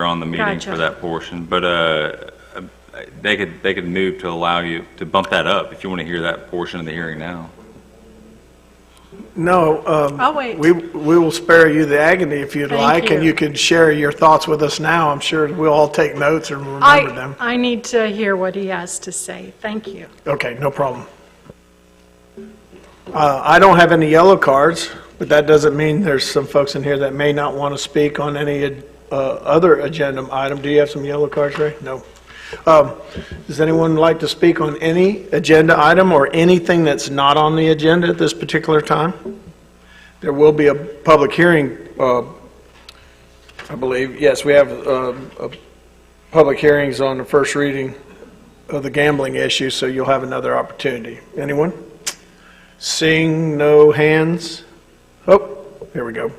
on the meeting for that portion, but they could move to allow you to bump that up if you want to hear that portion of the hearing now. No, I'll wait. we will spare you the agony if you'd like, and you could share your thoughts with us now. I'm sure we'll all take notes and remember them. I need to hear what he has to say. Thank you. Okay, no problem. I don't have any yellow cards, but that doesn't mean there's some folks in here that may not want to speak on any other agenda item. Do you have some yellow cards, Ray? No. Does anyone like to speak on any agenda item or anything that's not on the agenda at this particular time? There will be a public hearing, I believe. Yes, we have public hearings on the first reading of the gambling issue, so you'll have another opportunity. Anyone? Seeing no hands? Oh, here we go.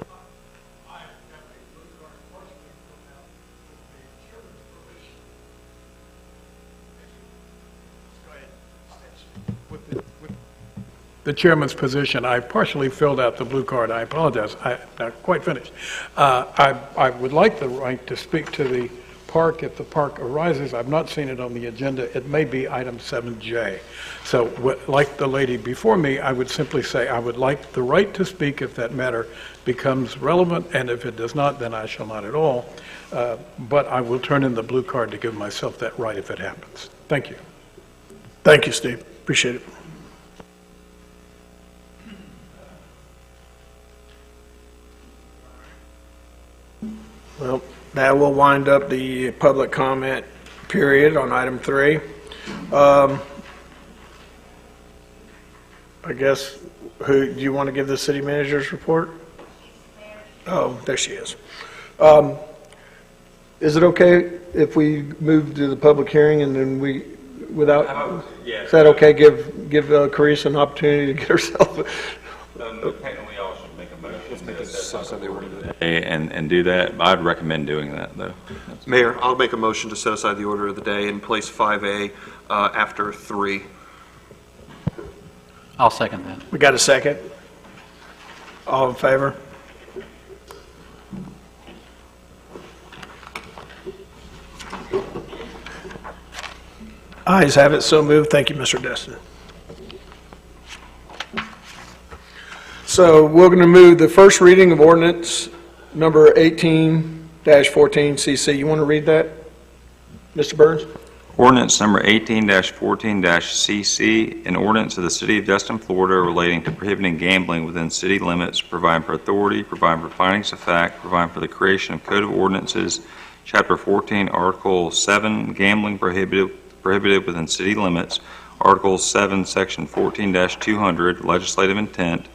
The chairman's position, I partially filled out the blue card. I apologize. I'm not quite finished. I would like the right to speak to the park if the park arises. I've not seen it on the agenda. It may be item 7J. So like the lady before me, I would simply say I would like the right to speak if that matter becomes relevant, and if it does not, then I shall not at all. But I will turn in the blue card to give myself that right if it happens. Thank you. Thank you, Steve. Appreciate it. Well, that will wind up the public comment period on item 3. I guess, do you want to give the city manager's report? Oh, there she is. Is it okay if we move to the public hearing and then we, without, is that okay? Give Carissa an opportunity to get herself. Technically, y'all should make a motion and do that. I'd recommend doing that, though. Mayor, I'll make a motion to set aside the order of the day and place 5A after 3. I'll second that. We got a second? All in favor? Ayes have it, so moved. Thank you, Mr. Destin. So we're going to move the first reading of ordinance number 18-14CC. You want to read that, Mr. Burns? Ordinance number 18-14-CC, an ordinance of the City of Destin, Florida relating to prohibiting gambling within city limits, providing for authority, providing for findings of fact, providing for the creation of Code of Ordinances, Chapter 14, Article 7, Gambling prohibited within city limits, Article 7, Section 14-200, Legislative Intent,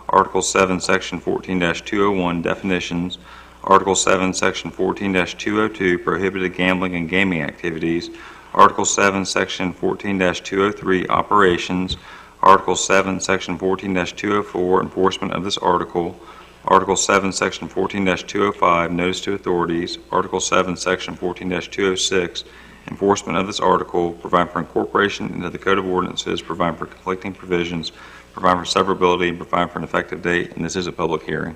Article 7, Section 14-201, Definitions, Article 7, Section 14-202, Prohibited Gambling and Gaming Activities, Article 7, Section 14-203, Operations, Article 7, Section 14-204, Enforcement of this article, Article 7, Section 14-205, Notice to Authorities, Article 7, Section 14-206, Enforcement of this article, providing for incorporation into the Code of Ordinances, providing for conflicting provisions, providing for severability, and providing for an effective date, and this is a public hearing.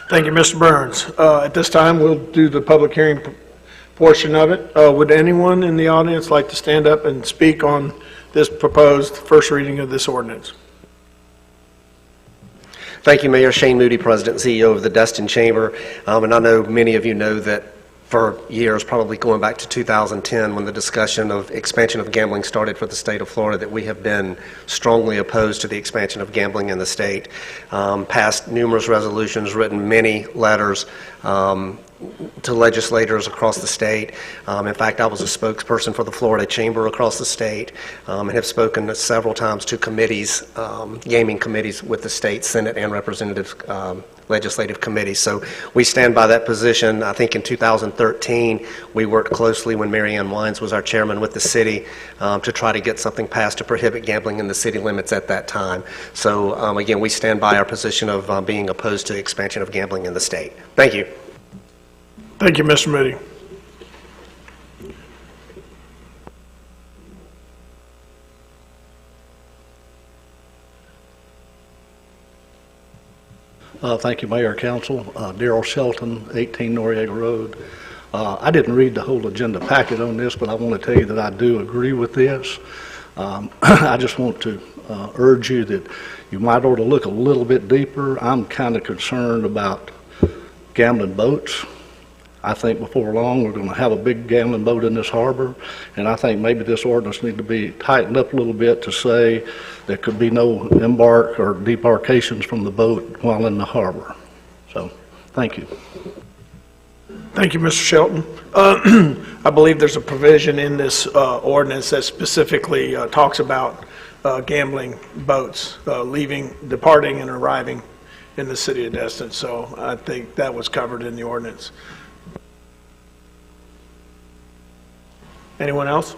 Thank you, Mr. Burns. At this time, we'll do the public hearing portion of it. Would anyone in the audience like to stand up and speak on this proposed first reading of this ordinance? Thank you, Mayor. Shane Moody, President and CEO of the Destin Chamber. And I know many of you know that for years, probably going back to 2010 when the discussion of expansion of gambling started for the state of Florida, that we have been strongly opposed to the expansion of gambling in the state. Passed numerous resolutions, written many letters to legislators across the state. In fact, I was a spokesperson for the Florida Chamber across the state, and have spoken several times to committees, gaming committees with the state Senate and representative legislative committees. So we stand by that position. I think in 2013, we worked closely when Mary Ann Wines was our chairman with the city to try to get something passed to prohibit gambling in the city limits at that time. So again, we stand by our position of being opposed to the expansion of gambling in the state. Thank you. Thank you, Mr. Moody. Thank you, Mayor, Council. Darrell Shelton, 18 Noriega Road. I didn't read the whole agenda packet on this, but I want to tell you that I do agree with this. I just want to urge you that you might ought to look a little bit deeper. I'm kind of concerned about gambling boats. I think before long, we're going to have a big gambling boat in this harbor, and I think maybe this ordinance needs to be tightened up a little bit to say there could be no embark or debarkations from the boat while in the harbor. So, thank you. Thank you, Mr. Shelton. I believe there's a provision in this ordinance that specifically talks about gambling boats departing and arriving in the city of Destin. So I think that was covered in the ordinance. Anyone else?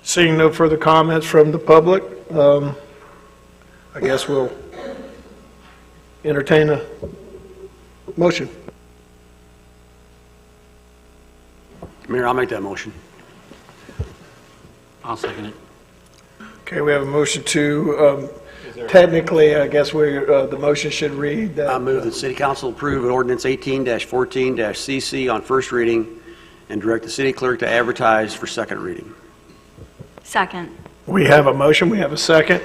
Seeing no further comments from the public, I guess we'll entertain a motion. Mayor, I'll make that motion. I'll second it. Okay, we have a motion to, technically, I guess the motion should read that. I move that City Council approve an ordinance 18-14-CC on first reading and direct the city clerk to advertise for second reading. Second. We have a motion, we have a second.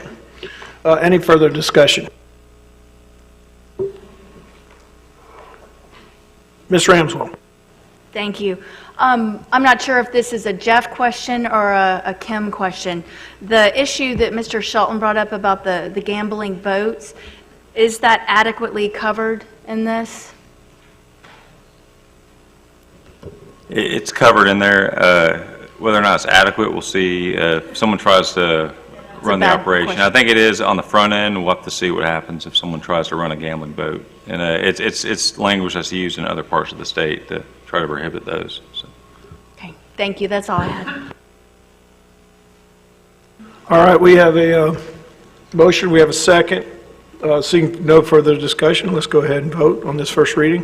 Any further discussion? Ms. Ramswell. Thank you. I'm not sure if this is a Jeff question or a Kim question. The issue that Mr. Shelton brought up about the gambling boats, is that adequately covered in this? It's covered in there. Whether or not it's adequate, we'll see. If someone tries to run the bad operation, question. I think it is on the front end. We'll have to see what happens if someone tries to run a gambling boat. And it's language that's used in other parts of the state to try to prohibit those. So. Okay, thank you. That's all I had. All right, we have a motion, we have a second. Seeing no further discussion, let's go ahead and vote on this first reading.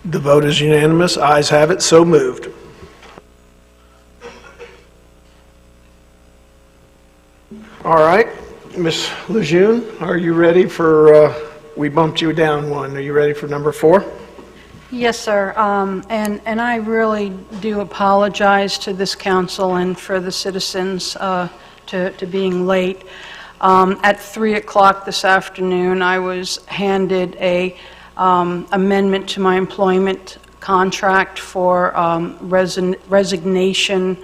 The vote is unanimous. Ayes have it, so moved. All right, Ms. Lejeune, are you ready for, we bumped you down one. Are you ready for number 4? Yes, sir. And I really do apologize to this council and for the citizens to being late. At 3 o'clock this afternoon, I was handed a amendment to my employment contract for resignation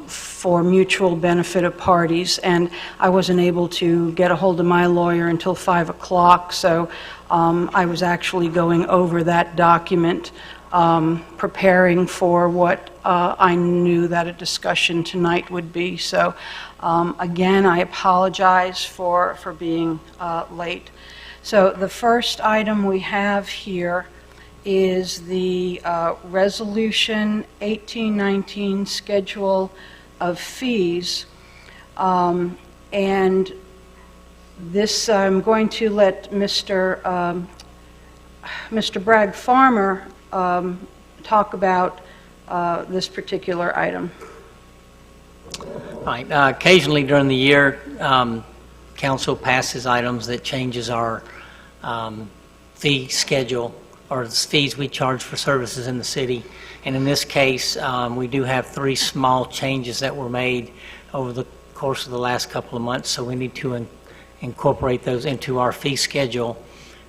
for mutual benefit of parties, and I wasn't able to get a hold of my lawyer until 5 o'clock, so I was actually going over that document, preparing for what I knew that a discussion tonight would be. So again, I apologize for being late. So the first item we have here is the Resolution 1819 Schedule of Fees. And this, I'm going to let Mr. Bragg Farmer talk about this particular item. Right. Occasionally during the year, Council passes items that changes our fee schedule, or the fees we charge for services in the city. And in this case, we do have 3 small changes that were made over the course of the last couple of months, so we need to incorporate those into our fee schedule,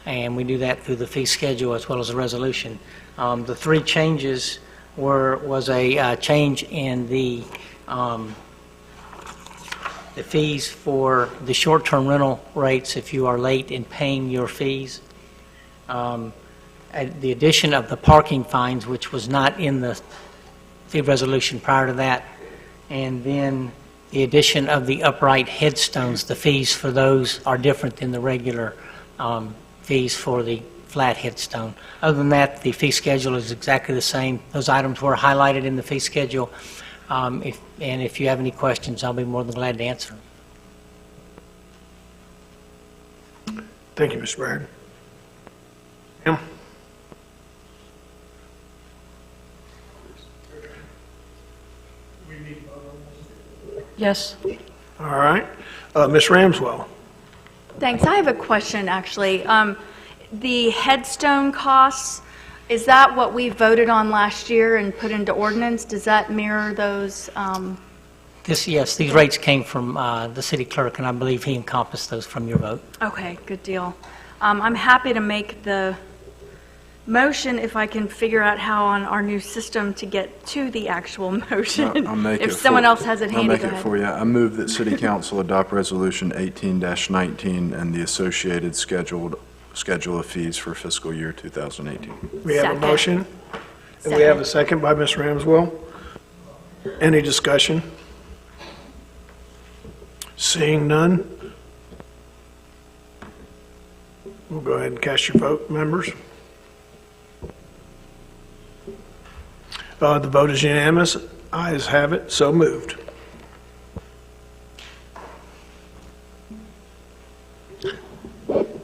and we do that through the fee schedule as well as a resolution. The 3 changes was a change in the fees for the short-term rental rates if you are late in paying your fees. The addition of the parking fines, which was not in the fee resolution prior to that, and then the addition of the upright headstones. The fees for those are different than the regular fees for the flat headstone. Other than that, the fee schedule is exactly the same. Those items were highlighted in the fee schedule. If you have any questions, I'll be more than glad to answer them. Thank you, Mr. Bragg. Ma'am? Yes. All right. Ms. Ramswell? Thanks. I have a question, actually. The headstone costs, is that what we voted on last year and put into ordinance? Does that mirror those? Yes, these rates came from the city clerk, and I believe he encompassed those from your vote. Okay, good deal. I'm happy to make the motion if I can figure out how on our new system to get to the actual motion. I'll make If it someone for- else has it handy, I'll go make it ahead. for you. I move that City Council adopt Resolution 18-19 and the associated schedule of fees for fiscal year 2018. We have a Second. motion, and we have a second by Ms. Ramswell. Any discussion? Seeing none, we'll go ahead and cast your vote, members. The vote is unanimous. Ayes have it, so moved.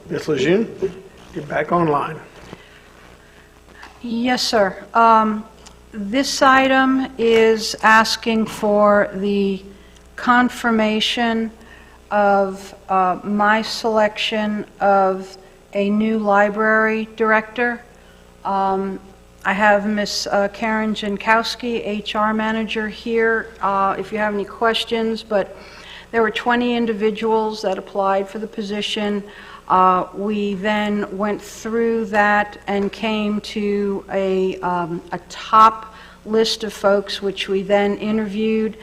Ms. Lejeune, you're back online. Yes, sir. This item is asking for the confirmation of my selection of a new library director. I have Ms. Karen Jankowski, HR manager, here, if you have any questions, but there were 20 individuals that applied for the position. We then went through that and came to a top list of folks, which we then interviewed,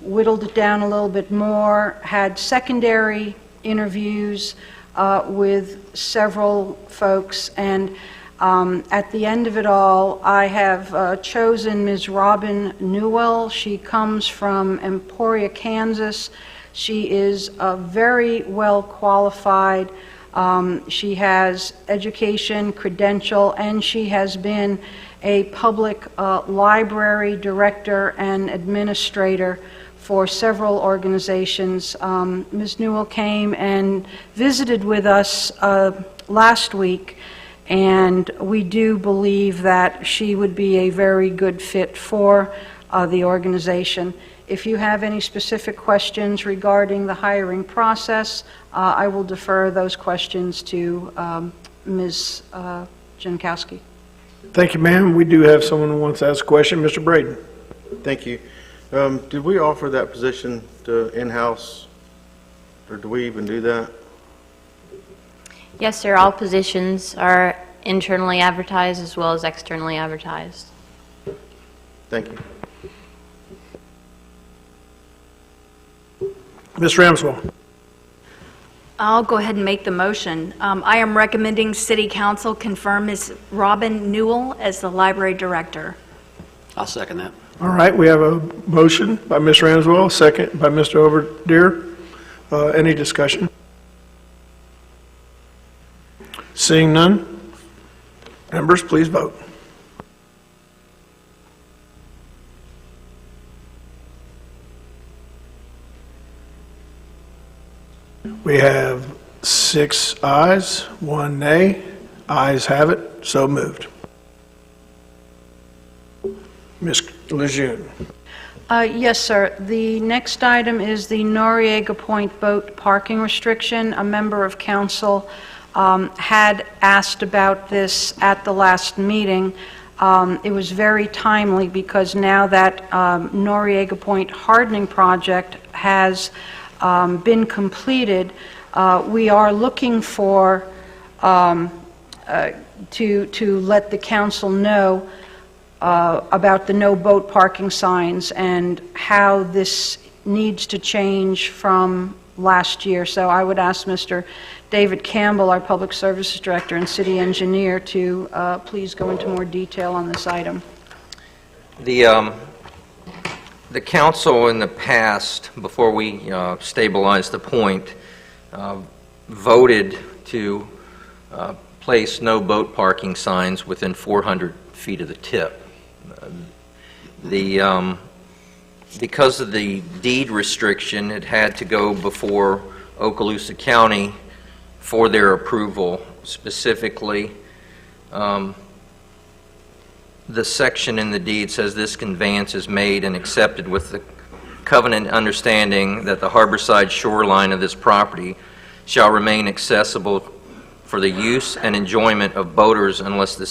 whittled it down a little bit more, had secondary interviews with several folks, and at the end of it all, I have chosen Ms. Robin Newell. She comes from Emporia, Kansas. She is very well qualified. She has education, credential, and she has been a public library director and administrator for several organizations. Ms. Newell came and visited with us last week, and we do believe that she would be a very good fit for the organization. If you have any specific questions regarding the hiring process, I will defer those questions to Ms. Jankowski. Thank you, ma'am. We do have someone who wants to ask a question. Mr. Braden. Thank you. Did we offer that position to in-house, or do we even do that? Yes, sir. All positions are internally advertised as well as externally advertised. Thank you. Ms. Ramswell. I'll go ahead and make the motion. I am recommending City Council confirm Ms. Robin Newell as the library director. I'll second that. All right, we have a motion by Ms. Ramswell, second by Mr. Overdeer. Any discussion? Seeing none, members, please vote. We have 6 ayes, 1 nay. Ayes have it, so moved. Ms. Lejeune. Yes, sir. The next item is the Noriega Point boat parking restriction. A member of council had asked about this at the last meeting. It was very timely because now that Noriega Point hardening project has been completed, we are looking for to let the council know about the no boat parking signs and how this needs to change from last year. So I would ask Mr. David Campbell, our Public Services Director and City Engineer, to please go into more detail on this item. The council in the past, before we stabilized the point, voted to place no boat parking signs within 400 feet of the tip. Because of the deed restriction, it had to go before Okaloosa County for their approval. Specifically, the section in the deed says this conveyance is made and accepted with the covenant understanding that the harborside shoreline of this property shall remain accessible for the use and enjoyment of boaters unless the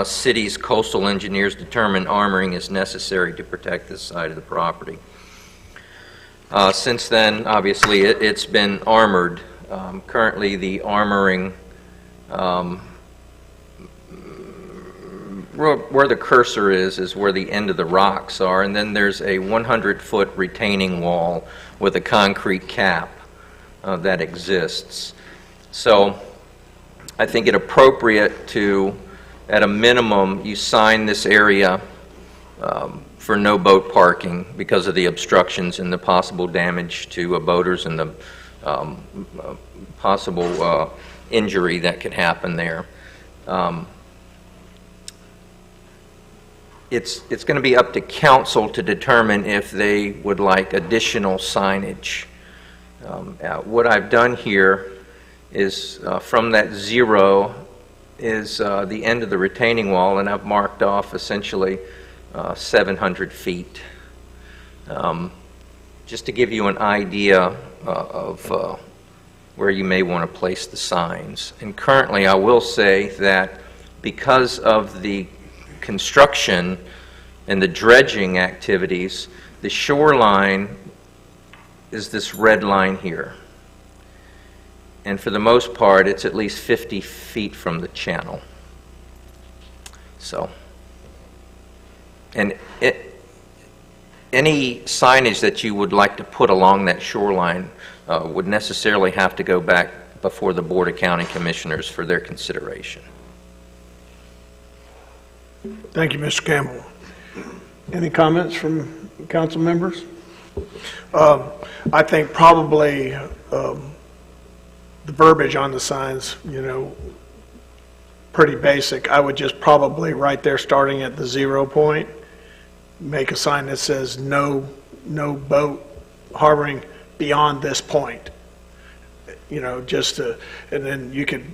city's coastal engineers determine armoring is necessary to protect this side of the property. Since then, obviously, it's been armored. Currently, the armoring, where the cursor is where the end of the rocks are, and then there's a 100-foot retaining wall with a concrete cap that exists. So I think it appropriate to, at a minimum, you sign this area for no boat parking because of the obstructions and the possible damage to boaters and the possible injury that could happen there. It's going to be up to council to determine if they would like additional signage. What I've done here is from that 0 is the end of the retaining wall, and I've marked off essentially 700 feet. Just to give you an idea of where you may want to place the signs. And currently I will say that because of the construction and the dredging activities, the shoreline is this red line here. And for the most part, it's at least 50 feet from the channel. So, and any signage that you would like to put along that shoreline would necessarily have to go back before the Board of County Commissioners for their consideration. Thank you, Mr. Campbell. Any comments from council members? I think probably the verbiage on the signs, pretty basic. I would just probably right there, starting at the 0 point, make a sign that says no boat harboring beyond this point. Just to, and then you could,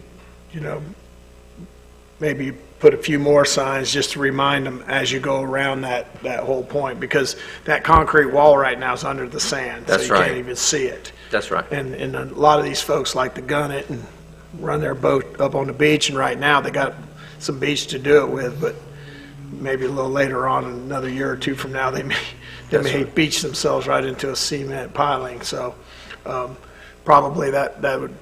maybe put a few more signs just to remind them as you go around that whole point, because that concrete wall right now is under the sand. That's so you right. can't even see it. That's right. And a lot of these folks like to gun it and run their boat up on the beach, and right now they got some beach to do it with, but maybe a little later on, another year or two from now, they may beach themselves right into a cement piling. So probably that would,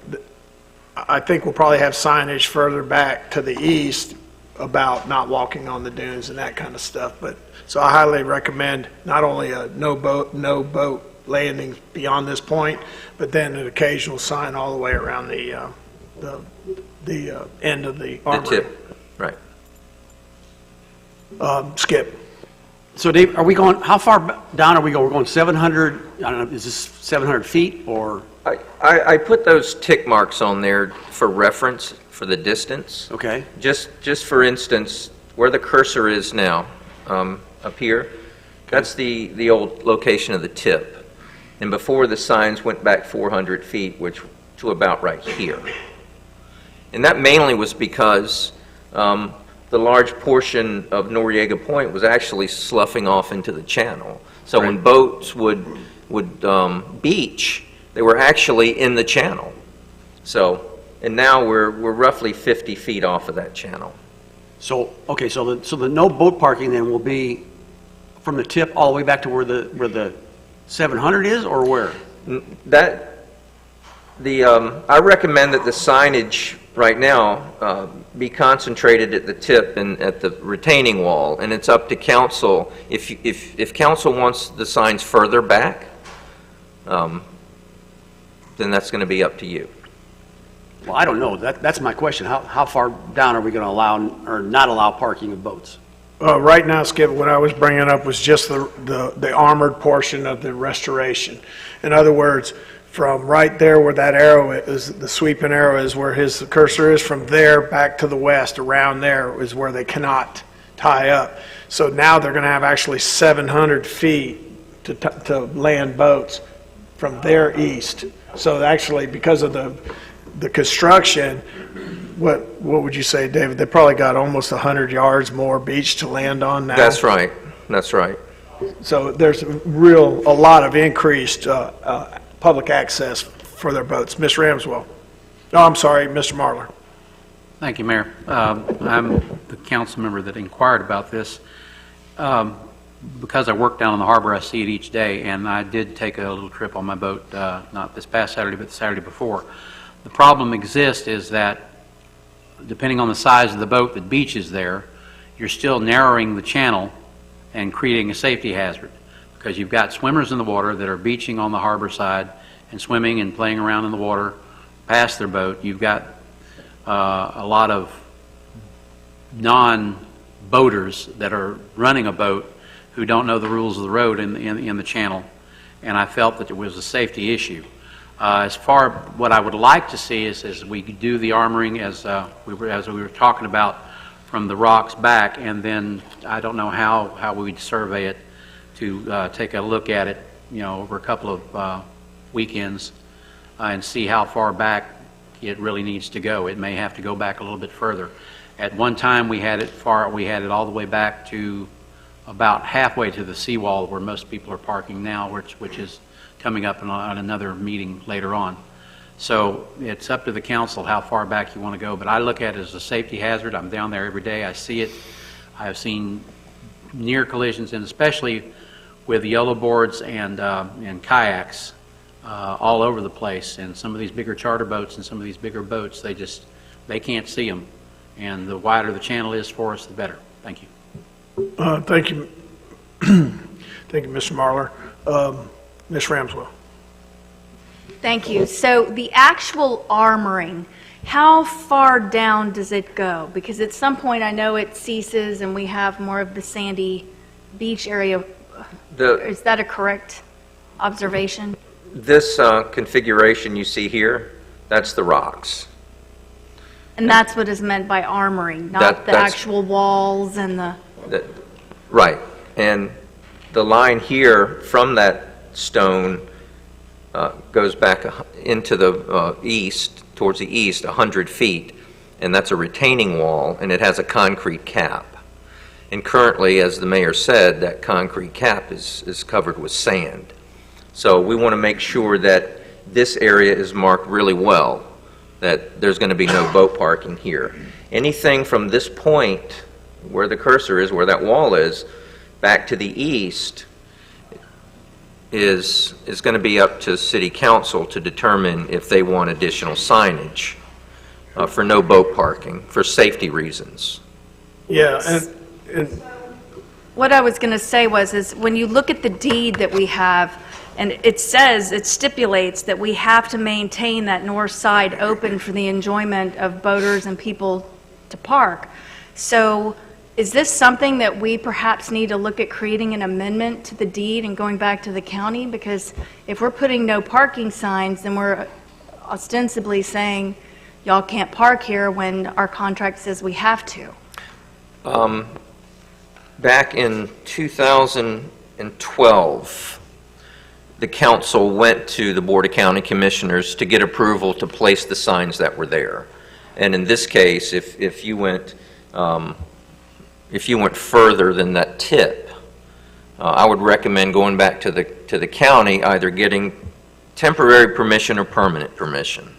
I think we'll probably have signage further back to the east about not walking on the dunes and that kind of stuff. But so I highly recommend not only a no boat landings beyond this point, but then an occasional sign all the way around the end of the armory. The tip, right. Skip. So Dave, are we going, how far down are we going? We're going 700, I don't know, is this 700 feet or? I put those tick marks on there for reference for the distance. Okay. Just for instance, where the cursor is now, up here, that's the old location of the tip. And before the signs went back 400 feet, which to about right here. And that mainly was because the large portion of Noriega Point was actually sloughing off into the channel. So when boats would beach, they were actually in the channel. So, and now we're roughly 50 feet off of that channel. So, okay, so the no boat parking then will be from the tip all the way back to where the 700 is, or where? I recommend that the signage right now be concentrated at the tip and at the retaining wall, and it's up to council. If council wants the signs further back, then that's going to be up to you. Well, I don't know. That's my question. How far down are we going to allow or not allow parking of boats? Right now, Skip, what I was bringing up was just the armored portion of the restoration. In other words, from right there where that arrow is, the sweeping arrow is where his cursor is, from there back to the west, around there is where they cannot tie up. So now they're going to have actually 700 feet to land boats from there east. So actually, because of the construction, what would you say, David? They probably got almost 100 yards more beach to land on now. That's right. That's right. So there's a lot of increased public access for their boats. Ms. Ramswell. No, I'm sorry, Mr. Marlar. Thank you, Mayor. I'm the council member that inquired about this. Because I work down on the harbor, I see it each day, and I did take a little trip on my boat, not this past Saturday, but the Saturday before. The problem exists is that depending on the size of the boat that beaches there, you're still narrowing the channel and creating a safety hazard, because you've got swimmers in the water that are beaching on the harbor side and swimming and playing around in the water past their boat. You've got a lot of non-boaters that are running a boat who don't know the rules of the road in the channel, and I felt that it was a safety issue. As far what I would like to see is as we do the armoring as we were talking about from the rocks back, and then I don't know how we would survey it to take a look at it, over a couple of weekends and see how far back it really needs to go. It may have to go back a little bit further. At one time we had it all the way back to about halfway to the seawall where most people are parking now, which is coming up on another meeting later on. So it's up to the council how far back you want to go, but I look at it as a safety hazard. I'm down there every day. I see it. I have seen near collisions, and especially with yellow boards and kayaks all over the place. And some of these bigger charter boats and some of these bigger boats, they can't see them. And the wider the channel is for us, the better. Thank you. Thank you. Thank you, Mr. Marlar. Ms. Ramswell. Thank you. So the actual armoring, how far down does it go? Because at some point I know it ceases and we have more of the sandy beach area. Is that a correct observation? This configuration you see here, that's the rocks. And that's what is meant by armoring, not the actual walls and the... Right. And the line here from that stone goes back into the east, towards the east, 100 feet, and that's a retaining wall, and it has a concrete cap. And currently, as the mayor said, that concrete cap is covered with sand. So we want to make sure that this area is marked really well, that there's going to be no boat parking here. Anything from this point, where the cursor is, where that wall is, back to the east, is going to be up to City Council to determine if they want additional signage for no boat parking, for safety reasons. Yeah, and what I was going to say is when you look at the deed that we have, and it stipulates that we have to maintain that north side open for the enjoyment of boaters and people to park. So is this something that we perhaps need to look at creating an amendment to the deed and going back to the county? Because if we're putting no parking signs, then we're ostensibly saying y'all can't park here when our contract says we have to. Back in 2012, the council went to the Board of County Commissioners to get approval to place the signs that were there. And in this case, if you went further than that tip, I would recommend going back to the county, either getting temporary permission or permanent permission.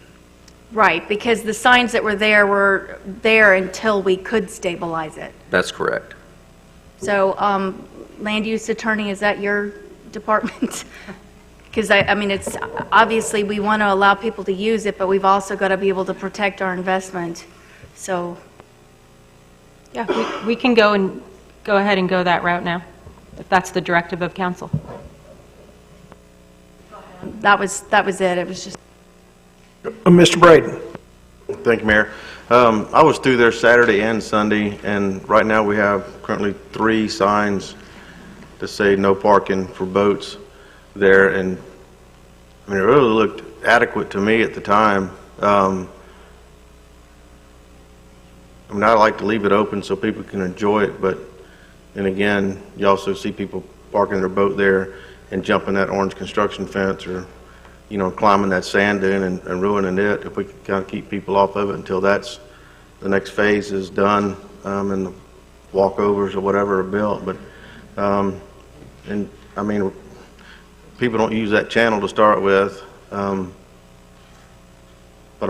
Right, because the signs that were there until we could stabilize it. That's correct. So, land use attorney, is that your department? Because I mean, it's obviously we want to allow people to use it, but we've also got to be able to protect our investment. So, yeah, we can go ahead and go that route now, if that's the directive of council. that was it. It was just. Mr. Braden. Thank you, Mayor. I was through there Saturday and Sunday, and right now we have currently 3 signs that say no parking for boats there, and I mean, it really looked adequate to me at the time. I mean, I like to leave it open so people can enjoy it, but, and again, you also see people parking their boat there and jumping that orange construction fence, or, you know, climbing that sand dune and ruining it. If we can kind of keep people off of it until the next phase is done, and the walkovers or whatever are built. But And, I mean, people don't use that channel to start with. But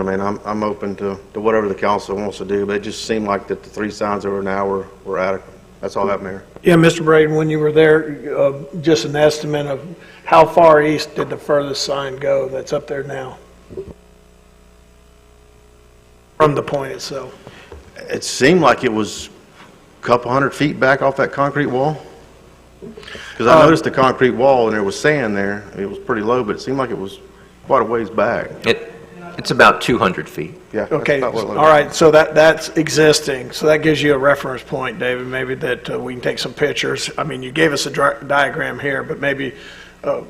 I mean, I'm open to whatever the council wants to do, but it just seemed like that the 3 signs over an hour were adequate. That's all I have, Mayor. Yeah, Mr. Braden, when you were there, just an estimate of how far east did the furthest sign go that's up there now? From the point itself. It seemed like it was a couple 100 feet back off that concrete wall. Because I noticed the concrete wall and there was sand there. It was pretty low, but it seemed like it was quite a ways back. It's about 200 feet. Yeah. Okay, that's about what it looked all like. right, so that's existing, so that gives you a reference point, David, maybe that we can take some pictures. I mean, you gave us a diagram here, but maybe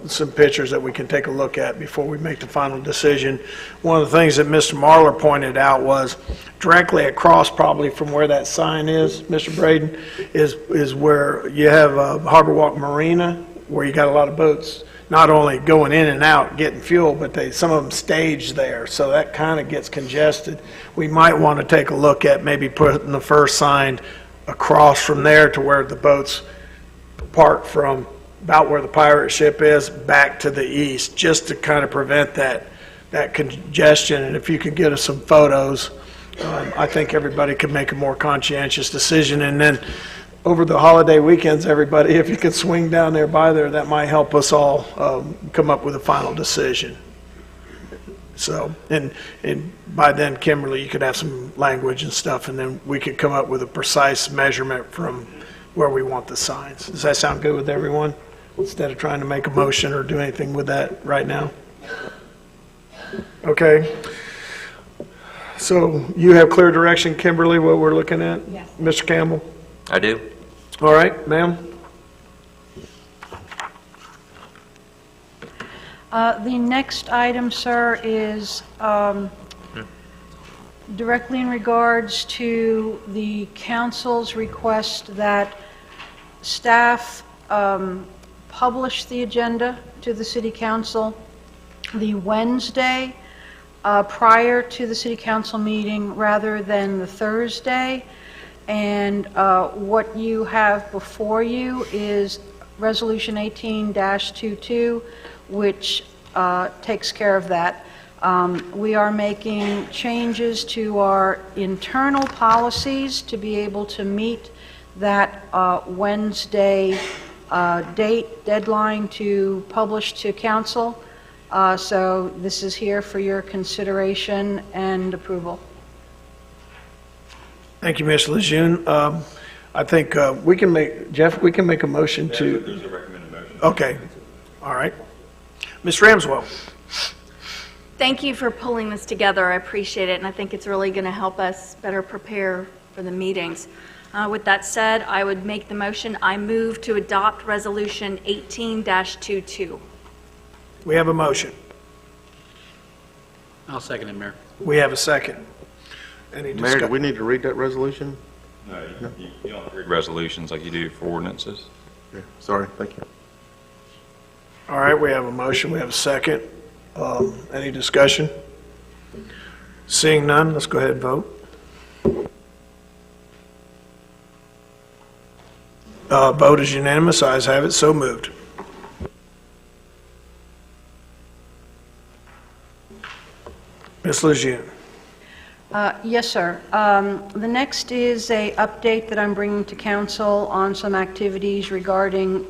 some pictures that we can take a look at before we make the final decision. One of the things that Mr. Marlar pointed out was directly across probably from where that sign is, Mr. Braden, is where you have Harbor Walk Marina, where you got a lot of boats not only going in and out getting fuel, but some of them stage there, so that kind of gets congested. We might want to take a look at maybe putting the first sign across from there to where the boats park from about where the pirate ship is back to the east, just to kind of prevent that congestion. And if you could get us some photos, I think everybody could make a more conscientious decision. And then over the holiday weekends, everybody, if you could swing down there by there, that might help us all come up with a final decision. So, and by then, Kimberly, you could have some language and stuff, and then we could come up with a precise measurement from where we want the signs. Does that sound good with everyone? Instead of trying to make a motion or do anything with that right now? Okay. So you have clear direction, Kimberly, what we're looking at? Yes. Mr. Campbell? I do. All right, ma'am. The next item, sir, is directly in regards to the council's request that staff publish the agenda to the city council the Wednesday prior to the city council meeting rather than the Thursday. And what you have before you is Resolution 18-22, which takes care of that. We are making changes to our internal policies to be able to meet that Wednesday deadline to publish to council. So this is here for your consideration and approval. Thank you, Ms. Lejeune. I think we can make, Jeff, we can make a motion to... There's a recommended motion. Okay. All right. Ms. Ramswell. Thank you for pulling this together. I appreciate it, and I think it's really going to help us better prepare for the meetings. With that said, I would make the motion. I move to adopt Resolution 18-22. We have a motion. I'll second it, Mayor. We have a second. Any Mayor, do discussion? we need to read that resolution? No, you don't read resolutions like you do for ordinances. Yeah, sorry, thank you. All right, we have a motion, we have a second. Any discussion? Seeing none, let's go ahead and vote. Vote is unanimous, ayes have it, so moved. Ms. Lejeune. Yes, sir. The next is a update that I'm bringing to council on some activities regarding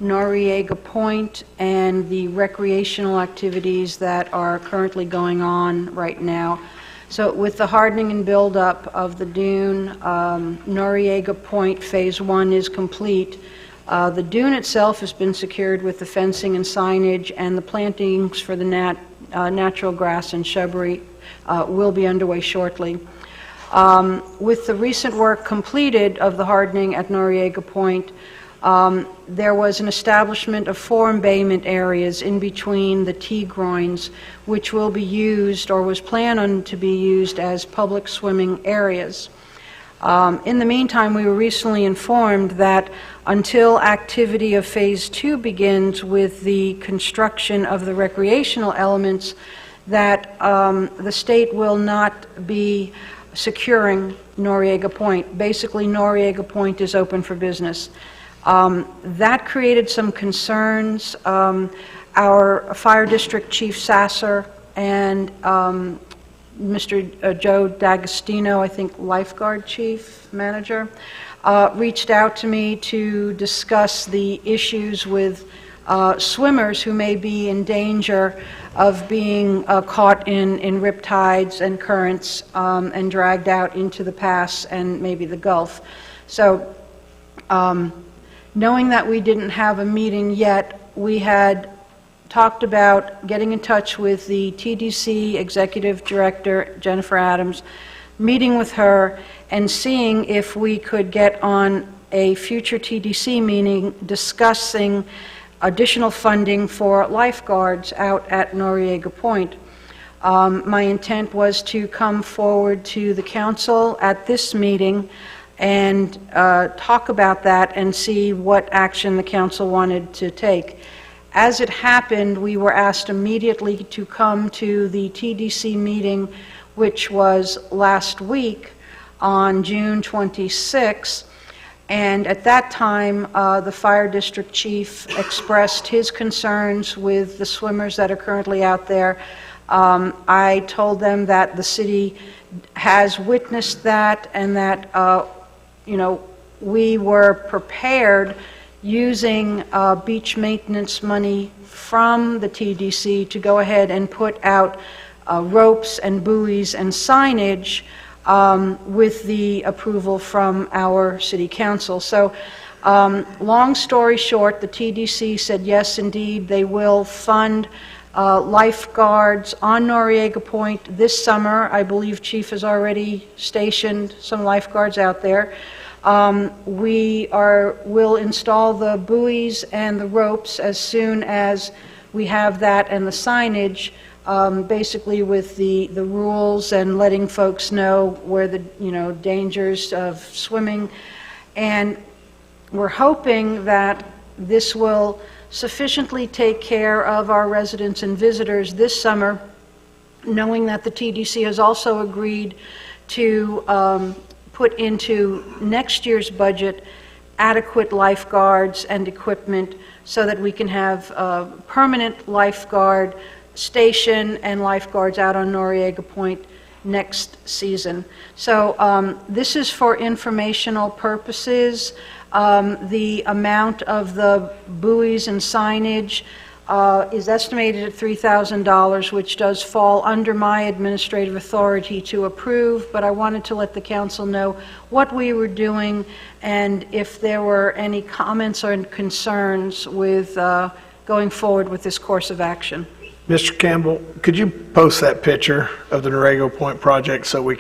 Noriega Point and the recreational activities that are currently going on right now. So with the hardening and buildup of the dune, Noriega Point Phase 1 is complete. The dune itself has been secured with the fencing and signage, and the plantings for the natural grass and shrubbery will be underway shortly. With the recent work completed of the hardening at Noriega Point, there was an establishment of 4 embayment areas in between the T-groins, which will be used or was planned on to be used as public swimming areas. In the meantime, we were recently informed that until activity of Phase 2 begins with the construction of the recreational elements, that the state will not be securing Noriega Point. Basically, Noriega Point is open for business. That created some concerns. Our Fire District Chief Sasser and Mr. Joe D'Agostino, I think Lifeguard Chief Manager, reached out to me to discuss the issues with swimmers who may be in danger of being caught in riptides and currents and dragged out into the pass and maybe the Gulf. So knowing that we didn't have a meeting yet, we had talked about getting in touch with the TDC Executive Director, Jennifer Adams, meeting with her and seeing if we could get on a future TDC meeting discussing additional funding for lifeguards out at Noriega Point. My intent was to come forward to the council at this meeting and talk about that and see what action the council wanted to take. As it happened, we were asked immediately to come to the TDC meeting, which was last week on June 26th. And at that time, the fire district chief expressed his concerns with the swimmers that are currently out there. I told them that the city has witnessed that and that, we were prepared using beach maintenance money from the TDC to go ahead and put out ropes and buoys and signage with the approval from our city council. So long story short, the TDC said yes, indeed, they will fund lifeguards on Noriega Point this summer. I believe Chief has already stationed some lifeguards out there. We will install the buoys and the ropes as soon as we have that and the signage, basically with the rules and letting folks know where the dangers of swimming. And we're hoping that this will sufficiently take care of our residents and visitors this summer, knowing that the TDC has also agreed to put into next year's budget adequate lifeguards and equipment so that we can have a permanent lifeguard station and lifeguards out on Noriega Point next season. So this is for informational purposes. The amount of the buoys and signage is estimated at $3,000, which does fall under my administrative authority to approve, but I wanted to let the council know what we were doing and if there were any comments or concerns with going forward with this course of action. Mr. Campbell, could you post that picture of the Noriega Point project so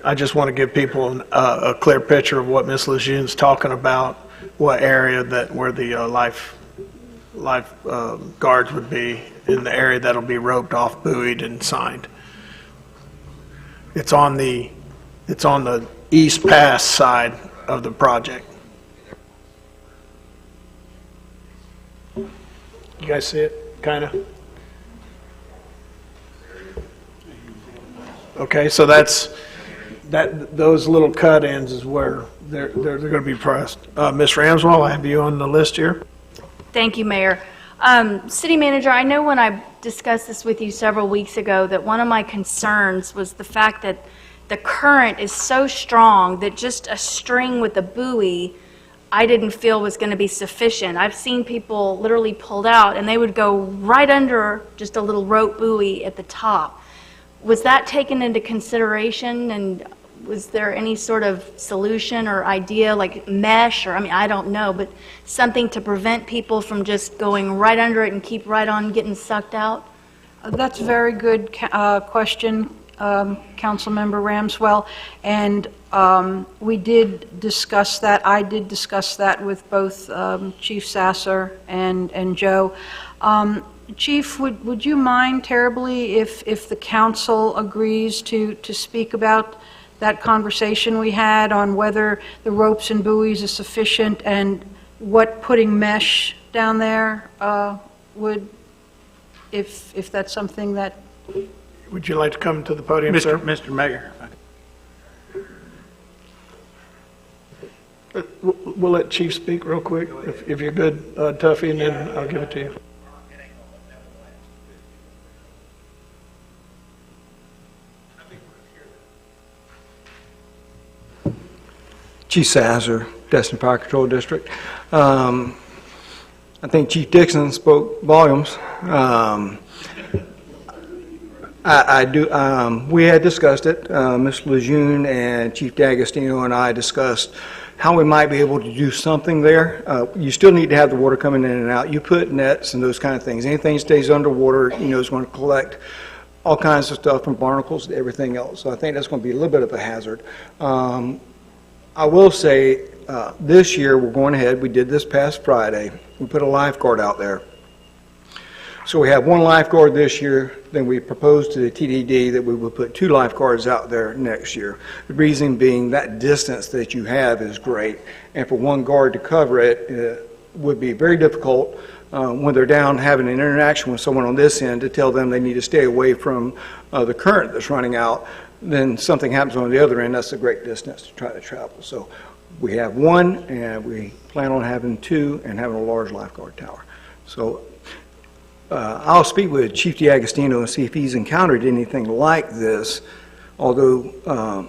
I just want to give people a clear picture of what Ms. Legeune's talking about, what area where the guards would be in the area that'll be roped off, buoyed, and signed. It's on the East Pass side of the project. You guys see it, kind of? Okay, so those little cut-ins is where they're going to be pressed. Ms. Ramswell, I have you on the list here. Thank you, Mayor. City Manager, I know when I discussed this with you several weeks ago that one of my concerns was the fact that the current is so strong that just a string with a buoy I didn't feel was going to be sufficient. I've seen people literally pulled out and they would go right under just a little rope buoy at the top. Was that taken into consideration, and was there any sort of solution or idea like mesh, or I don't know, but something to prevent people from just going right under it and keep right on getting sucked out? That's a very good question, Councilmember Ramswell, and we did discuss that. I did discuss that with both Chief Sasser and Joe. Chief, would you mind terribly if the council agrees to speak about that conversation we had on whether the ropes and buoys are sufficient and what putting mesh down there would, if that's something that... Would you like to come to the podium, sir? Mr. Mayor. We'll let Chief speak real quick, if you're good, Tuffy, and then I'll give it to you. Chief Sazzer, Destin Fire Control District. I think Chief Dixon spoke volumes. We had discussed it. Ms. Lejeune and Chief D'Agostino and I discussed how we might be able to do something there. You still need to have the water coming in and out. You put nets and those kind of things. Anything that stays underwater, is going to collect all kinds of stuff from barnacles to everything else. So I think that's going to be a little bit of a hazard. I will say, this year we're going ahead. We did this past Friday. We put a lifeguard out there. So we have one lifeguard this year, then we proposed to the TDD that we would put 2 lifeguards out there next year. The reason being that distance that you have is great, and for one guard to cover it would be very difficult when they're down having an interaction with someone on this end to tell them they need to stay away from the current that's running out. Then something happens on the other end, that's a great distance to try to travel. So we have 1, and we plan on having 2 and having a large lifeguard tower. So I'll speak with Chief D'Agostino and see if he's encountered anything like this, although,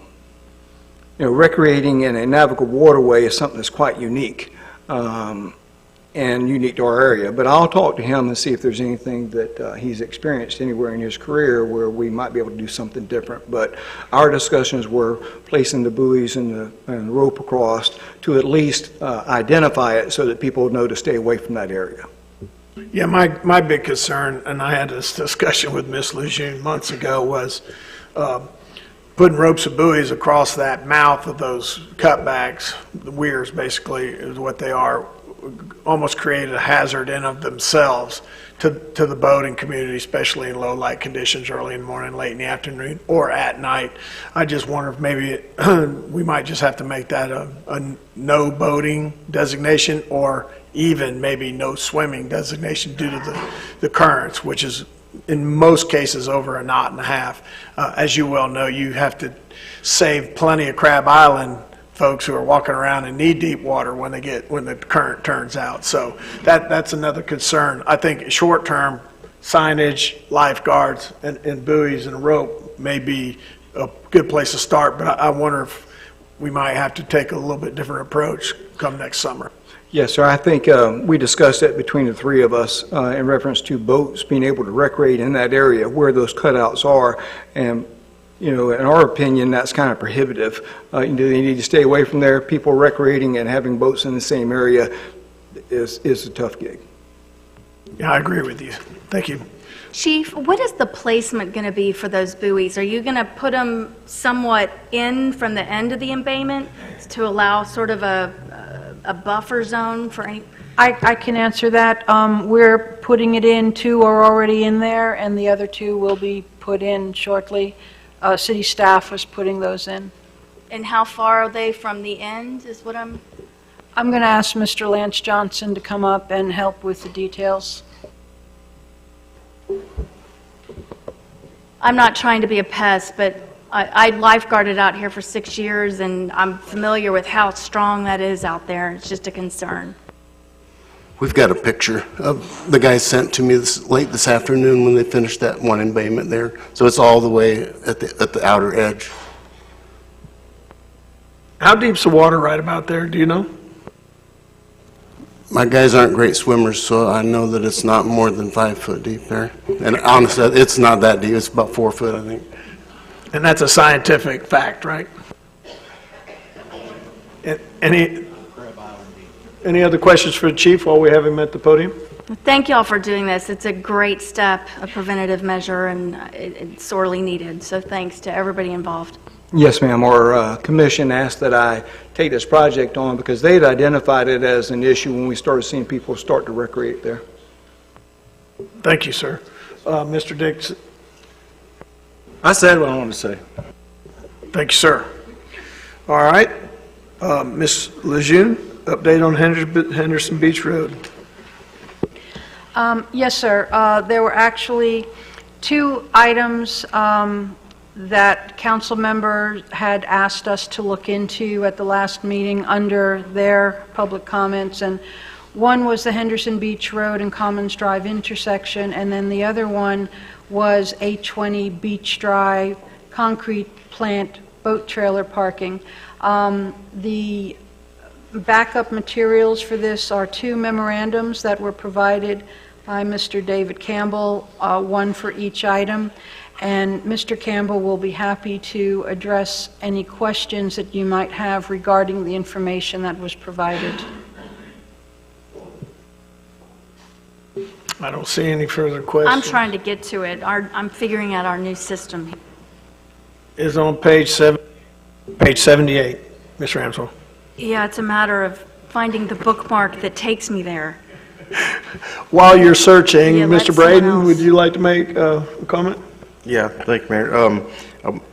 recreating in a navigable waterway is something that's quite unique and unique to our area. But I'll talk to him and see if there's anything that he's experienced anywhere in his career where we might be able to do something different. But our discussions were placing the buoys and the rope across to at least identify it so that people know to stay away from that area. Yeah, my big concern, and I had this discussion with Ms. Lejeune months ago, was putting ropes and buoys across that mouth of those cutbacks, the weirs basically is what they are, almost created a hazard in of themselves to the boating community, especially in low light conditions early in the morning, late in the afternoon, or at night. I just wonder if maybe we might just have to make that a no boating designation, or even maybe no swimming designation due to the currents, which is in most cases over 1.5 knots. As you well know, you have to save plenty of Crab Island folks who are walking around in knee-deep water when the current turns out. So that's another concern. I think short-term signage, lifeguards, and buoys and rope may be a good place to start, but I wonder if we might have to take a little bit different approach come next summer. Yes, sir. I think we discussed it between the 3 of us in reference to boats being able to recreate in that area where those cutouts are. And, in our opinion, that's kind of prohibitive. They need to stay away from there. People recreating and having boats in the same area is a tough gig. Yeah, I agree with you. Thank you. Chief, what is the placement going to be for those buoys? Are you going to put them somewhat in from the end of the embayment to allow sort of a buffer zone for any? I can answer that. We're putting it in. 2 are already in there, and the other 2 will be put in shortly. City staff was putting those in. And how far are they from the end is what I'm going to ask Mr. Lance Johnson to come up and help with the details. I'm not trying to be a pest, but I lifeguarded out here for 6 years, and I'm familiar with how strong that is out there. It's just a concern. We've got a picture of the guys sent to me late this afternoon when they finished that one embayment there. So it's all the way at the outer edge. How deep's the water right about there? Do you know? My guys aren't great swimmers, so I know that it's not more than 5 foot deep there. And honestly, it's not that deep. It's about 4 foot, I think. And that's a scientific fact, right? Any other questions for the chief while we have him at the podium? Thank you all for doing this. It's a great step, a preventative measure, and it's sorely needed. So thanks to everybody involved. Yes, ma'am. Our commission asked that I take this project on because they had identified it as an issue when we started seeing people start to recreate there. Thank you, sir. Mr. Dixon. I said what I wanted to say. Thank you, sir. All right. Ms. Lejeune, update on Henderson Beach Road. Yes, sir. There were actually 2 items that council members had asked us to look into at the last meeting under their public comments, and one was the Henderson Beach Road and Commons Drive intersection, and then the other one was 820 Beach Drive, concrete plant, boat trailer parking. The backup materials for this are 2 memorandums that were provided by Mr. David Campbell, one for each item, and Mr. Campbell will be happy to address any questions that you might have regarding the information that was provided. I don't see any further questions. I'm trying to get to it. I'm figuring out our new system. Is on page 78, Ms. Ramswell. Yeah, it's a matter of finding the bookmark that takes me there. While you're searching, Yeah, let Mr. someone Braden, else. would you like to make a comment? Yeah, thank you, Mayor.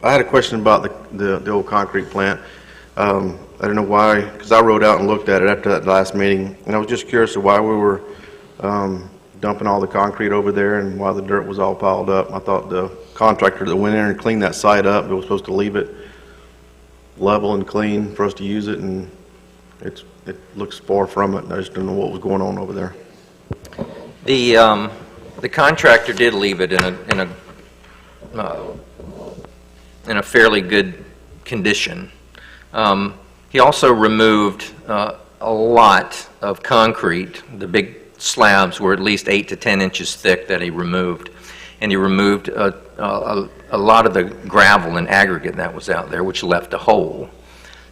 I had a question about the old concrete plant. I don't know why, because I rode out and looked at it after that last meeting, and I was just curious of why we were dumping all the concrete over there and why the dirt was all piled up. I thought the contractor that went in and cleaned that site up, it was supposed to leave it level and clean for us to use it, and it looks far from it. I just don't know what was going on over there. The contractor did leave it in a fairly good condition. He also removed a lot of concrete. The big slabs were at least 8 to 10 inches thick that he removed, and he removed a lot of the gravel and aggregate that was out there, which left a hole.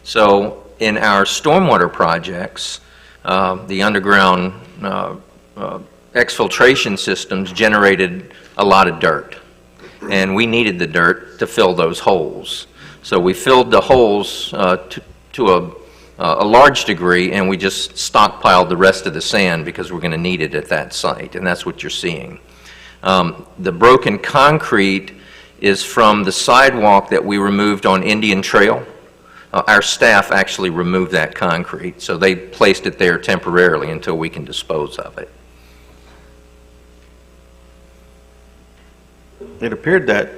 So in our stormwater projects, the underground exfiltration systems generated a lot of dirt, and we needed the dirt to fill those holes. So we filled the holes to a large degree, and we just stockpiled the rest of the sand because we're going to need it at that site, and that's what you're seeing. The broken concrete is from the sidewalk that we removed on Indian Trail. Our staff actually removed that concrete, so they placed it there temporarily until we can dispose of it. It appeared that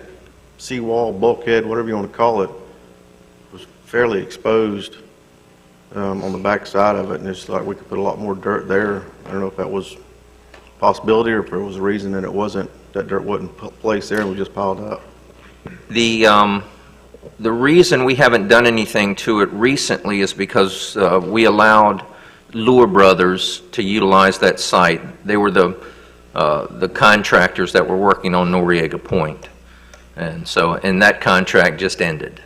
seawall, bulkhead, whatever you want to call it, was fairly exposed on the back side of it, and it's like we could put a lot more dirt there. I don't know if that was a possibility or if there was a reason that it wasn't, that dirt wasn't placed there and was just piled up. The reason we haven't done anything to it recently is because we allowed Lure Brothers to utilize that site. They were the contractors that were working on Noriega Point, and that contract just ended.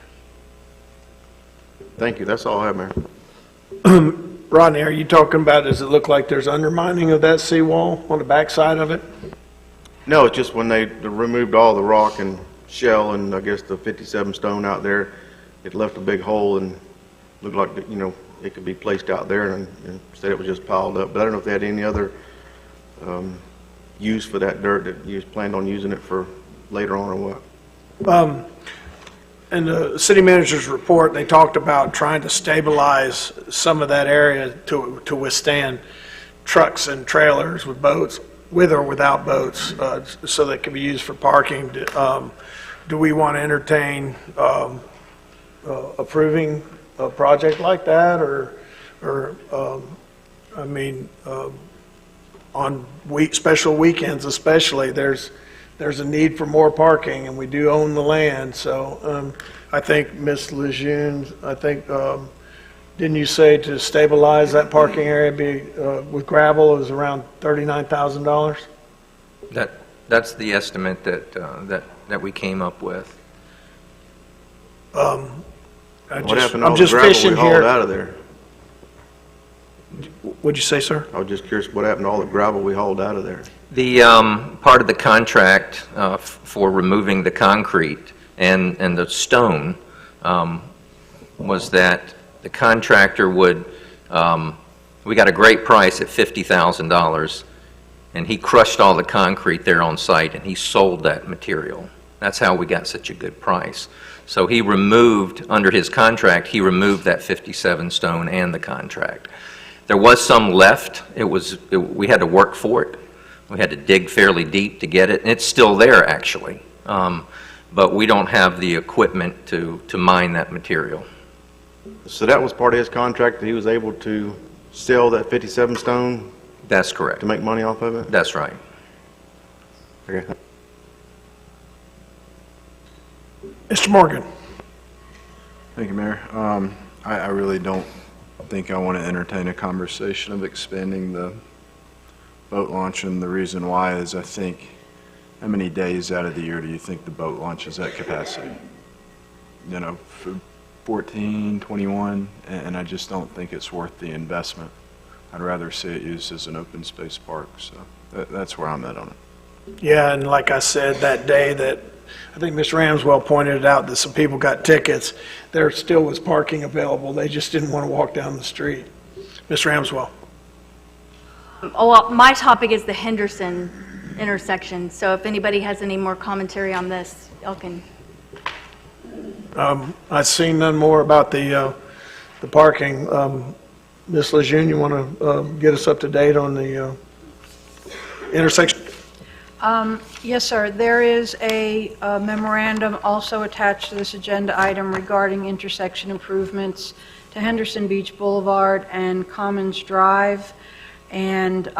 Thank you. That's all I have, Mayor. Rodney, are you talking about, does it look like there's undermining of that seawall on the back side of it? No, it's just when they removed all the rock and shell and I guess the 57 stone out there, it left a big hole and looked like, it could be placed out there, and instead it was just piled up. But I don't know if they had any other use for that dirt, that you planned on using it for later on or what. In the city manager's report, they talked about trying to stabilize some of that area to withstand trucks and trailers with boats, with or without boats, so that can be used for parking. Do we want to entertain approving a project like that, on special weekends especially, there's a need for more parking, and we do own the land. So I think Ms. Lejeune, didn't you say to stabilize that parking area with gravel is around $39,000? That's the estimate that we came up with. What happened to all I'm the just gravel fishing we hauled here. out of there? What'd you say, sir? I was just curious what happened to all the gravel we hauled out of there. The part of the contract for removing the concrete and the stone was that the contractor would, we got a great price at $50,000, and he crushed all the concrete there on site and he sold that material. That's how we got such a good price. So he removed, under his contract, he removed that 57 stone and the contract. There was some left. We had to work for it. We had to dig fairly deep to get it, and it's still there, actually. but we don't have the equipment to mine that material. So that was part of his contract, that he was able to sell that 57 stone That's correct. to make money off of it? That's right. Okay. Mr. Morgan. Thank you, Mayor. I really don't think I want to entertain a conversation of expanding the boat launch, and the reason why is I think, how many days out of the year do you think the boat launch is at capacity? You know, 14, 21, and I just don't think it's worth the investment. I'd rather see it used as an open space park, so that's where I'm at on it. Yeah, and like I said, that day that, I think Ms. Ramswell pointed out that some people got tickets, there still was parking available. They just didn't want to walk down the street. Ms. Ramswell. Oh, well, my topic is the Henderson intersection, so if anybody has any more commentary on this, y'all can. I've seen none more about the parking. Ms. Lejeune, you want to get us up to date on the intersection? Yes, sir. There is a memorandum also attached to this agenda item regarding intersection improvements to Henderson Beach Boulevard and Commons Drive. And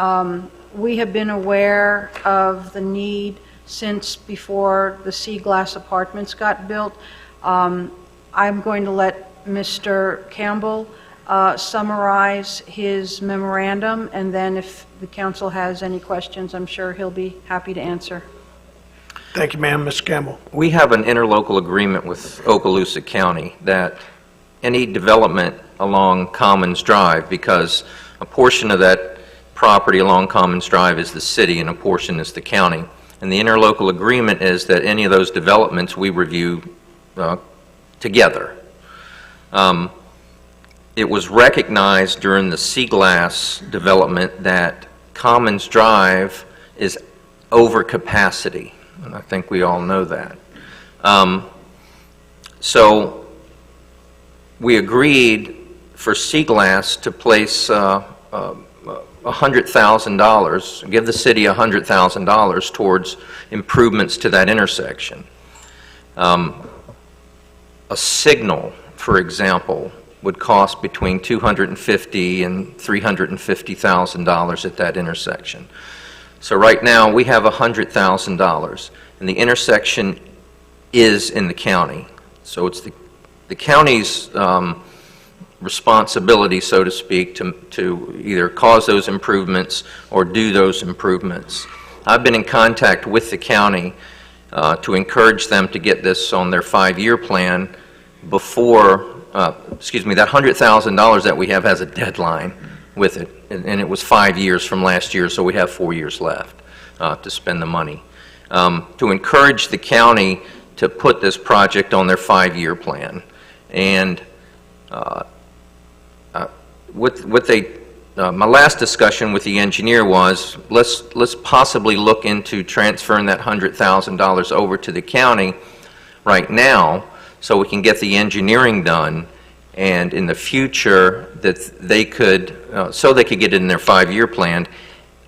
we have been aware of the need since before the Sea Glass Apartments got built. I'm going to let Mr. Campbell summarize his memorandum, and then if the council has any questions, I'm sure he'll be happy to answer. Thank you, ma'am. Mr. Campbell. We have an interlocal agreement with Okaloosa County that any development along Commons Drive, because a portion of that property along Commons Drive is the city and a portion is the county. And the interlocal agreement is that any of those developments we review together. It was recognized during the Sea Glass development that Commons Drive is over capacity, and I think we all know that. So we agreed for Sea Glass to place $100,000, give the city $100,000 towards improvements to that intersection. A signal, for example, would cost between $250,000 and $350,000 at that intersection. So right now we have $100,000, and the intersection is in the county. So it's the county's responsibility, so to speak, to either cause those improvements or do those improvements. I've been in contact with the county to encourage them to get this on their 5-year plan before, excuse me, that $100,000 that we have has a deadline with it, and it was 5 years from last year, so we have 4 years left to spend the money. To encourage the county to put this project on their 5-year plan. And my last discussion with the engineer was, let's possibly look into transferring that $100,000 over to the county right now so we can get the engineering done, and in the future that they could, so they could get it in their 5-year plan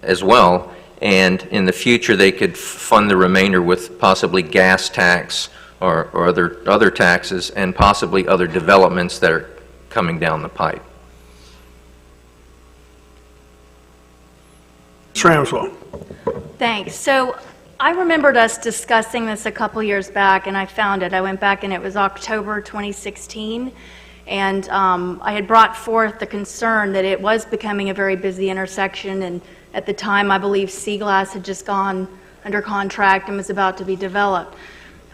as well, and in the future they could fund the remainder with possibly gas tax or other taxes and possibly other developments that are coming down the pipe. Ms. Ramswell. Thanks. So I remembered us discussing this a couple years back, and I found it. I went back, and it was October 2016, and I had brought forth the concern that it was becoming a very busy intersection, and at the time, I believe Sea Glass had just gone under contract and was about to be developed.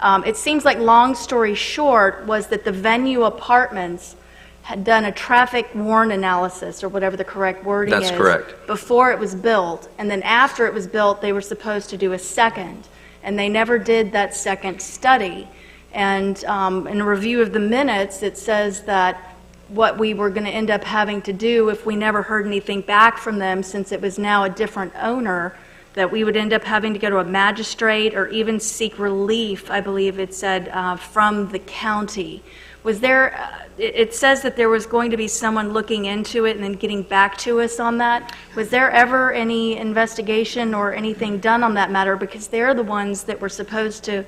It seems like, long story short, was that the Venue Apartments had done a traffic warrant analysis, or whatever the correct wording is. That's correct. Before it was built, and then after it was built, they were supposed to do a second, and they never did that second study. And in a review of the minutes, it says that what we were going to end up having to do, if we never heard anything back from them, since it was now a different owner, that we would end up having to go to a magistrate or even seek relief, I believe it said, from the county. Was there, it says that there was going to be someone looking into it and then getting back to us on that. Was there ever any investigation or anything done on that matter? Because they're the ones that were supposed to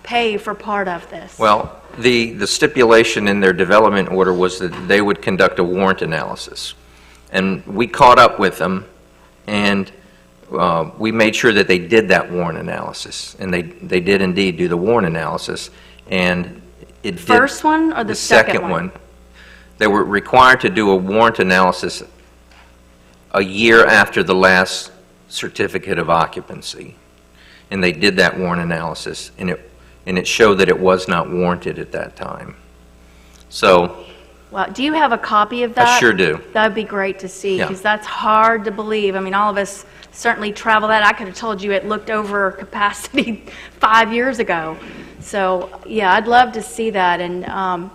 pay for part of this? Well, the stipulation in their development order was that they would conduct a warrant analysis. And we caught up with them, and we made sure that they did that warrant analysis. And they did indeed do the warrant analysis. And it did. First one or the second one? They were required to do a warrant analysis a year after the last certificate of occupancy. And they did that warrant analysis, and it showed that it was not warranted at that time. So, Well, do you have a copy of that? I sure do. That would be great to see, Yeah. because that's hard to believe. I mean, all of us certainly travel that. I could have told you it looked over capacity 5 years ago. So, yeah, I'd love to see that. And,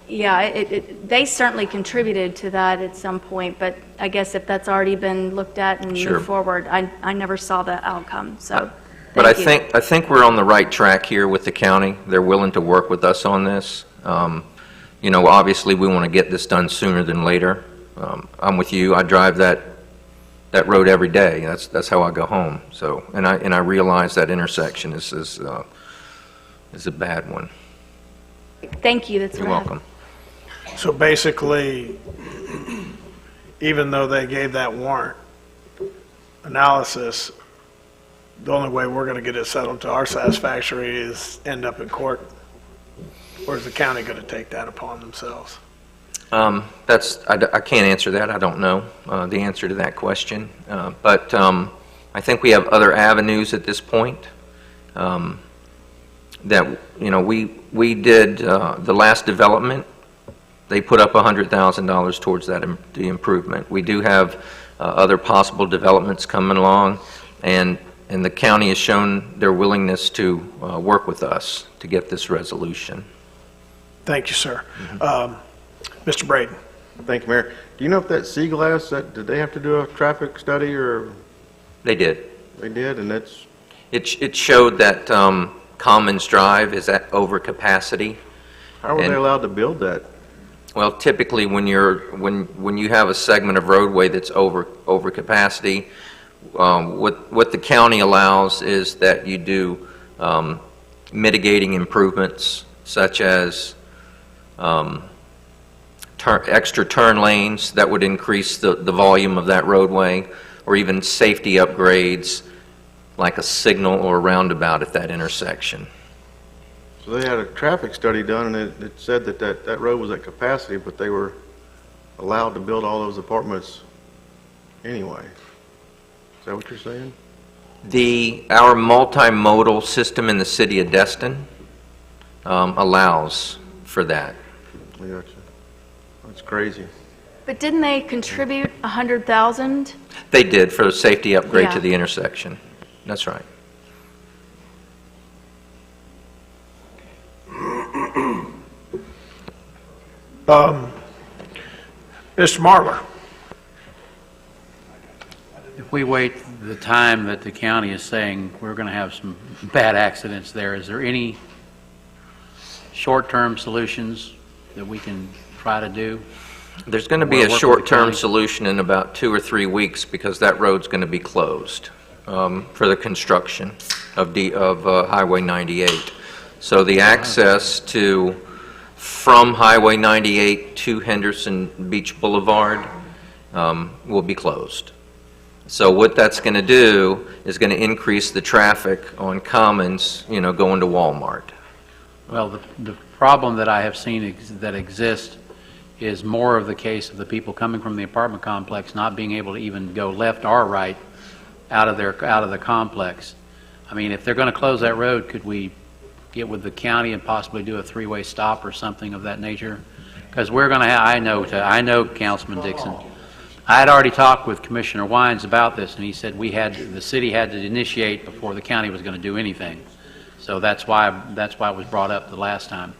yeah, they certainly contributed to that at some point, but I guess if that's already been looked at and Sure. moved forward, I never saw the outcome, so. but I thank you. think we're on the right track here with the county. They're willing to work with us on this. You know, obviously, we want to get this done sooner than later. I'm with you. I drive that road every day. That's how I go home. So, and I realize that intersection is a bad one. Thank you, that's You're what I have. welcome. So basically, even though they gave that warrant analysis, the only way we're going to get it settled to our satisfactory is end up in court? Or is the county going to take that upon themselves? I can't answer that. I don't know the answer to that question. But I think we have other avenues at this point. That, you know, we did the last development. They put up $100,000 towards that, the improvement. We do have other possible developments coming along, and the county has shown their willingness to work with us to get this resolution. Thank you, sir. Mr. Braden. Thank you, Mayor. Do you know if that sea glass, did they have to do a traffic study, or? They did. They did, and that's? It showed that Commons Drive is at overcapacity. How were they allowed to build that? Well, typically, when you have a segment of roadway that's over capacity, what the county allows is that you do mitigating improvements, such as extra turn lanes that would increase the volume of that roadway, or even safety upgrades like a signal or a roundabout at that intersection. So they had a traffic study done, and it said that road was at capacity, but they were allowed to build all those apartments anyway. Is that what you're saying? Our multimodal system in the city of Destin allows for that. I gotcha. That's crazy. But didn't they contribute 100,000? They did for a safety upgrade Yeah. to the intersection. That's right. Mr. Marlar. If we wait the time that the county is saying we're going to have some bad accidents there, is there any short-term solutions that we can try to do? There's going to be a short-term solution in about 2 or 3 weeks, because that road's going to be closed for the construction of Highway 98. So the access from Highway 98 to Henderson Beach Boulevard will be closed. So what that's going to do is going to increase the traffic on Commons, you know, going to Walmart. Well, the problem that I have seen that exists is more of the case of the people coming from the apartment complex not being able to even go left or right out of the complex. I mean, if they're going to close that road, could we get with the county and possibly do a three-way stop or something of that nature? Because we're going to have, I know Councilman Dixon. I had already talked with Commissioner Wines about this, and he said the city had to initiate before the county was going to do anything. So that's why it was brought up the last time.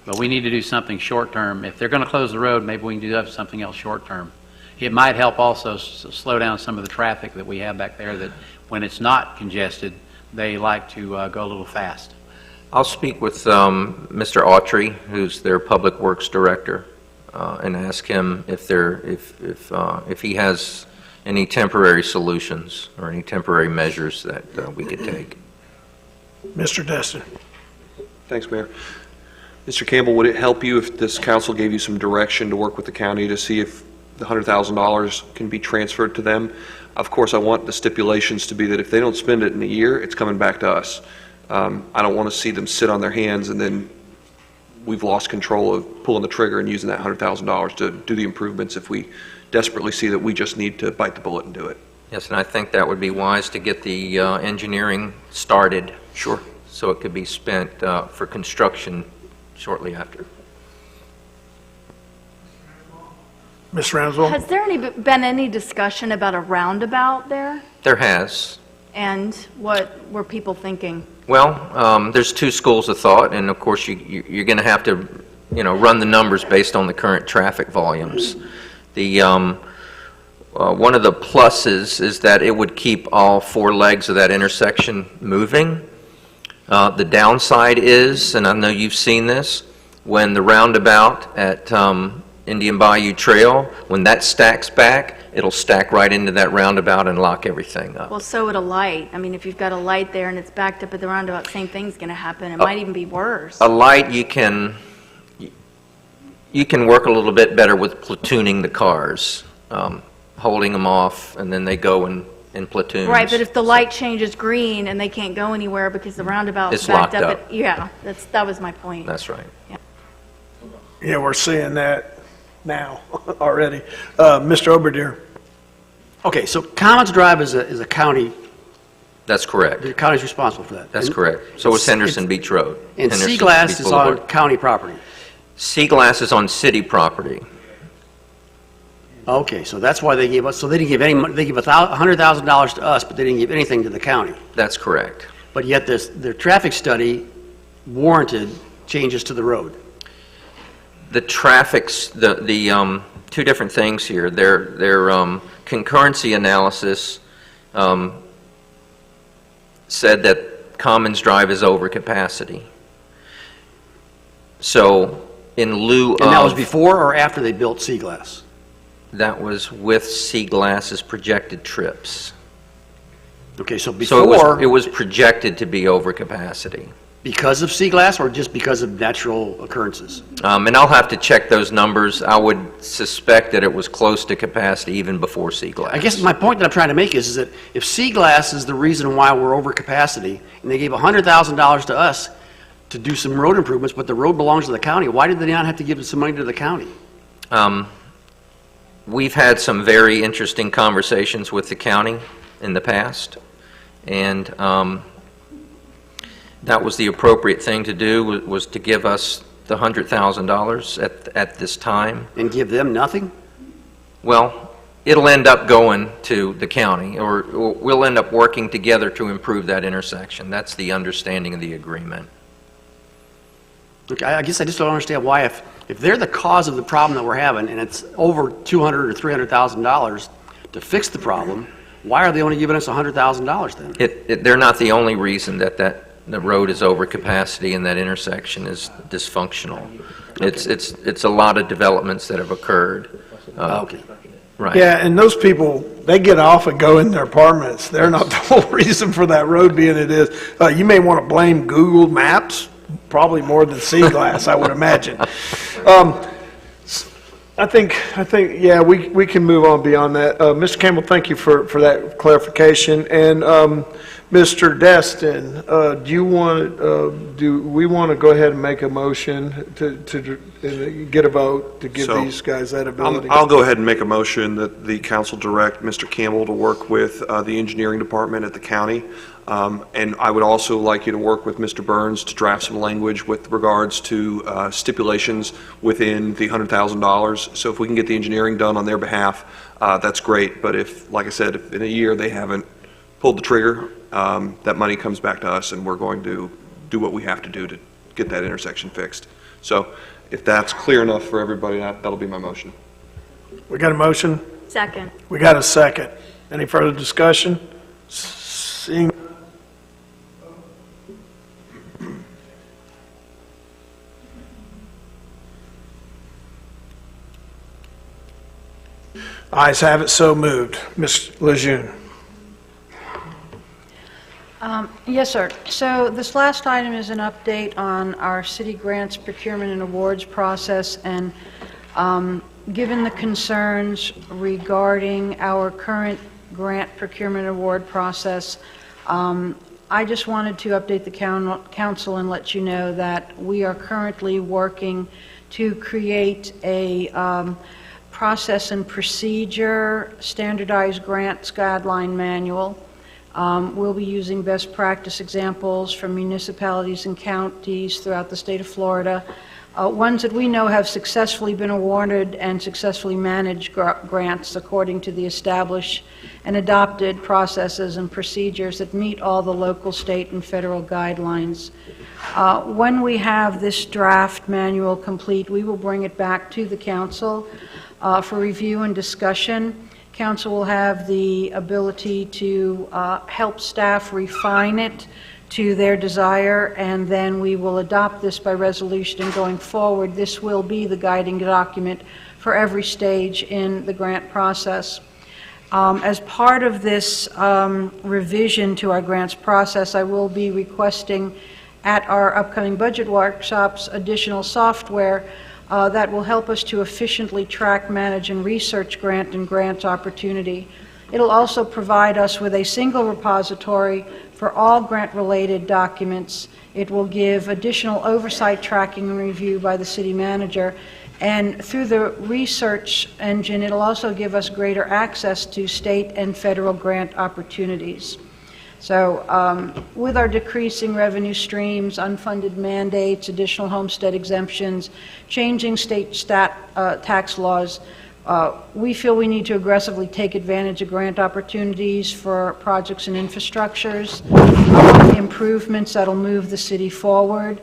But we need to do something short-term. If they're going to close the road, maybe we can do something else short-term. It might help also slow down some of the traffic that we have back there, that when it's not congested, they like to go a little fast. I'll speak with Mr. Autry, who's their Public Works Director, and ask him if he has any temporary solutions or any temporary measures that we could take. Mr. Destin. Thanks, Mayor. Mr. Campbell, would it help you if this council gave you some direction to work with the county to see if the $100,000 can be transferred to them? Of course, I want the stipulations to be that if they don't spend it in a year, it's coming back to us. I don't want to see them sit on their hands and then we've lost control of pulling the trigger and using that $100,000 to do the improvements if we desperately see that we just need to bite the bullet and do it. Yes, and I think that would be wise to get the engineering started. Sure. So it could be spent for construction shortly after. Ms. Ramswell? Has there been any discussion about a roundabout there? There has. And what were people thinking? Well, there's two schools of thought, and of course you're going to have to, run the numbers based on the current traffic volumes. The one of the pluses is that it would keep all four legs of that intersection moving. The downside is, and I know you've seen this, when the roundabout at Indian Bayou Trail, when that stacks back, it'll stack right into that roundabout and lock everything up. Well, so would a light. I mean, if you've got a light there and it's backed up at the roundabout, same thing's going to happen. It might even be worse. A light, you can work a little bit better with platooning the cars, holding them off, and then they go in platoons. Right, but if the light changes green and they can't go anywhere because the roundabout is It's backed locked up. up. Yeah, that was my point. That's right. Yeah, we're seeing that now already. Mr. Oberdeer. Okay, so Commons Drive is a county, That's correct. the county's responsible for that. That's And- correct. So is Henderson Beach Road. And Henderson Seaglass Beach is on Boulevard. county property. Seaglass is on city property. Okay, so that's why they gave us, so they didn't give any money, they gave $100,000 to us, but they didn't give anything to the county. That's correct. But yet their traffic study warranted changes to the road. The traffic's, the two different things here. Their concurrency analysis said that Commons Drive is over capacity. So in lieu of... And that was before or after they built Seaglass? That was with Seaglass's projected trips. Okay, so So before, it was projected to be over capacity. because of Seaglass or just because of natural occurrences? And I'll have to check those numbers. I would suspect that it was close to capacity even before Seaglass. I guess my point that I'm trying to make is that if Seaglass is the reason why we're over capacity, and they gave $100,000 to us to do some road improvements, but the road belongs to the county, why did they not have to give some money to the county? We've had some very interesting conversations with the county in the past, and that was the appropriate thing to do, was to give us the $100,000 at this time. And give them nothing? Well, it'll end up going to the county, or we'll end up working together to improve that intersection. That's the understanding of the agreement. Look, I guess I just don't understand why, if they're the cause of the problem that we're having, and it's over $200,000 or $300,000 to fix the problem, why are they only giving us $100,000 then? They're not the only reason that the road is over capacity and that intersection is dysfunctional. It's a lot of developments that have occurred. Okay. Right. Yeah, and those people, they get off and go in their apartments. They're not the whole reason for that road being it is. You may want to blame Google Maps, probably more than Seaglass, I would imagine. I think, yeah, we can move on beyond that. Mr. Campbell, thank you for that clarification. And Mr. Destin, do we want to go ahead and make a motion to get a vote to give So, these guys that ability? I'll go ahead and make a motion that the council direct Mr. Campbell to work with the engineering department at the county. And I would also like you to work with Mr. Burns to draft some language with regards to stipulations within the $100,000. So if we can get the engineering done on their behalf, that's great. But if, like I said, if in a year they haven't pulled the trigger, that money comes back to us and we're going to do what we have to do to get that intersection fixed. So if that's clear enough for everybody, that'll be my motion. We got a motion? Second. We got a second. Any further discussion? Seeing. Ayes have it, so moved. Ms. Lejeune. Yes, sir. So this last item is an update on our city grants procurement and awards process, and given the concerns regarding our current grant procurement award process, I just wanted to update the council and let you know that we are currently working to create a process and procedure standardized grants guideline manual. We'll be using best practice examples from municipalities and counties throughout the state of Florida, ones that we know have successfully been awarded and successfully managed grants according to the established and adopted processes and procedures that meet all the local, state, and federal guidelines. When we have this draft manual complete, we will bring it back to the council for review and discussion. Council will have the ability to help staff refine it to their desire, and then we will adopt this by resolution, and going forward, this will be the guiding document for every stage in the grant process. As part of this revision to our grants process, I will be requesting at our upcoming budget workshops additional software that will help us to efficiently track, manage, and research grant and grant opportunity. It'll also provide us with a single repository for all grant-related documents. It will give additional oversight, tracking, and review by the city manager. And through the research engine, it'll also give us greater access to state and federal grant opportunities. So with our decreasing revenue streams, unfunded mandates, additional homestead exemptions, changing state tax laws, we feel we need to aggressively take advantage of grant opportunities for projects and infrastructures, improvements that'll move the city forward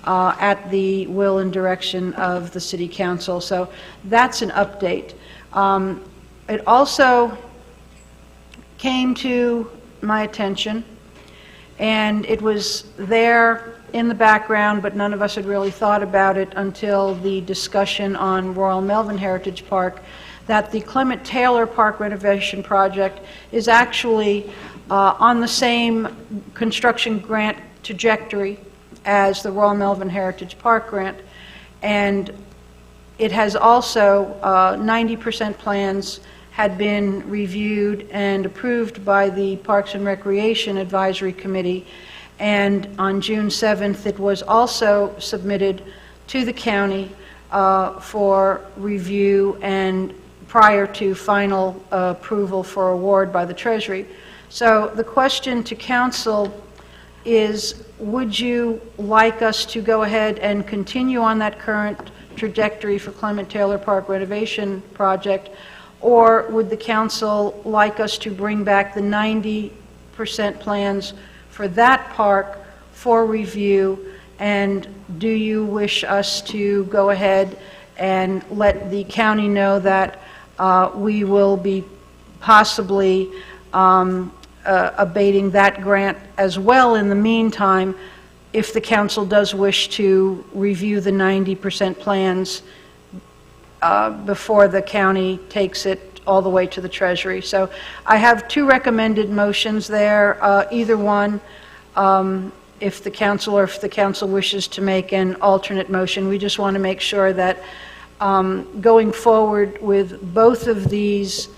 at the will and direction of the City Council. So that's an update. It also came to my attention, and it was there in the background, but none of us had really thought about it until the discussion on Royal Melvin Heritage Park, that the Clement Taylor Park renovation project is actually on the same construction grant trajectory as the Royal Melvin Heritage Park grant, and it has also 90% plans had been reviewed and approved by the Parks and Recreation Advisory Committee, and on June 7th it was also submitted to the county for review and prior to final approval for award by the Treasury. So the question to Council is, would you like us to go ahead and continue on that current trajectory for Clement Taylor Park renovation project, or would the Council like us to bring back the 90% plans for that park for review? And do you wish us to go ahead and let the county know that we will be possibly abating that grant as well in the meantime, if the Council does wish to review the 90% plans before the county takes it all the way to the Treasury? So I have two recommended motions there, either one, if the Council wishes to make an alternate motion. We just want to make sure that going forward with both of these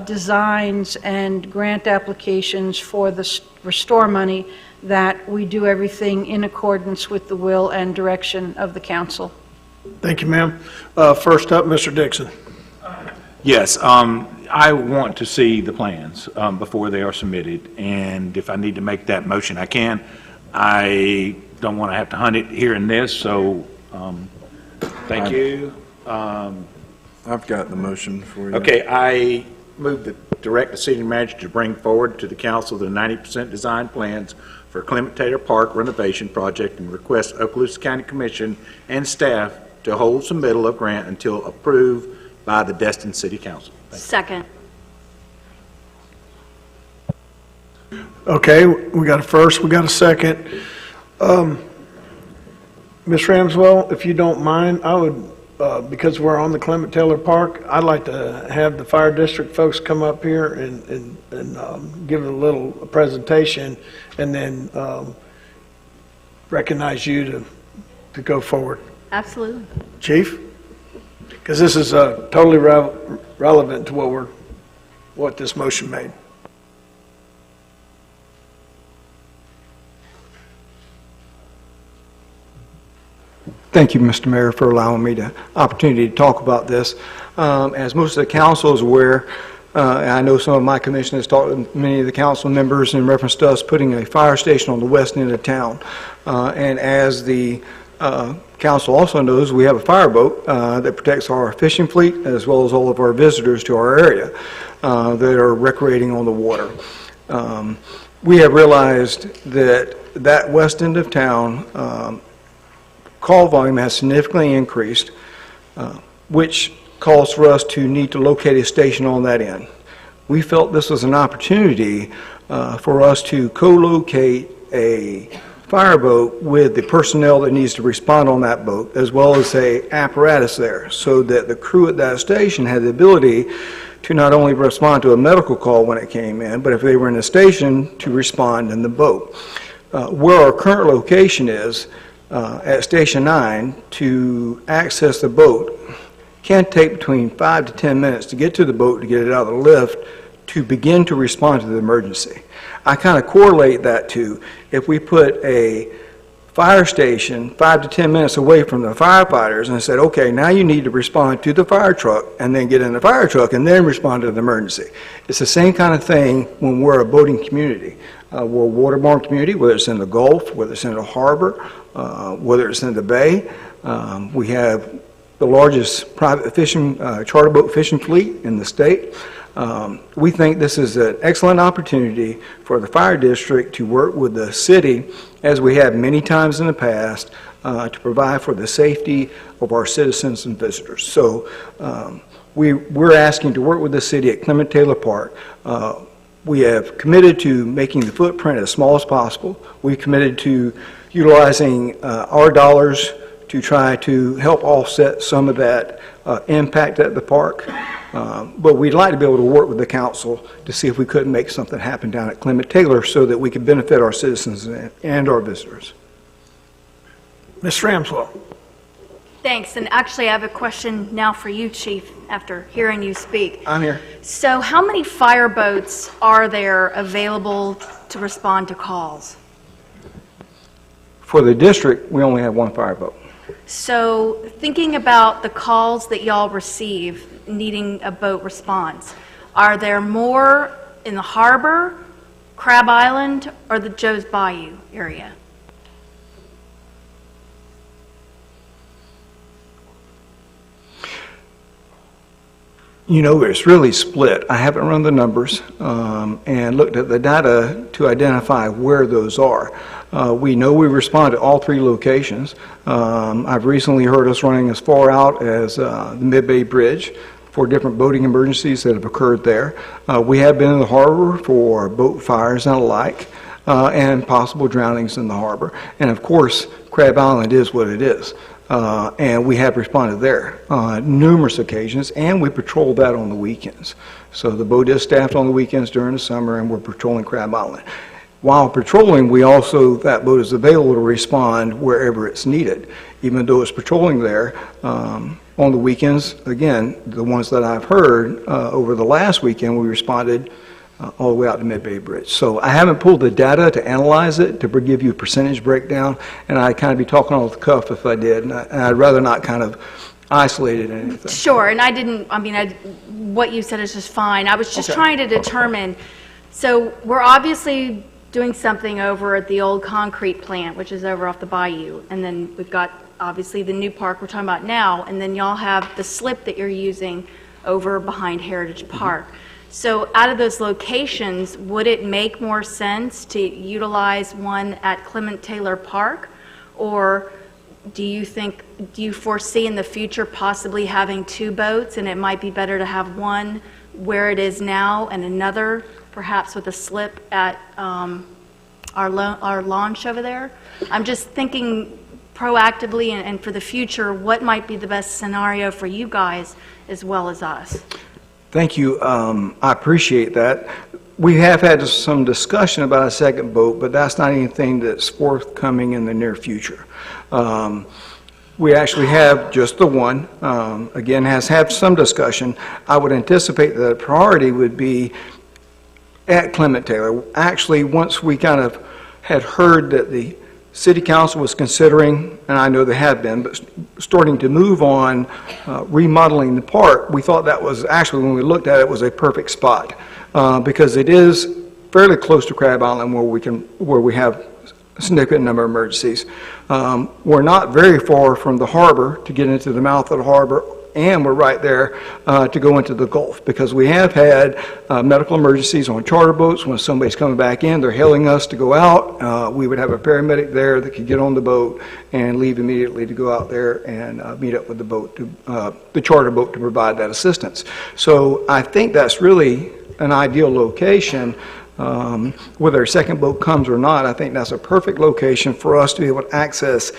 designs and grant applications for the restore money, that we do everything in accordance with the will and direction of the Council. Thank you, ma'am. First up, Mr. Dixon. Yes, I want to see the plans before they are submitted, and if I need to make that motion, I can. I don't want to have to hunt it here and this, so thank you. I've got the motion for you. Okay, I move to direct the city manager to bring forward to the council the 90% design plans for Clement Taylor Park renovation project, and request Okaloosa County Commission and staff to hold submittal of grant until approved by the Destin City Council. Second. Okay, we got a first, we got a second. Ms. Ramswell, if you don't mind, I would because we're on the Clement Taylor Park, I'd like to have the fire district folks come up here and give a little presentation, and then recognize you to go forward. Absolutely. Chief? Because this is totally relevant to what this motion made. Thank you, Mr. Mayor, for allowing me the opportunity to talk about this. As most of the council is aware, and I know some of my commissioners talked to many of the council members in reference to us putting a fire station on the west end of town. And as the council also knows, we have a fireboat that protects our fishing fleet as well as all of our visitors to our area that are recreating on the water. We have realized that west end of town call volume has significantly increased, which calls for us to need to locate a station on that end. We felt this was an opportunity for us to co-locate a fireboat with the personnel that needs to respond on that boat, as well as a apparatus there, so that the crew at that station had the ability to not only respond to a medical call when it came in, but if they were in a station, to respond in the boat. Where our current location is, at Station 9, to access the boat can take between 5 to 10 minutes to get to the boat, to get it out of the lift, to begin to respond to the emergency. I kind of correlate that to if we put a fire station 5 to 10 minutes away from the firefighters and said, okay, now you need to respond to the fire truck and then get in the fire truck and then respond to the emergency. It's the same kind of thing when we're a boating community. We're a waterborne community, whether it's in the Gulf, whether it's in the harbor, whether it's in the bay. We have the largest private fishing, charter boat fishing fleet in the state. We think this is an excellent opportunity for the fire district to work with the city, as we have many times in the past, to provide for the safety of our citizens and visitors. So we're asking to work with the city at Clement Taylor Park. We have committed to making the footprint as small as possible. We've committed to utilizing our dollars to try to help offset some of that impact at the park. But we'd like to be able to work with the council to see if we couldn't make something happen down at Clement Taylor so that we could benefit our citizens and our visitors. Ms. Ramswell. Thanks, and actually I have a question now for you, Chief, after hearing you speak. I'm here. So how many fireboats are there available to respond to calls? For the district, we only have one fireboat. So thinking about the calls that y'all receive needing a boat response, are there more in the harbor, Crab Island, or the Joe's Bayou area? You know, it's really split. I haven't run the numbers and looked at the data to identify where those are. We know we respond to all three locations. I've recently heard us running as far out as the Mid-Bay Bridge for different boating emergencies that have occurred there. We have been in the harbor for boat fires and the like, and possible drownings in the harbor. And of course, Crab Island is what it is. And we have responded there on numerous occasions, and we patrol that on the weekends. So the boat is staffed on the weekends during the summer, and we're patrolling Crab Island. While patrolling, that boat is available to respond wherever it's needed. Even though it's patrolling there, on the weekends, again, the ones that I've heard, over the last weekend, we responded all the way out to Mid-Bay Bridge. So I haven't pulled the data to analyze it, to give you a percentage breakdown, and I'd kind of be talking off the cuff if I did, and I'd rather not kind of isolate it or anything. Sure, and what you said is just fine. I was just trying to determine, so we're obviously doing something over at the old concrete plant, which is over off the bayou, and then we've got obviously the new park we're talking about now, and then y'all have the slip that you're using over behind Heritage Park. So out of those locations, would it make more sense to utilize one at Clement Taylor Park? Or do you foresee in the future possibly having two boats, and it might be better to have one where it is now and another, perhaps with a slip at our launch over there. I'm just thinking proactively and for the future, what might be the best scenario for you guys as well as us? Thank you. I appreciate that. We have had some discussion about a second boat, but that's not anything that's forthcoming in the near future. We actually have just the one. Again, has had some discussion. I would anticipate that the priority would be at Clement Taylor. Actually, once we kind of had heard that the City Council was considering, and I know they have been, but starting to move on remodeling the park, we thought that was actually, when we looked at it, was a perfect spot because it is fairly close to Crab Island where we have a significant number of emergencies. We're not very far from the harbor to get into the mouth of the harbor, and we're right there to go into the Gulf, because we have had medical emergencies on charter boats. When somebody's coming back in, they're hailing us to go out. We would have a paramedic there that could get on the boat and leave immediately to go out there and meet up with the boat, the charter boat, to provide that assistance. So I think that's really an ideal location. Whether a second boat comes or not, I think that's a perfect location for us to be able to access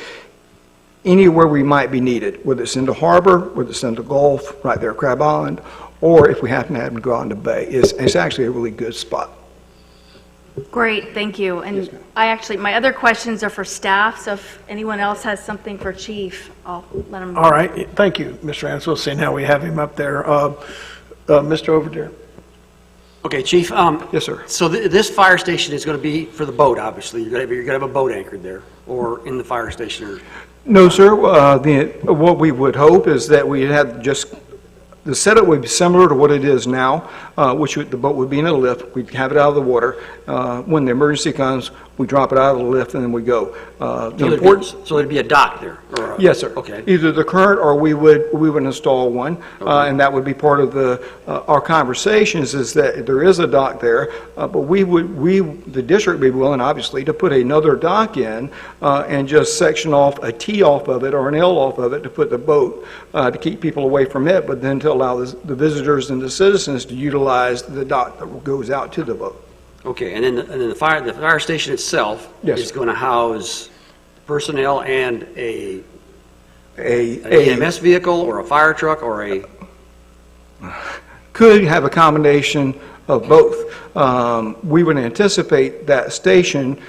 anywhere we might be needed, whether it's in the harbor, whether it's in the Gulf, right there at Crab Island, or if we happen to have to go out in the bay. It's actually a really good spot. Great, thank you. And my other questions are for staff, so if anyone else has something for Chief, I'll let him know. All right, thank you, Mr. Ansel, seeing how we have him up there. Mr. Overdeer. Okay, Chief. Yes, sir. So this fire station is going to be for the boat, obviously. You're going to have a boat anchored there, or in the fire station, or... No, sir. What we would hope is that we had just, the setup would be similar to what it is now, which the boat would be in a lift. We'd have it out of the water. When the emergency comes, we drop it out of the lift and then we go. So there'd be a dock there? Yes, sir. Okay. Either the current or we would install one, and that would be part of our conversations, is that there is a dock there, but the district would be willing, obviously, to put another dock in and just section off a T off of it or an L off of it to put the boat to keep people away from it, but then to allow the visitors and the citizens to utilize the dock that goes out to the boat. Okay, and then the fire station itself is going to house personnel and an EMS vehicle or a fire truck or a... Could have a combination of both. We would anticipate that station,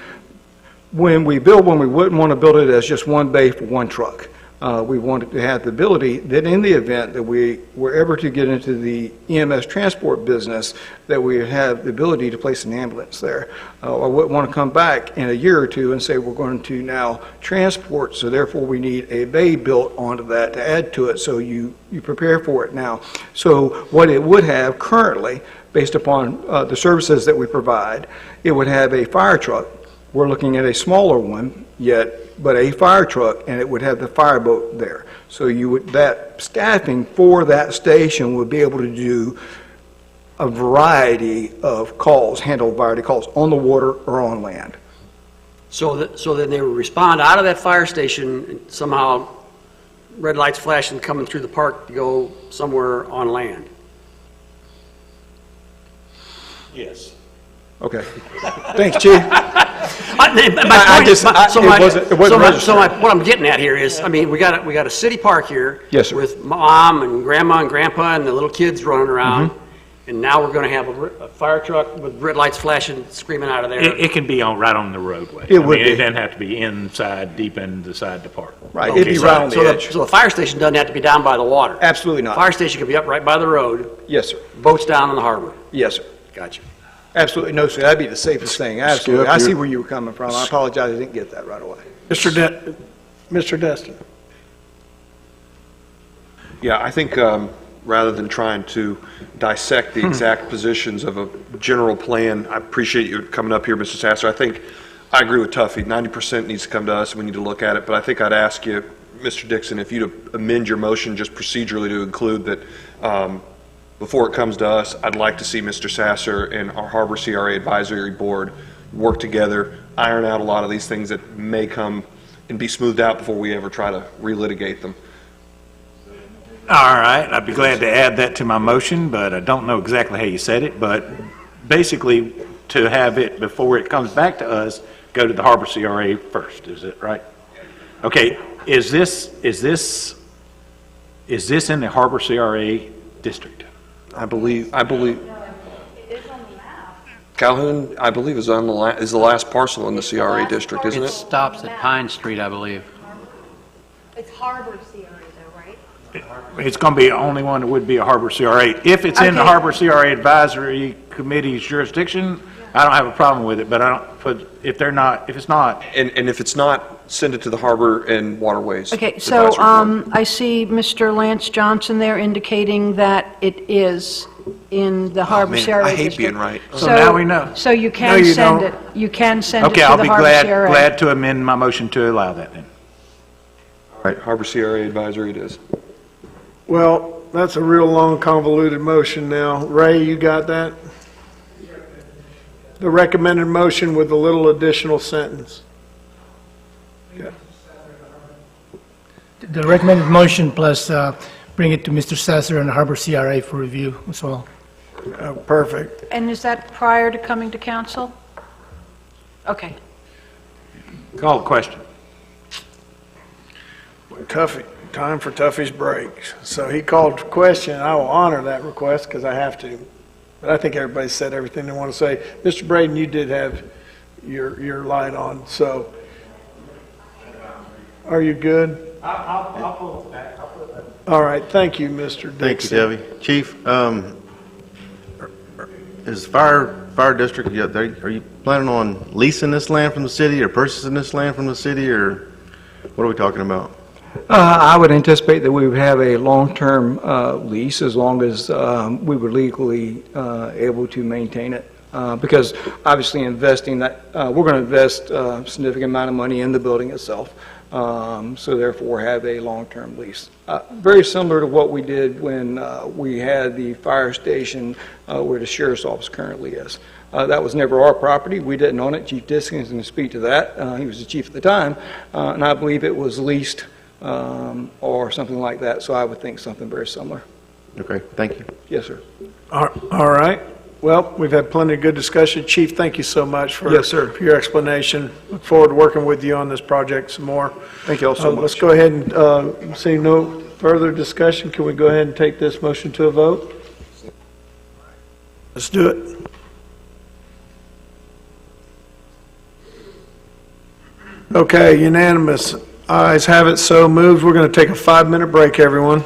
when we build one, we wouldn't want to build it as just one bay for one truck. We wanted to have the ability that in the event that we were ever to get into the EMS transport business, that we have the ability to place an ambulance there. I wouldn't want to come back in a year or two and say we're going to now transport, so therefore we need a bay built onto that to add to it, so you prepare for it now. So what it would have currently, based upon the services that we provide, it would have a fire truck. We're looking at a smaller one but a fire truck, and it would have the fireboat there. So that staffing for that station would be able to do a variety of calls, handle a variety of calls on the water or on land. So that they would respond out of that fire station, and somehow red lights flashing coming through the park to go somewhere on land? Yes. Okay. Thanks, Chief. What I'm getting at here is, I mean, we got a city park here. Yes, sir. With mom and grandma and grandpa and the little kids running around, and now we're going to have a fire truck with red lights flashing, screaming out of there. It can be right on the roadway. It doesn't have to be deep inside the park. Right, it'd be right on the edge. So the fire station doesn't have to be down by the water. Absolutely not. Fire station can be up right by the road. Yes, sir. Boats down in the harbor. Yes, sir. Gotcha. Absolutely, no, sir. That'd be the safest thing. Absolutely. I see where you were coming from. I apologize I didn't get that right away. Mr. Destin. Yeah, I think rather than trying to dissect the exact positions of a general plan, I appreciate you coming up here, Mr. Sasser. I think I agree with Tuffy. 90% needs to come to us, and we need to look at it. But I think I'd ask you, Mr. Dixon, if you'd amend your motion just procedurally to include that before it comes to us, I'd like to see Mr. Sasser and our Harbor CRA Advisory Board work together, iron out a lot of these things that may come and be smoothed out before we ever try to relitigate them. All right, I'd be glad to add that to my motion, but I don't know exactly how you said it. But basically, to have it, before it comes back to us, go to the Harbor CRA first, is it right? Okay, is this in the Harbor CRA district? I believe Calhoun, I believe, is on is the last parcel in the CRA district, isn't It it? stops at Pine Street, I believe. It's Harbor CRA though, right? It's going to be the only one that would be a Harbor CRA. If it's in the Okay. Harbor CRA Advisory Committee's jurisdiction, I don't have a problem with it, but if it's not. And if it's not, send it to the Harbor and Waterways. Okay, so Advisory Board. I see Mr. Lance Johnson there indicating that it is in the Harbor man, CRA I hate district. being right. So now we know. So you No, can you send don't. it, you can send it Okay, to I'll the be Harbor glad CRA. to amend my motion to allow that then. All right, Harbor CRA Advisory it is. Well, that's a real long convoluted motion now. Ray, you got that? The recommended motion with a little additional sentence. The recommended motion plus bring it to Mr. Sasser and Harbor CRA for review as well. Perfect. And is that prior to coming to council? Okay. Call the question. Tuffy, time for Tuffy's breaks. So he called the question. I will honor that request because I have to. But I think everybody said everything they want to say. Mr. Braden, you did have your light on, so are you good? I'll pull it back. All right, thank you, Mr. Thank you, Dixon. Debbie. Chief, is fire district, are you planning on leasing this land from the city or purchasing this land from the city, or what are we talking about? I would anticipate that we would have a long-term lease as long as we were legally able to maintain it. Because obviously investing that, we're going to invest a significant amount of money in the building itself. So therefore have a long-term lease. Very similar to what we did when we had the fire station where the sheriff's office currently is. That was never our property. We didn't own it. Chief Destin is going to speak to that. He was the chief at the time. And I believe it was leased or something like that. So I would think something very similar. Okay, thank you. Yes, sir. All right. Well, we've had plenty of good discussion. Chief, thank you so much for Yes, sir. for your explanation. Look forward to working with you on this project some more. Thank you all so much. Let's go ahead and, seeing no further discussion, can we go ahead and take this motion to a vote? Let's do it. Okay, unanimous. Ayes have it, so moved. We're going to take a 5-minute break, everyone.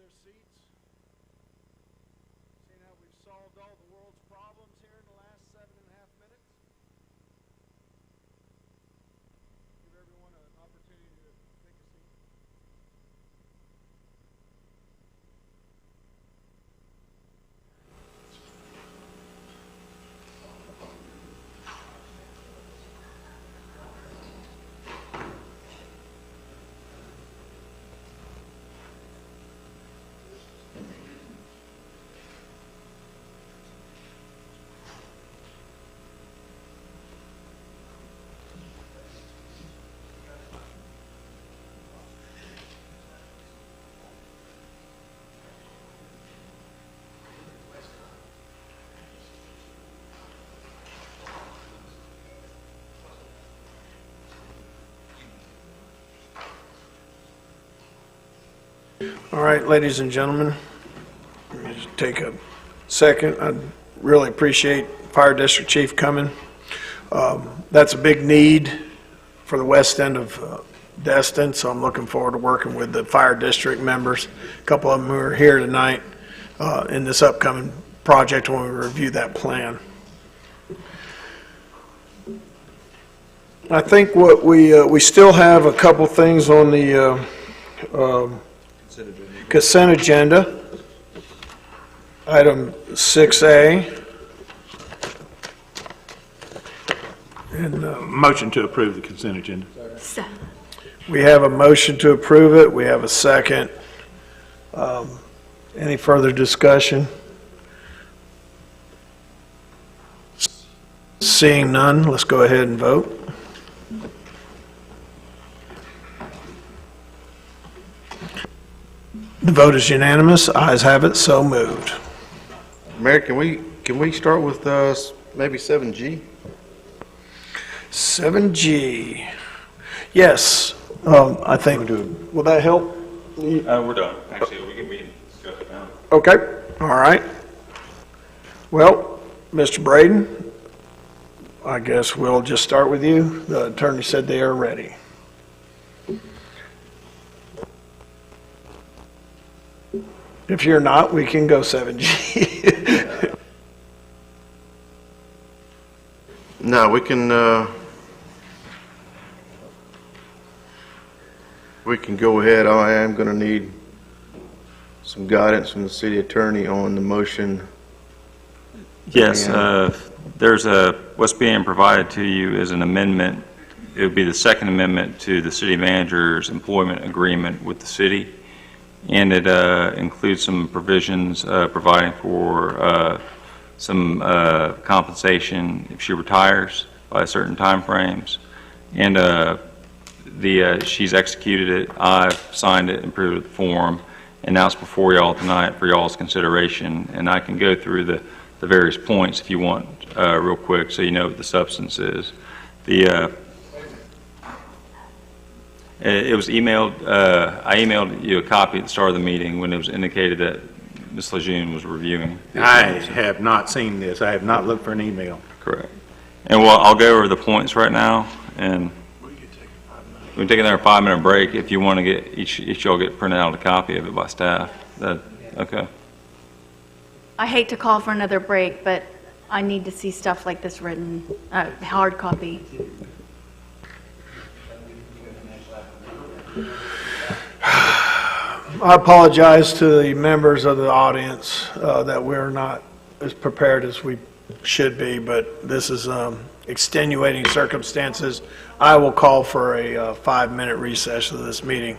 their seats. Seeing how we've solved all the world's problems here in the last 7.5 minutes. Give everyone an opportunity to take a seat. All right, ladies and gentlemen, let me just take a second. I really appreciate Fire District Chief coming. That's a big need for the west end of Destin, so I'm looking forward to working with the Fire District members. A couple of them who are here tonight in this upcoming project when we review that plan. I think what we still have a couple things on the consent agenda. Item 6A. And Motion to approve the consent agenda. we have a motion to approve it. We have a second. Any further discussion? Seeing none, let's go ahead and vote. The vote is unanimous. Ayes have it, so moved. Mayor, can we start with maybe 7G? 7G. Yes, I think, will that help? We're done. Actually, we can discuss it now. Okay, all right. Well, Mr. Braden, I guess we'll just start with you. The attorney said they are ready. If you're not, we can go 7G. No, we can go ahead. I am going to need some guidance from the city attorney on the motion. Yes, there's what's being provided to you is an amendment. It would be the second amendment to the city manager's employment agreement with the city. And it includes some provisions providing for some compensation if she retires by certain time frames. And she's executed it. I've signed it and approved the form. And now it's before y'all tonight for y'all's consideration. And I can go through the various points if you want real quick so you know what the substance is. It was emailed, I emailed you a copy at the start of the meeting when it was indicated that Ms. Lejeune was reviewing. I have not seen this. I have not looked for an email. Correct. And well, I'll go over the points right now, and we can take another 5-minute break if you want to get, each y'all get printed out a copy of it by staff. Okay. I hate to call for another break, but I need to see stuff like this written, hard copy. I apologize to the members of the audience that we're not as prepared as we should be, but this is extenuating circumstances. I will call for a 5-minute recess of this meeting.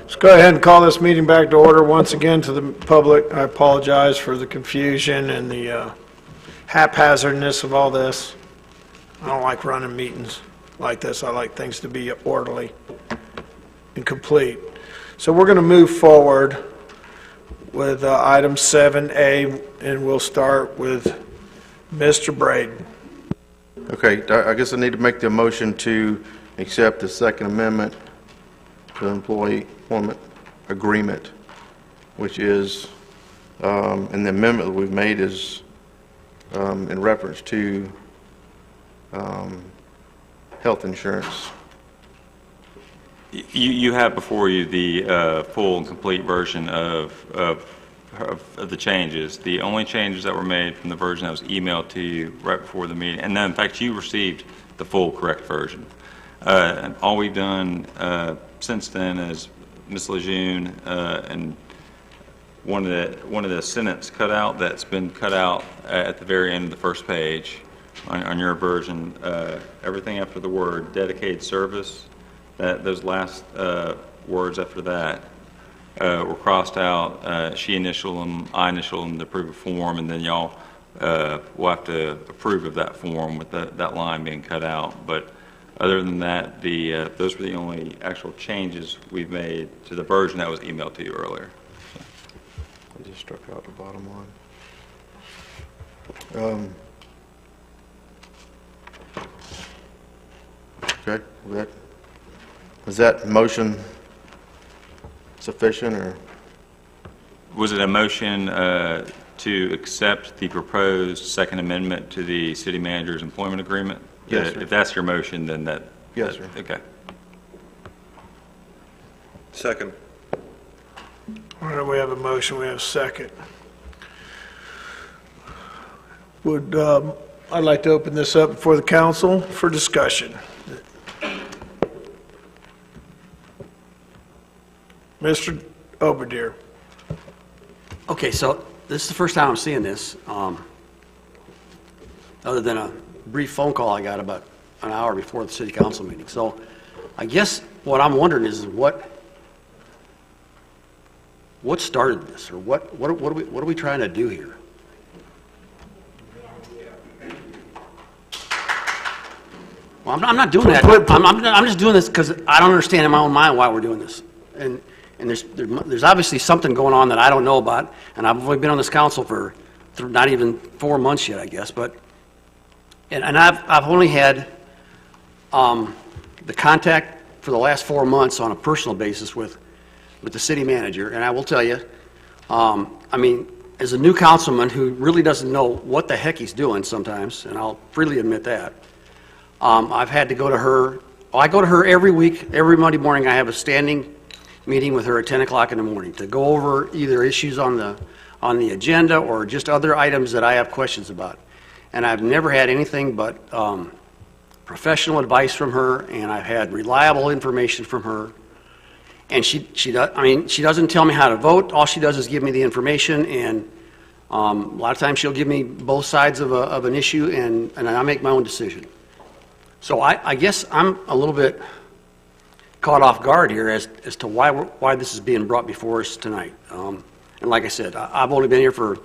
Let's go ahead and call this meeting back to order. Once again, to the public, I apologize for the confusion and the haphazardness of all this. I don't like running meetings like this. I like things to be orderly and complete. So we're going to move forward with item 7A, and we'll start with Mr. Braden. Okay, I guess I need to make the motion to accept the Second Amendment to the Employee Employment Agreement, which is, and the amendment that we've made is in reference to health insurance. You have before you the full and complete version of the changes. The only changes that were made from the version that was emailed to you right before the meeting, and then in fact you received the full correct version. And all we've done since then is Ms. Lejeune and one of the sentence cut out that's been cut out at the very end of the first page on your version. Everything after the word dedicated service, those last words after that were crossed out. She initialed them, I initialed them to approve a form, and then y'all will have to approve of that form with that line being cut out. But other than that, those were the only actual changes we've made to the version that was emailed to you earlier. I just struck out the bottom line. Okay, is that motion sufficient, or? Was it a motion to accept the proposed Second Amendment to the city manager's employment agreement? Yes, sir. If that's your motion, then that... Yes, sir. Okay. Second. All right, we have a motion, we have a second. I'd like to open this up before the council for discussion. Mr. Oberdeer. Okay, so this is the first time I'm seeing this, other than a brief phone call I got about an hour before the city council meeting. So I guess what I'm wondering is what started this, or what are we trying to do here? Well, I'm not doing that. I'm just doing this because I don't understand in my own mind why we're doing this. And there's obviously something going on that I don't know about, and I've only been on this council for not even 4 months yet, I guess. But and I've only had the contact for the last 4 months on a personal basis with the city manager, and I will tell you, I mean, as a new councilman who really doesn't know what the heck he's doing sometimes, and I'll freely admit that, I've had to go to her. Well, I go to her every week, every Monday morning. I have a standing meeting with her at 10 o'clock in the morning to go over either issues on the agenda or just other items that I have questions about. And I've never had anything but professional advice from her, and I've had reliable information from her. And she doesn't tell me how to vote. All she does is give me the information, and a lot of times she'll give me both sides of an issue, and I make my own decision. So I guess I'm a little bit caught off guard here as to why this is being brought before us tonight. And like I said, I've only been here for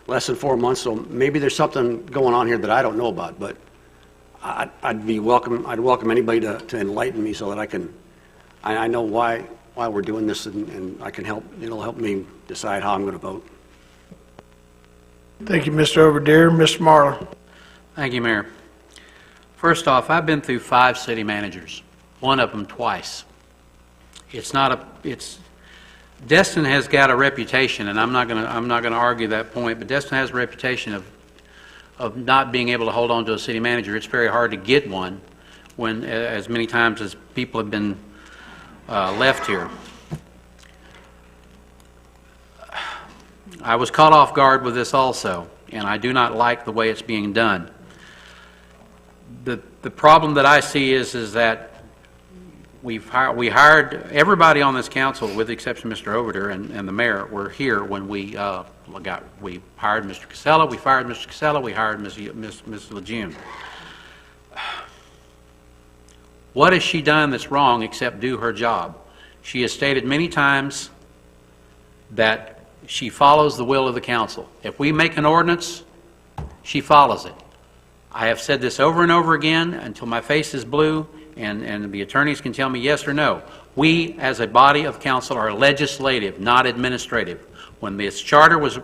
less than 4 months, so maybe there's something going on here that I don't know about. But I'd welcome anybody to enlighten me so that I know why we're doing this, and I can help. It'll help me decide how I'm going to vote. Thank you, Mr. Oberdeer. Mr. Marler. Thank you, Mayor. First off, I've been through 5 city managers, one of them twice. Destin has got a reputation, and I'm not going to argue that point, but Destin has a reputation of not being able to hold on to a city manager. It's very hard to get one when, as many times as people have been left here. I was caught off guard with this also, and I do not like the way it's being done. The problem that I see is that we hired everybody on this council, with the exception of Mr. Oberdeer and the mayor, were here when we hired Mr. Casella, we fired Mr. Casella, we hired Ms. Lejeune. What has she done that's wrong except do her job? She has stated many times that she follows the will of the council. If we make an ordinance, she follows it. I have said this over and over again until my face is blue, and the attorneys can tell me yes or no. We, as a body of council, are legislative, not administrative. When this charter was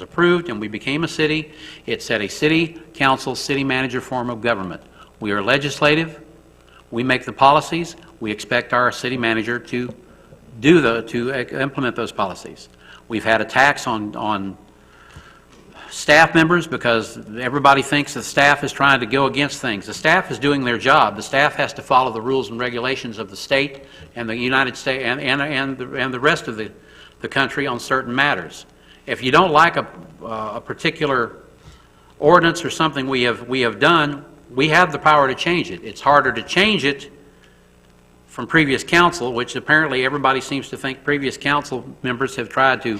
approved and we became a city, it said a city council, city manager form of government. We are legislative. We make the policies. We expect our city manager to implement those policies. We've had attacks on staff members because everybody thinks the staff is trying to go against things. The staff is doing their job. The staff has to follow the rules and regulations of the state and the United States and the rest of the country on certain matters. If you don't like a particular ordinance or something we have done, we have the power to change it. It's harder to change it from previous council, which apparently everybody seems to think previous council members have tried to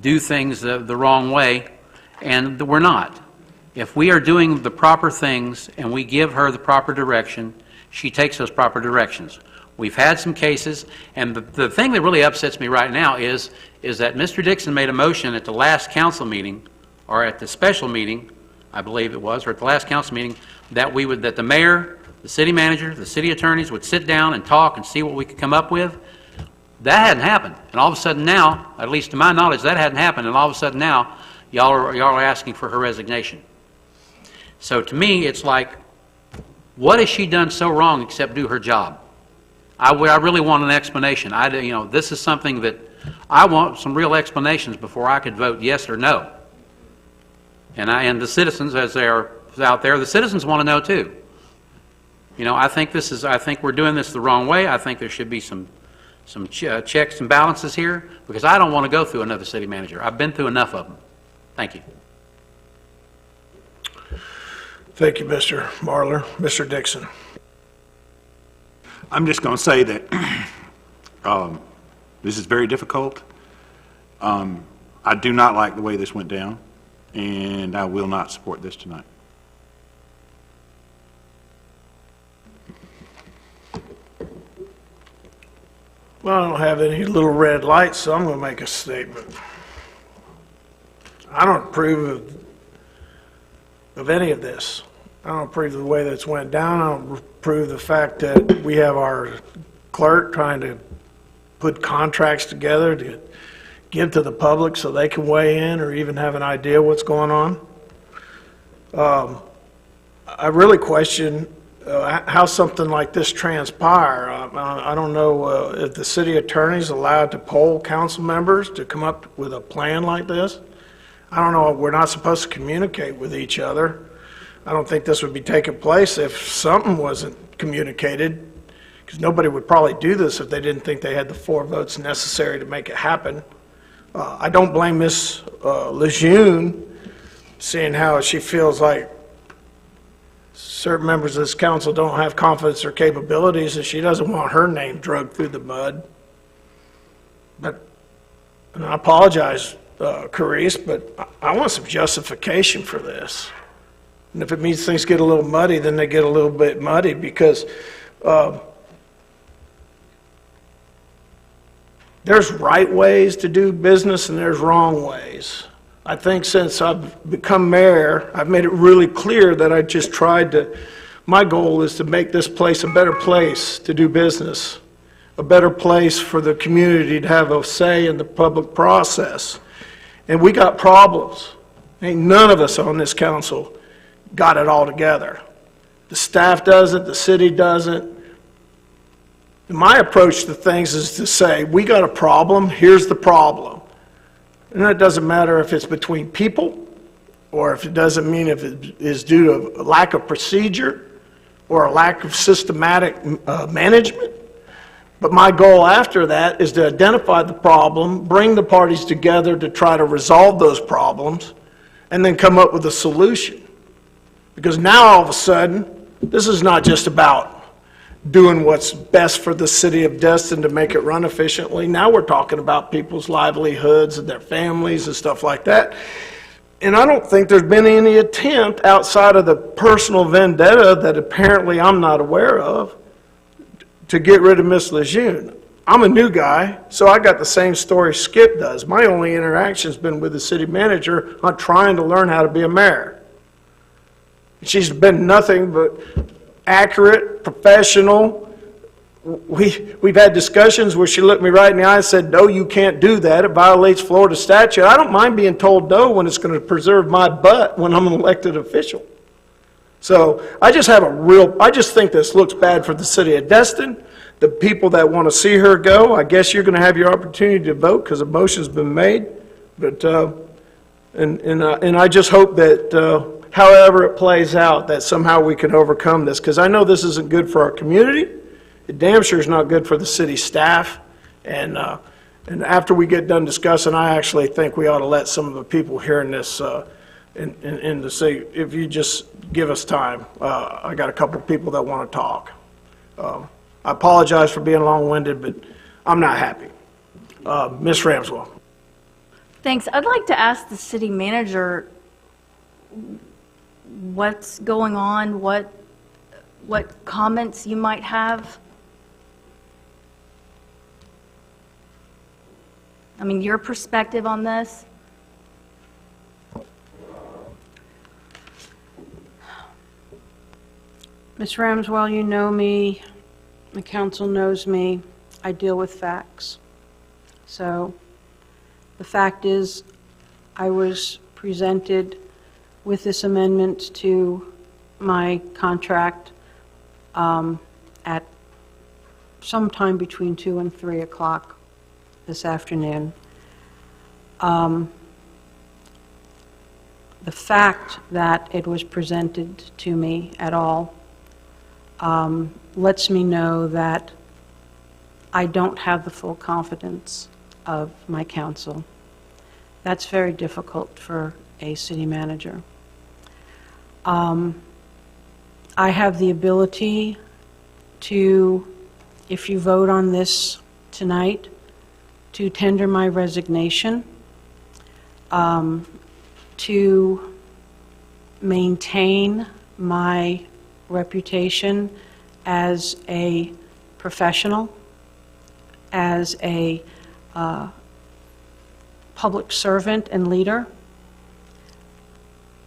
do things the wrong way, and we're not. If we are doing the proper things and we give her the proper direction, she takes those proper directions. We've had some cases, and the thing that really upsets me right now is that Mr. Dixon made a motion at the last council meeting, or at the special meeting, I believe it was, or at the last council meeting, that the mayor, the city manager, the city attorneys would sit down and talk and see what we could come up with. That hadn't happened, and all of a sudden now, at least to my knowledge, that hadn't happened, and all of a sudden now, y'all are asking for her resignation. So to me, it's like, what has she done so wrong except do her job? I really want an explanation. This is something that I want some real explanations before I could vote yes or no. And the citizens, as they are out there, the citizens want to know too. I think we're doing this the wrong way. I think there should be some checks and balances here, because I don't want to go through another city manager. I've been through enough of them. Thank you. Thank you, Mr. Marler. Mr. Dixon. I'm just going to say that this is very difficult. I do not like the way this went down, and I will not support this tonight. Well, I don't have any little red lights, so I'm going to make a statement. I don't approve of any of this. I don't approve of the way that it's went down. I don't approve the fact that we have our clerk trying to put contracts together to give to the public so they can weigh in or even have an idea what's going on. I really question how something like this transpire. I don't know if the city attorney is allowed to poll council members to come up with a plan like this. I don't know. We're not supposed to communicate with each other. I don't think this would be taking place if something wasn't communicated, because nobody would probably do this if they didn't think they had the 4 votes necessary to make it happen. I don't blame Ms. Lejeune, seeing how she feels like certain members of this council don't have confidence or capabilities, and she doesn't want her name dragged through the mud. But, and I apologize, Carice, but I want some justification for this. And if it means things get a little muddy, then they get a little bit muddy, because there's right ways to do business and there's wrong ways. I think since I've become mayor, I've made it really clear that I just tried to, my goal is to make this place a better place to do business, a better place for the community to have a say in the public process. And we got problems. Ain't none of us on this council got it all together. The staff doesn't, the city doesn't. And my approach to things is to say, we got a problem, here's the problem. And it doesn't matter if it's between people, or if it doesn't mean if it is due to a lack of procedure or a lack of systematic management. But my goal after that is to identify the problem, bring the parties together to try to resolve those problems, and then come up with a solution. Because now all of a sudden, this is not just about doing what's best for the city of Destin to make it run efficiently. Now we're talking about people's livelihoods and their families and stuff like that. And I don't think there's been any attempt outside of the personal vendetta that apparently I'm not aware of to get rid of Ms. Lejeune. I'm a new guy, so I got the same story Skip does. My only interaction's been with the city manager on trying to learn how to be a mayor. She's been nothing but accurate, professional. We've had discussions where she looked me right in the eye and said, no, you can't do that. It violates Florida statute. I don't mind being told no when it's going to preserve my butt when I'm an elected official. So I just think this looks bad for the city of Destin. The people that want to see her go, I guess you're going to have your opportunity to vote because a motion's been made. But and I just hope that however it plays out, that somehow we can overcome this, because I know this isn't good for our community. It damn sure is not good for the city staff. And after we get done discussing, I actually think we ought to let some of the people hearing this in to say, if you just give us time. I got a couple of people that want to talk. I apologize for being long-winded, but I'm not happy. Ms. Ramswell. Thanks. I'd like to ask the city manager what's going on, what comments you might have. I mean, your perspective on this. Ms. Ramswell, you know me, the council knows me, I deal with facts. So the fact is, I was presented with this amendment to my contract at sometime between 2 and 3 o'clock this afternoon. The fact that it was presented to me at all lets me know that I don't have the full confidence of my council. That's very difficult for a city manager. I have the ability to, if you vote on this tonight, to tender my resignation, to maintain my reputation as a professional, as a public servant and leader.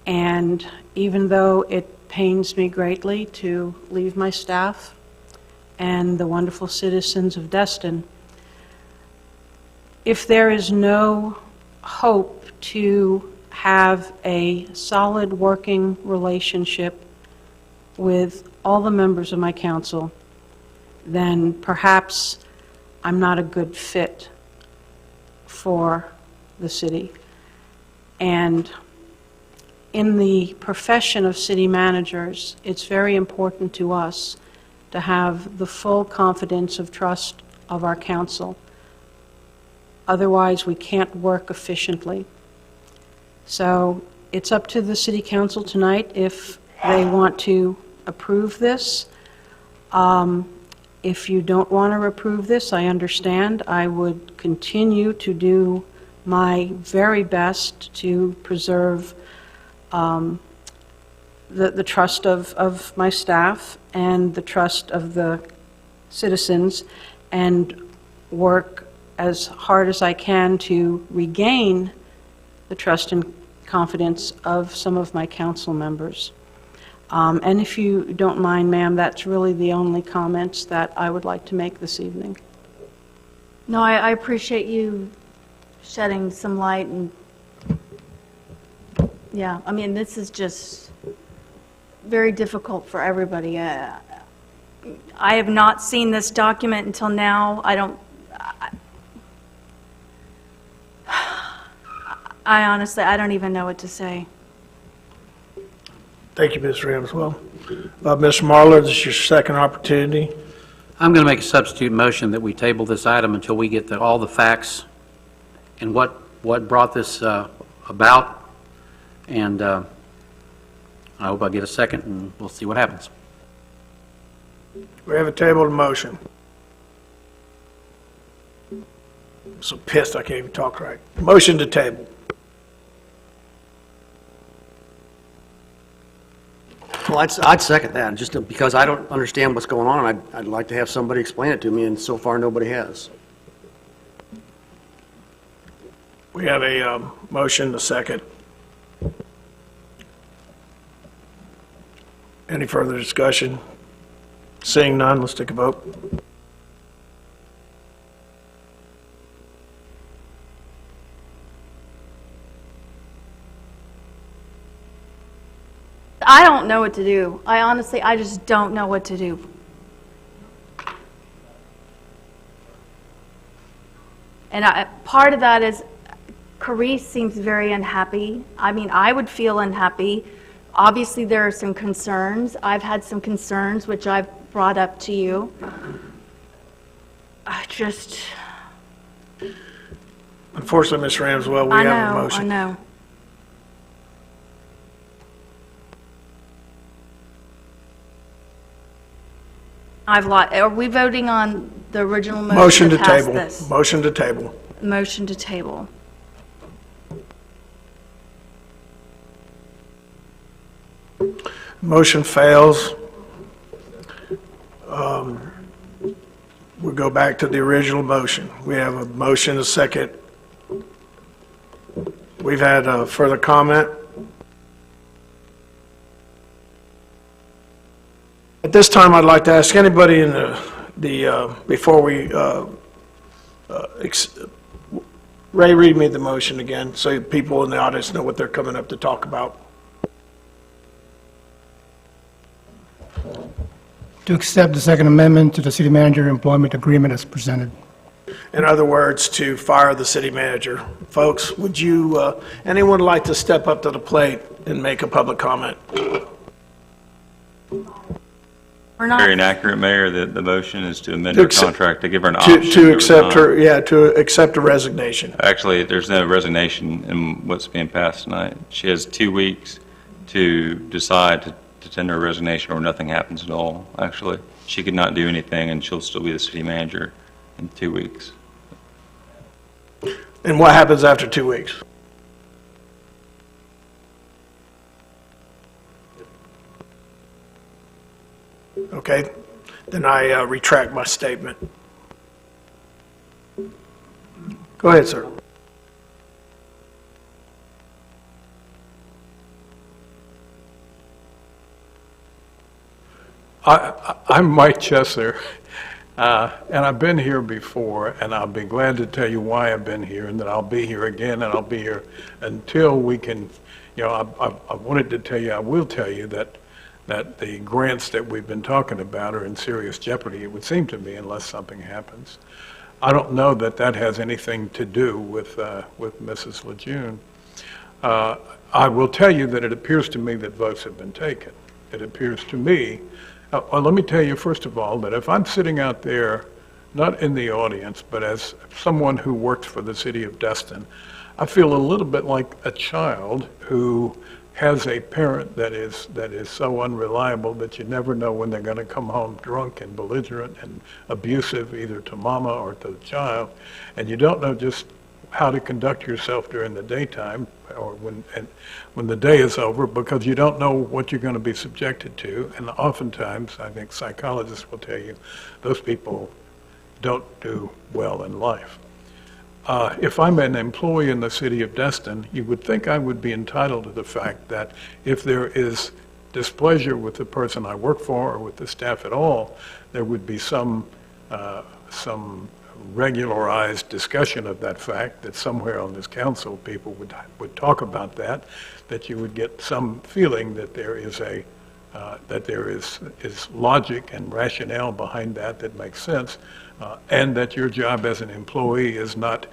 And even though it pains me greatly to leave my staff and the wonderful citizens of Destin, if there is no hope to have a solid working relationship with all the members of my council, then perhaps I'm not a good fit for the city. And in the profession of city managers, it's very important to us to have the full confidence of trust of our council. Otherwise, we can't work efficiently. So it's up to the city council tonight if they want to approve this. If you don't want to approve this, I understand. I would continue to do my very best to preserve the trust of my staff and the trust of the citizens, and work as hard as I can to regain the trust and confidence of some of my council members. And if you don't mind, ma'am, that's really the only comments that I would like to make this evening. No, I appreciate you shedding some light, and yeah, I mean, this is just very difficult for everybody. I have not seen this document until now. I honestly, I don't even know what to say. Thank you, Ms. Ramswell. Mr. Marlar, this is your second opportunity. I'm going to make a substitute motion that we table this item until we get all the facts and what brought this about. And I hope I get a second, and we'll see what happens. We have a tabled motion. I'm so pissed I can't even talk right. Motion to table. Well, I'd second that, just because I don't understand what's going on. I'd like to have somebody explain it to me, and so far, nobody has. We have a motion, a second. Any further discussion? Seeing none, let's take a vote. I don't know what to do. I just don't know what to do. And part of that is, Carice seems very unhappy. I mean, I would feel unhappy. Obviously, there are some concerns. I've had some concerns, which I've brought up to you. Unfortunately, Ms. Ramswell, we have a motion. I know. Are we voting on the original motion to pass this? Motion to table. Motion to table. Motion fails. We'll go back to the original motion. We have a motion, a second. We've had further comment. At this time, I'd like to ask anybody in before we, Ray, read me the motion again, so people in the audience know what they're coming up to talk about. To accept the Second Amendment to the City Manager Employment Agreement as presented. In other words, to fire the city manager. Folks, would you, anyone like to step up to the plate and make a public comment? We're not. Very inaccurate, Mayor, that the motion is to amend her contract to give her an To option. accept her, to accept a resignation. Actually, there's no resignation in what's being passed tonight. She has 2 weeks to decide to tender a resignation or nothing happens at all, actually. She could not do anything and she'll still be the city manager in 2 weeks. And what happens after 2 weeks? Okay, then I retract my statement. Go ahead, sir. I'm Mike Chesser, and I've been here before, and I'll be glad to tell you why I've been here, and that I'll be here again, and I'll be here until we can, I wanted to tell you, I will tell you that the grants that we've been talking about are in serious jeopardy, it would seem to me, unless something happens. I don't know that that has anything to do with Mrs. Lejeune. I will tell you that it appears to me that votes have been taken. It appears to me, let me tell you first of all that if I'm sitting out there, not in the audience, but as someone who worked for the city of Destin, I feel a little bit like a child who has a parent that is so unreliable that you never know when they're going to come home drunk and belligerent and abusive either to mama or to the child, and you don't know just how to conduct yourself during the daytime or when the day is over, because you don't know what you're going to be subjected to. And oftentimes, I think psychologists will tell you, those people don't do well in life. If I'm an employee in the city of Destin, you would think I would be entitled to the fact that if there is displeasure with the person I work for or with the staff at all, there would be some regularized discussion of that fact, that somewhere on this council people would talk about that you would get some feeling that there is is logic and rationale behind that makes sense, and that your job as an employee is not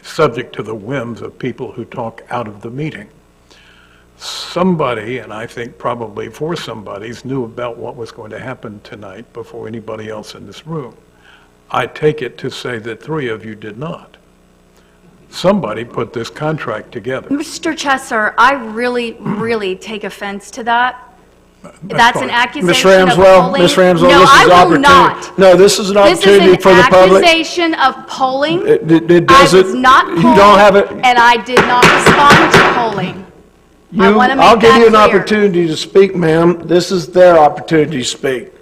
subject to the whims of people who talk out of the meeting. Somebody, and I think probably four somebodies, knew about what was going to happen tonight before anybody else in this room. I take it to say that three of you did not. Somebody put this contract together. Mr. Chesser, I really take offense to that. That's an accusation Ms. Ramswell, of polling. Ms. Ramswell, No, this is I will opportunity. not. No, this is an opportunity for the public. This is an accusation of polling. It does I it. was not You polled, don't have it. and I did not respond to polling. wanna make I'll give that you an clear. opportunity to speak, ma'am. This is their opportunity to speak.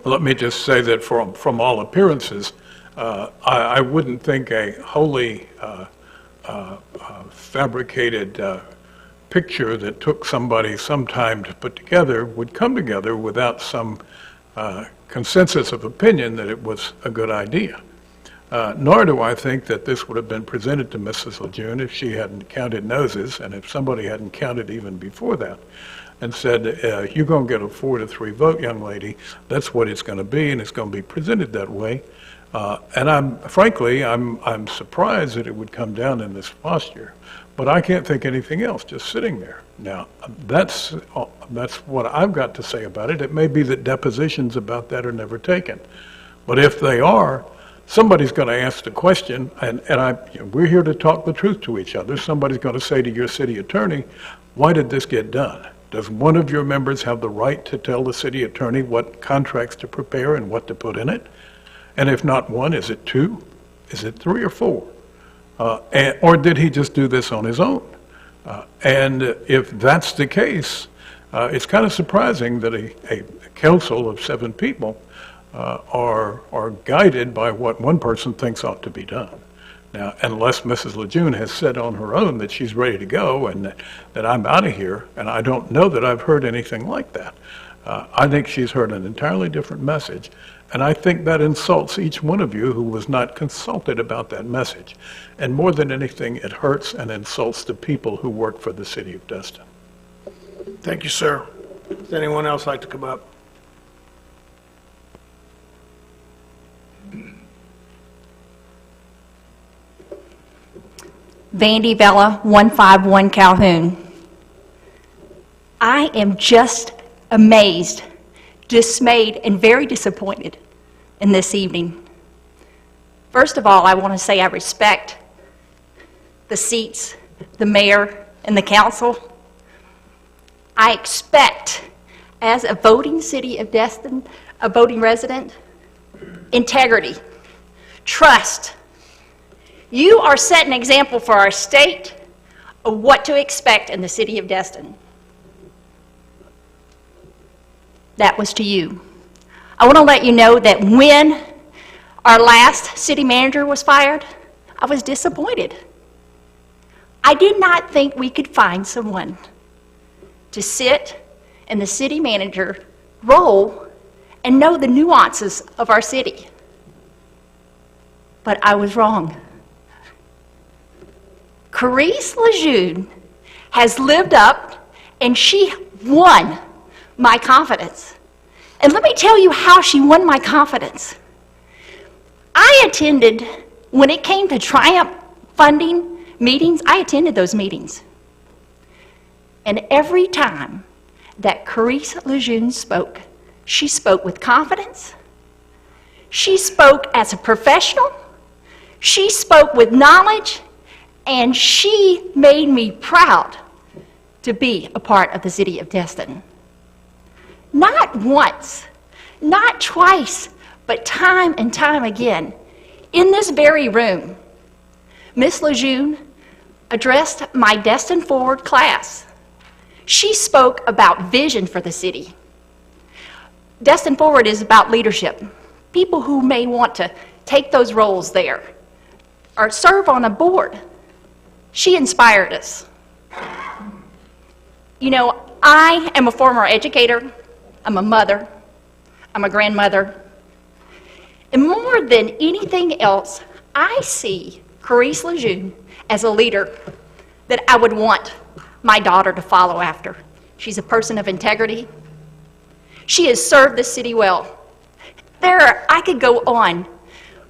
Let me just say that from all appearances, I wouldn't think a wholly fabricated picture that took somebody some time to put together would come together without some consensus of opinion that it was a good idea. Nor do I think that this would have been presented to Mrs. Lejeune if she hadn't counted noses, and if somebody hadn't counted even before that, and said, you're going to get a 4-3 vote, young lady. That's what it's going to be, and it's going to be presented that way. And frankly, I'm surprised that it would come down in this posture. But I can't think anything else, just sitting there. Now, that's what I've got to say about it. It may be that depositions about that are never taken. But if they are, somebody's going to ask the question, and we're here to talk the truth to each other. Somebody's going to say to your city attorney, why did this get done? Does one of your members have the right to tell the city attorney what contracts to prepare and what to put in it? And if not one, is it 2? Is it 3 or 4? Or did he just do this on his own? And if that's the case, it's kind of surprising that a council of 7 people are guided by what one person thinks ought to be done. Now, unless Mrs. Lejeune has said on her own that she's ready to go and that I'm out of here, and I don't know that I've heard anything like that. I think she's heard an entirely different message, and I think that insults each one of you who was not consulted about that message. And more than anything, it hurts and insults the people who work for the city of Destin. Thank you, sir. Does anyone else like to come up? Vandy Vella, 151 Calhoun. I am just amazed, dismayed, and very disappointed in this evening. First of all, I want to say I respect the seats, the mayor, and the council. I expect, as a voting city of Destin, a voting resident, integrity, trust. You are setting an example for our state of what to expect in the city of Destin. That was to you. I want to let you know that when our last city manager was fired, I was disappointed. I did not think we could find someone to sit in the city manager role and know the nuances of our city. But I was wrong. Carice Lejeune has lived up, and she won my confidence. And let me tell you how she won my confidence. I attended, when it came to Triumph funding meetings, I attended those meetings. And every time that Carice Lejeune spoke, she spoke with confidence. She spoke as a professional. She spoke with knowledge. And she made me proud to be a part of the city of Destin. Not once, not twice, but time and time again, in this very room, Miss Lejeune addressed my Destin Forward class. She spoke about vision for the city. Destin Forward is about leadership. People who may want to take those roles there or serve on a board. She inspired us. You know, I am a former educator, I'm a mother, I'm a grandmother, and more than anything else, I see Carice Lejeune as a leader that I would want my daughter to follow after. She's a person of integrity. She has served the city well. I could go on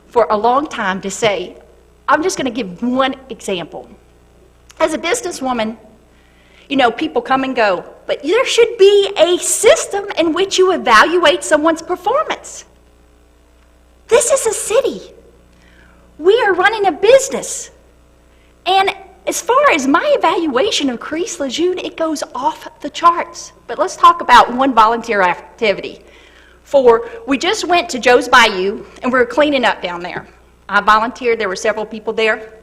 for a long time to say, I'm just going to give one example. As a businesswoman, you know, people come and go, but there should be a system in which you evaluate someone's performance. This is a city. We are running a business. And as far as my evaluation of Carice Lejeune, it goes off the charts. But let's talk about one volunteer activity. We just went to Joe's Bayou, and we were cleaning up down there. I volunteered. There were several people there.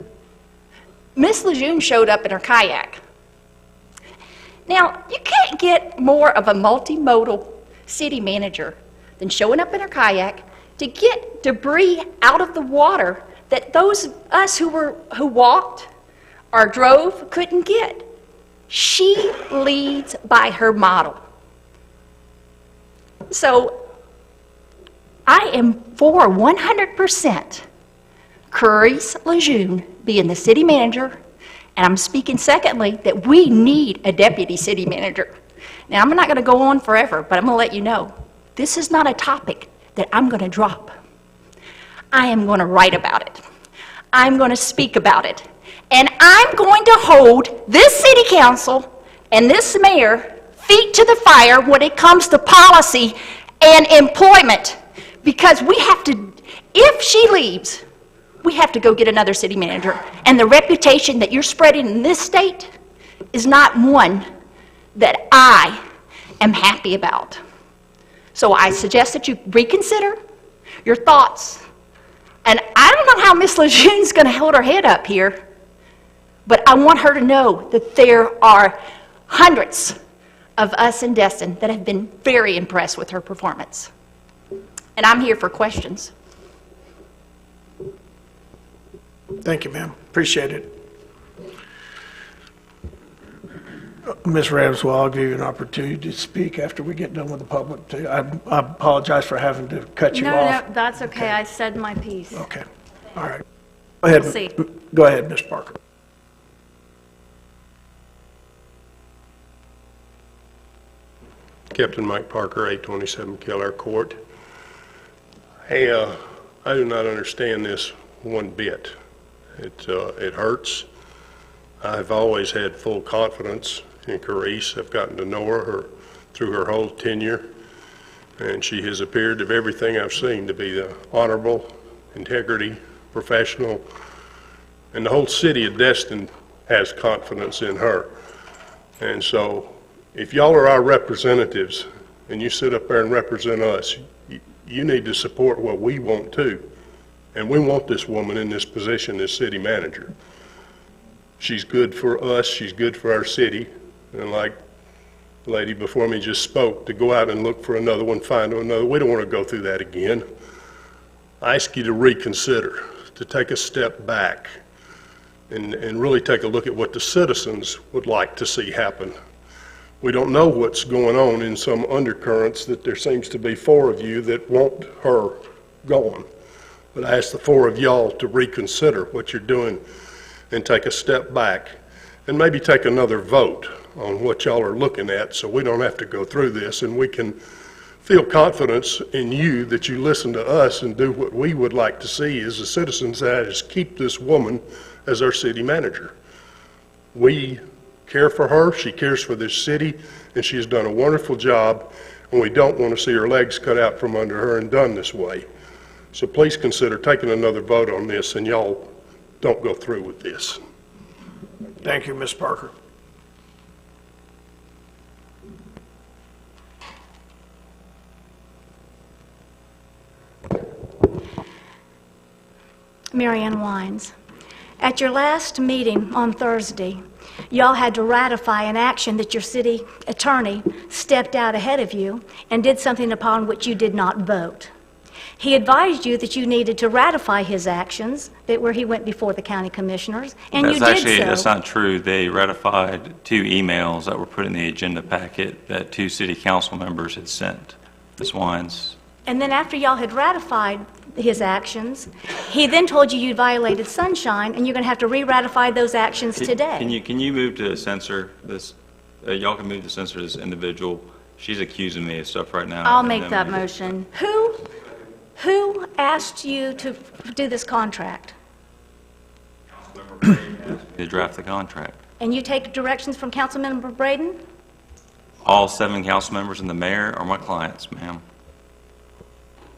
Miss Lejeune showed up in her kayak. Now, you can't get more of a multimodal city manager than showing up in her kayak to get debris out of the water that those of us who walked or drove couldn't get. She leads by her model. So I am for 100% Clarice Lejeune being the city manager, and I'm speaking secondly that we need a deputy city manager. Now, I'm not going to go on forever, but I'm going to let you know, this is not a topic that I'm going to drop. I am going to write about it. I'm going to speak about it. And I'm going to hold this city council and this mayor feet to the fire when it comes to policy and employment. Because we have to, if she leaves, we have to go get another city manager. And the reputation that you're spreading in this state is not one that I am happy about. So I suggest that you reconsider your thoughts. And I don't know how Miss Lejeune's going to hold her head up here, but I want her to know that there are hundreds of us in Destin that have been very impressed with her performance. And I'm here for questions. Thank you, ma'am. Appreciate it. Ms. Ramswell, I'll give you an opportunity to speak after we get done with the public, too. I apologize for having to cut you off. No, that's okay. I said my piece. Okay. All right. Go ahead. We'll see. Go ahead, Ms. Parker. Captain Mike Parker, 827 Keller Court. Hey, I do not understand this one bit. It hurts. I've always had full confidence in Clarice. I've gotten to know her through her whole tenure, and she has appeared of everything I've seen to be the honorable, integrity, professional, and the whole city of Destin has confidence in her. And so if y'all are our representatives and you sit up there and represent us, you need to support what we want too. And we want this woman in this position as city manager. She's good for us, she's good for our city, and like the lady before me just spoke, to go out and look for another one, find another, we don't want to go through that again. I ask you to reconsider, to take a step back, and really take a look at what the citizens would like to see happen. We don't know what's going on in some undercurrents, that there seems to be 4 of you that want her going. But I ask the 4 of y'all to reconsider what you're doing and take a step back and maybe take another vote on what y'all are looking at, so we don't have to go through this, and we can feel confidence in you that you listen to us and do what we would like to see as the citizens, that is keep this woman as our city manager. We care for her, she cares for this city, and she has done a wonderful job, and we don't want to see her legs cut out from under her and done this way. So please consider taking another vote on this, and y'all don't go through with this. Thank you, Ms. Parker. Marianne Wines. At your last meeting on Thursday, y'all had to ratify an action that your city attorney stepped out ahead of you and did something upon which you did not vote. He advised you that you needed to ratify his actions, where he went before the county commissioners, and you did so. That's not true. They ratified 2 emails that were put in the agenda packet that 2 city council members had sent. Ms. Wines. And then after y'all had ratified his actions, he then told you violated sunshine, and you're going to have to re-ratify those actions today. Can you move to censor this? Y'all can move to censor this individual. She's accusing me of stuff right now. I'll make that motion. Who asked you to do this contract? To draft the contract. And you take directions from Councilmember Braden? All 7 council members and the mayor are my clients, ma'am.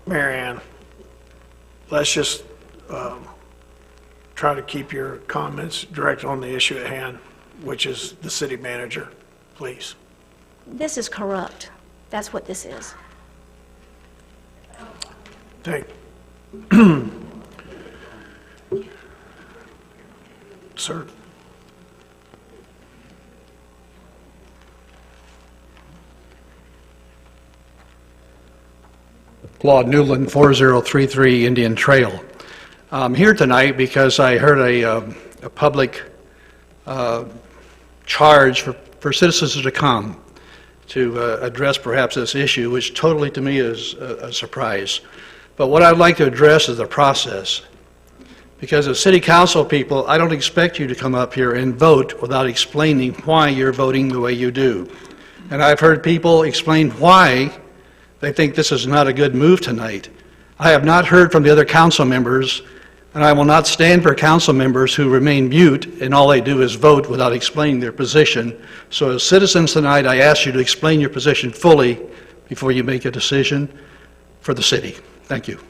Marianne, let's just try to keep your comments directed on the issue at hand, which is the city manager, please. This is corrupt. That's what this is. Thank Sir. Claude Newland, 4033 Indian Trail. I'm here tonight because I heard a public charge for citizens to come to address perhaps this issue, which totally to me is a surprise. But what I'd like to address is the process. Because as city council people, I don't expect you to come up here and vote without explaining why you're voting the way you do. And I've heard people explain why they think this is not a good move tonight. I have not heard from the other council members, and I will not stand for council members who remain mute and all they do is vote without explaining their position. So as citizens tonight, I ask you to explain your position fully before you make a decision for the city. Thank you.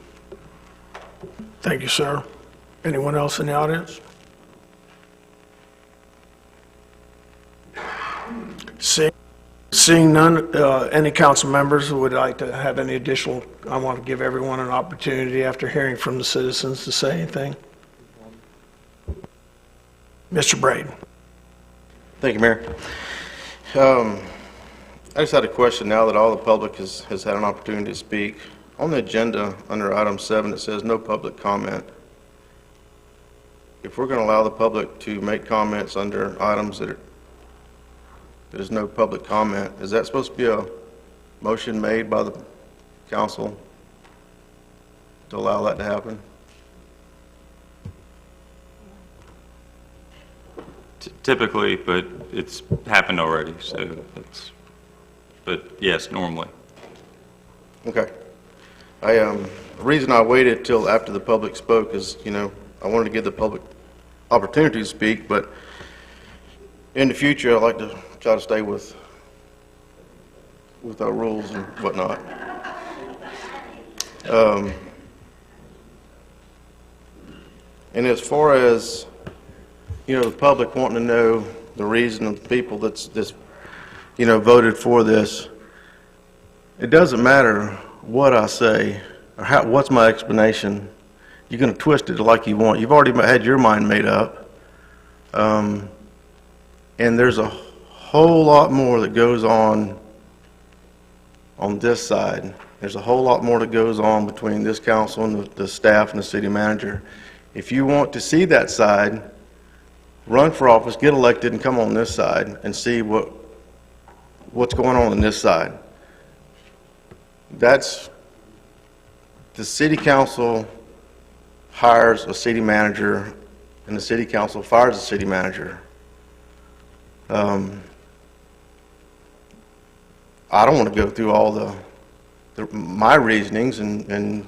Thank you, sir. Anyone else in the audience? Seeing none, any council members who would like to have any additional, I want to give everyone an opportunity after hearing from the citizens to say anything. Mr. Braden. Thank you, Mayor. I just had a question now that all the public has had an opportunity to speak. On the agenda, under item 7, it says no public comment. If we're going to allow the public to make comments under items that there's no public comment, is that supposed to be a motion made by the council to allow that to happen? Typically, but it's happened already, so it's, but yes, normally. Okay. The reason I waited till after the public spoke is, I wanted to give the public opportunity to speak, but in the future, I'd like to try to stay with our rules and whatnot. And as far as, the public wanting to know the reason of the people that's voted for this, it doesn't matter what I say or what's my explanation. You're going to twist it like you want. You've already had your mind made up. And there's a whole lot more that goes on this side. There's a whole lot more that goes on between this council and the staff and the city manager. If you want to see that side, run for office, get elected, and come on this side and see what's going on this side. That's the city council hires a city manager, and the city council fires a city manager. I don't want to go through all my reasonings and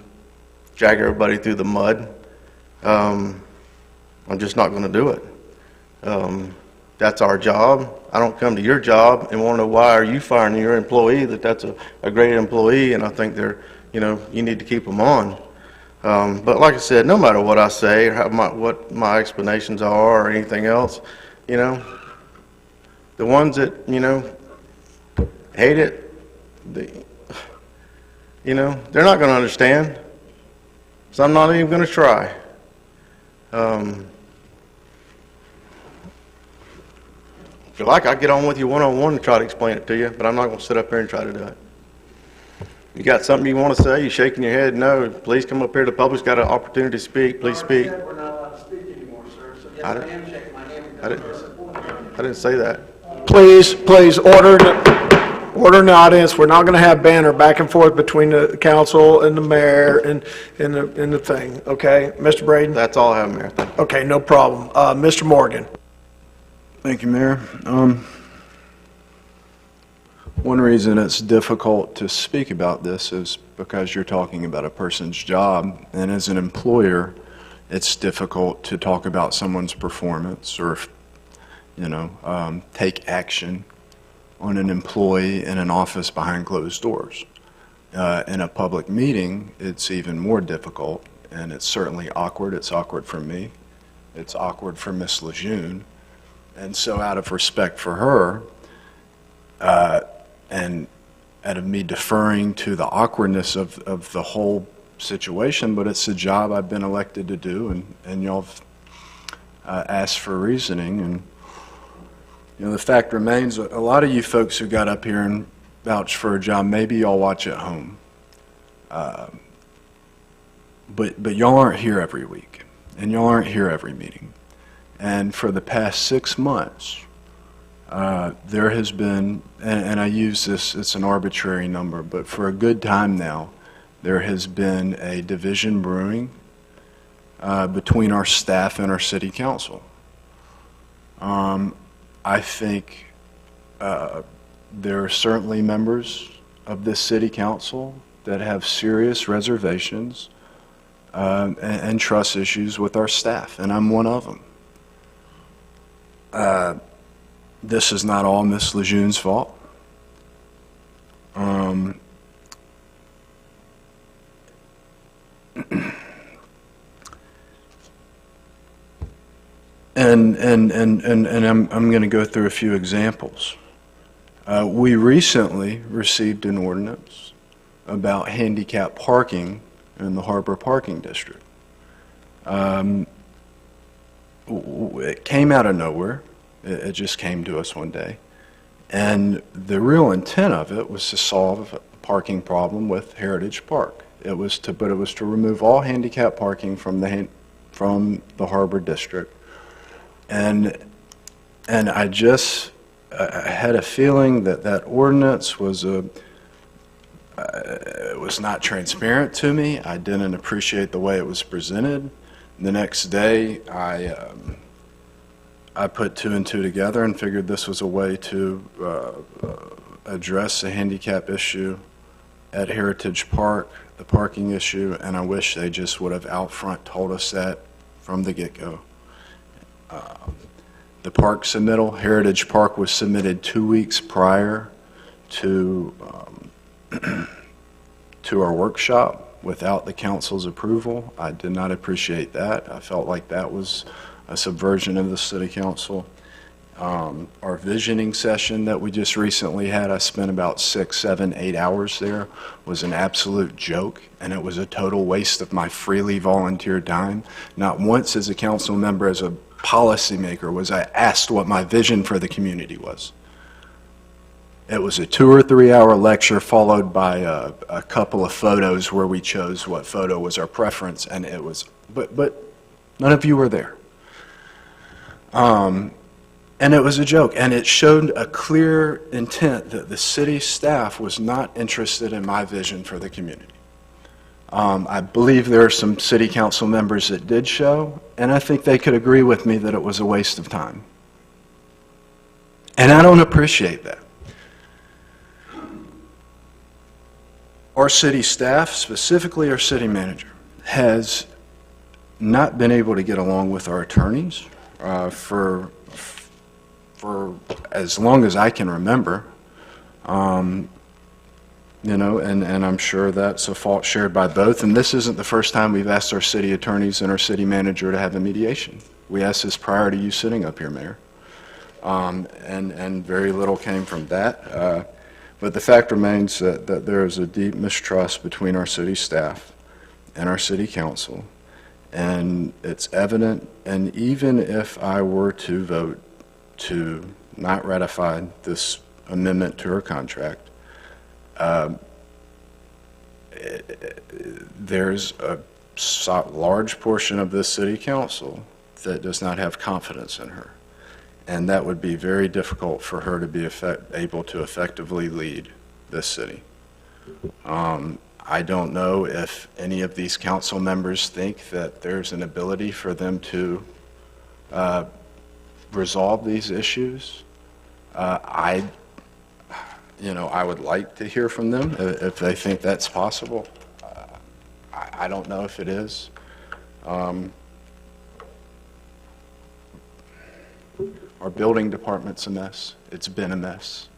drag everybody through the mud. I'm just not going to do it. That's our job. I don't come to your job and want to know why are you firing your employee, that's a great employee, and I think you need to keep them on. But like I said, no matter what I say or what my explanations are or anything else, the ones that, hate it, they're not going to understand. So I'm not even going to try. If you like, I'll get on with you one-on-one and try to explain it to you, but I'm not going to sit up here and try to do it. You got something you want to say, you're shaking your head, no, please come up here. The public's got an opportunity to speak. Please speak. We're not allowed to speak anymore, sir. So yes, I didn't say that. Please, order in the audience. We're not going to have banter back and forth between the council and the mayor and the thing, okay? Mr. Braden? That's all I have, Mayor. Thank you. Okay, no problem. Mr. Morgan? Thank you, Mayor. One reason it's difficult to speak about this is because you're talking about a person's job, and as an employer, it's difficult to talk about someone's performance or, take action on an employee in an office behind closed doors. In a public meeting, it's even more difficult, and it's certainly awkward. It's awkward for me. It's awkward for Ms. Lejeune. And so out of respect for her, and out of me deferring to the awkwardness of the whole situation, but it's a job I've been elected to do, and y'all have asked for reasoning. And the fact remains, a lot of you folks who got up here and vouched for a job, maybe y'all watch at home. But y'all aren't here every week, and y'all aren't here every meeting. And for the past 6 months, there has been, and I use this, it's an arbitrary number, but for a good time now, there has been a division brewing between our staff and our city council. I think there are certainly members of this city council that have serious reservations and trust issues with our staff, and I'm one of them. This is not all Ms. Lejeune's fault. And I'm going to go through a few examples. We recently received an ordinance about handicap parking in the Harbor Parking District. It came out of nowhere. It just came to us one day. And the real intent of it was to solve a parking problem with Heritage Park. It was to remove all handicap parking from the Harbor District. And I had a feeling that ordinance was not transparent to me. I didn't appreciate the way it was presented. The next day, I put 2 and 2 together and figured this was a way to address the handicap issue at Heritage Park, the parking issue, and I wish they just would have out front told us that from the get-go. The park submittal, Heritage Park was submitted 2 weeks prior to our workshop without the council's approval. I did not appreciate that. I felt like that was a subversion of the city council. Our visioning session that we just recently had, I spent about 6, 7, 8 hours there, was an absolute joke, and it was a total waste of my freely volunteer time. Not once as a council member, as a policymaker, was I asked what my vision for the community was. It was a 2 or 3 hour lecture followed by a couple of photos where we chose what photo was our preference, and it was, but none of you were there. And it was a joke, and it showed a clear intent that the city staff was not interested in my vision for the community. I believe there are some city council members that did show, and I think they could agree with me that it was a waste of time. And I don't appreciate that. Our city staff, specifically our city manager, has not been able to get along with our attorneys for as long as I can remember. You know, and I'm sure that's a fault shared by both. And this isn't the first time we've asked our city attorneys and our city manager to have a mediation. We asked this prior to you sitting up here, Mayor. And very little came from that. But the fact remains that there is a deep mistrust between our city staff and our city council. And it's evident, and even if I were to vote to not ratify this amendment to our contract, there's a large portion of this city council that does not have confidence in her. And that would be very difficult for her to be able to effectively lead this city. I don't know if any of these council members think that there's an ability for them to resolve these issues. I would like to hear from them if they think that's possible. I don't know if it is. Our building department's a mess. It's been a mess.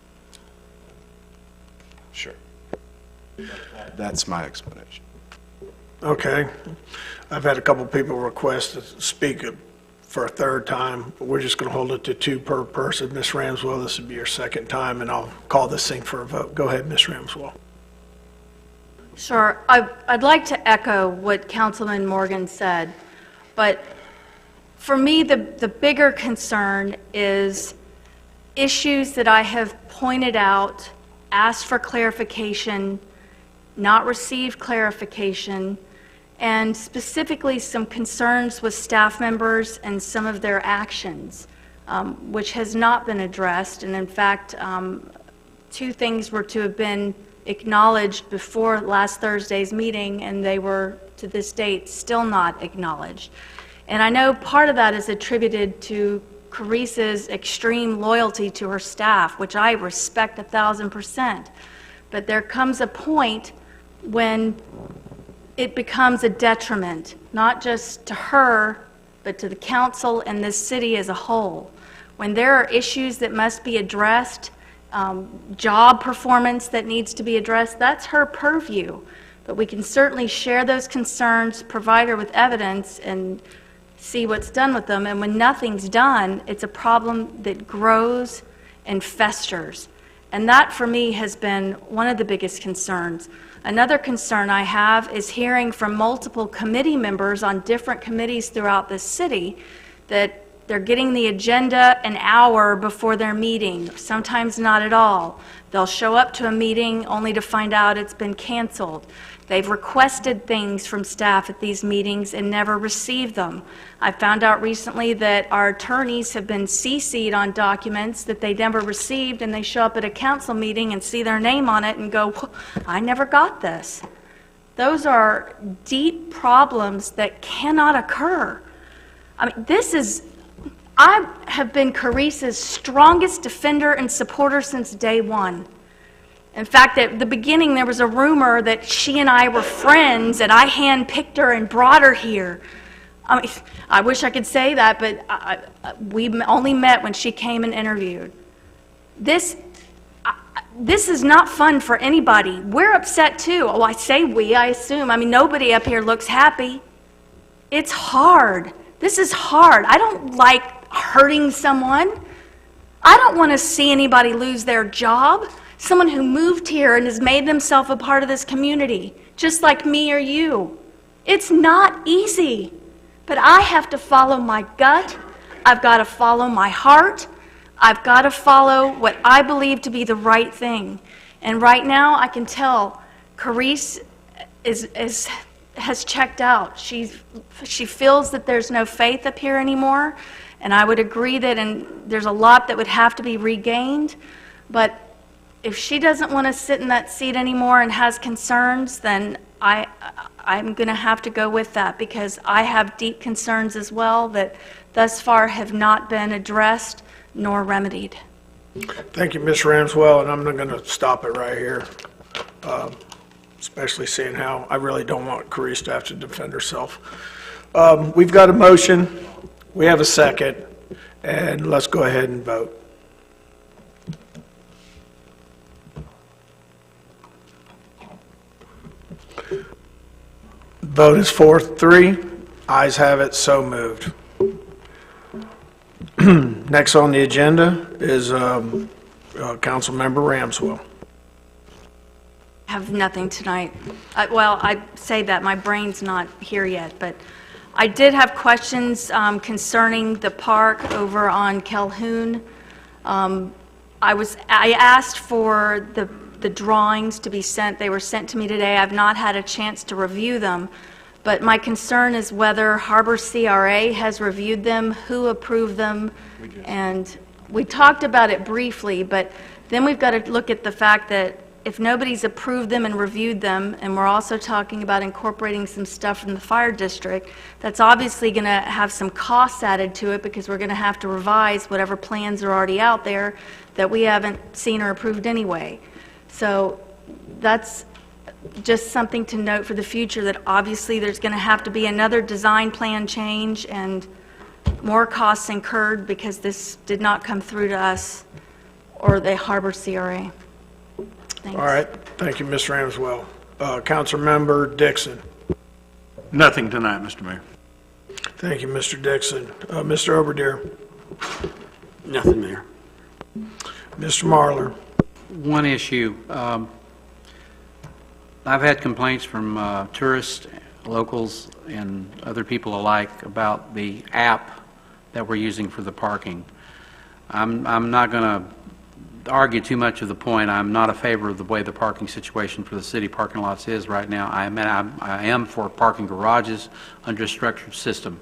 Sure. That's my explanation. Okay. I've had a couple people request to speak for a third time, but we're just going to hold it to 2 per person. Ms. Ramswell, this would be your second time, and I'll call this thing for a vote. Go ahead, Ms. Ramswell. Sure. I'd like to echo what Councilman Morgan said, but for me, the bigger concern is issues that I have pointed out, asked for clarification, not received clarification, and specifically some concerns with staff members and some of their actions, which has not been addressed. And in fact, 2 things were to have been acknowledged before last Thursday's meeting, and they were, to this date, still not acknowledged. And I know part of that is attributed to Carice's extreme loyalty to her staff, which I respect 1,000%. But there comes a point when it becomes a detriment, not just to her, but to the council and this city as a whole. When there are issues that must be addressed, job performance that needs to be addressed, that's her purview. But we can certainly share those concerns, provide her with evidence, and see what's done with them. And when nothing's done, it's a problem that grows and festers. And that, for me, has been one of the biggest concerns. Another concern I have is hearing from multiple committee members on different committees throughout this city that they're getting the agenda an hour before their meeting, sometimes not at all. They'll show up to a meeting only to find out it's been canceled. They've requested things from staff at these meetings and never received them. I found out recently that our attorneys have been CC'd on documents that they never received, and they show up at a council meeting and see their name on it and go, I never got this. Those are deep problems that cannot occur. I mean, I have been Carice's strongest defender and supporter since day one. In fact, at the beginning, there was a rumor that she and I were friends, and I handpicked her and brought her here. I mean, I wish I could say that, but we only met when she came and interviewed. This is not fun for anybody. We're upset too. Oh, I say we, I assume. I mean, nobody up here looks happy. It's hard. This is hard. I don't like hurting someone. I don't want to see anybody lose their job. Someone who moved here and has made themselves a part of this community, just like me or you. It's not easy, but I have to follow my gut. I've got to follow my heart. I've got to follow what I believe to be the right thing. And right now, I can tell Carice has checked out. She feels that there's no faith up here anymore, and I would agree that there's a lot that would have to be regained, but if she doesn't want to sit in that seat anymore and has concerns, then I'm going to have to go with that, because I have deep concerns as well that thus far have not been addressed nor remedied. Thank you, Ms. Ramswell, and I'm not going to stop it right here, especially seeing how I really don't want Carice to have to defend herself. We've got a motion, we have a second, and let's go ahead and vote. Vote is 4-3. Ayes have it, so moved. Next on the agenda is Councilmember Ramswell. I have nothing tonight. I say that, my brain's not here yet, but I did have questions concerning the park over on Calhoun. I asked for the drawings to be sent. They were sent to me today. I've not had a chance to review them, but my concern is whether Harbor CRA has reviewed them, who approved them, and we talked about it briefly, but then we've got to look at the fact that if nobody's approved them and reviewed them, and we're also talking about incorporating some stuff from the fire district, that's obviously going to have some costs added to it, because we're going to have to revise whatever plans are already out there that we haven't seen or approved anyway. So that's just something to note for the future, that obviously there's going to have to be another design plan change and more costs incurred, because this did not come through to us or the Harbor CRA. Thanks. All right, thank you, Ms. Ramswell. Councilmember Dixon. Nothing tonight, Mr. Mayor. Thank you, Mr. Dixon. Mr. Oberdeer. Nothing, Mayor. Mr. Marler. One issue. I've had complaints from tourists, locals, and other people alike about the app that we're using for the parking. I'm not going to argue too much of the point. I'm not a favor of the way the parking situation for the city parking lots is right now. I am for parking garages under a structured system.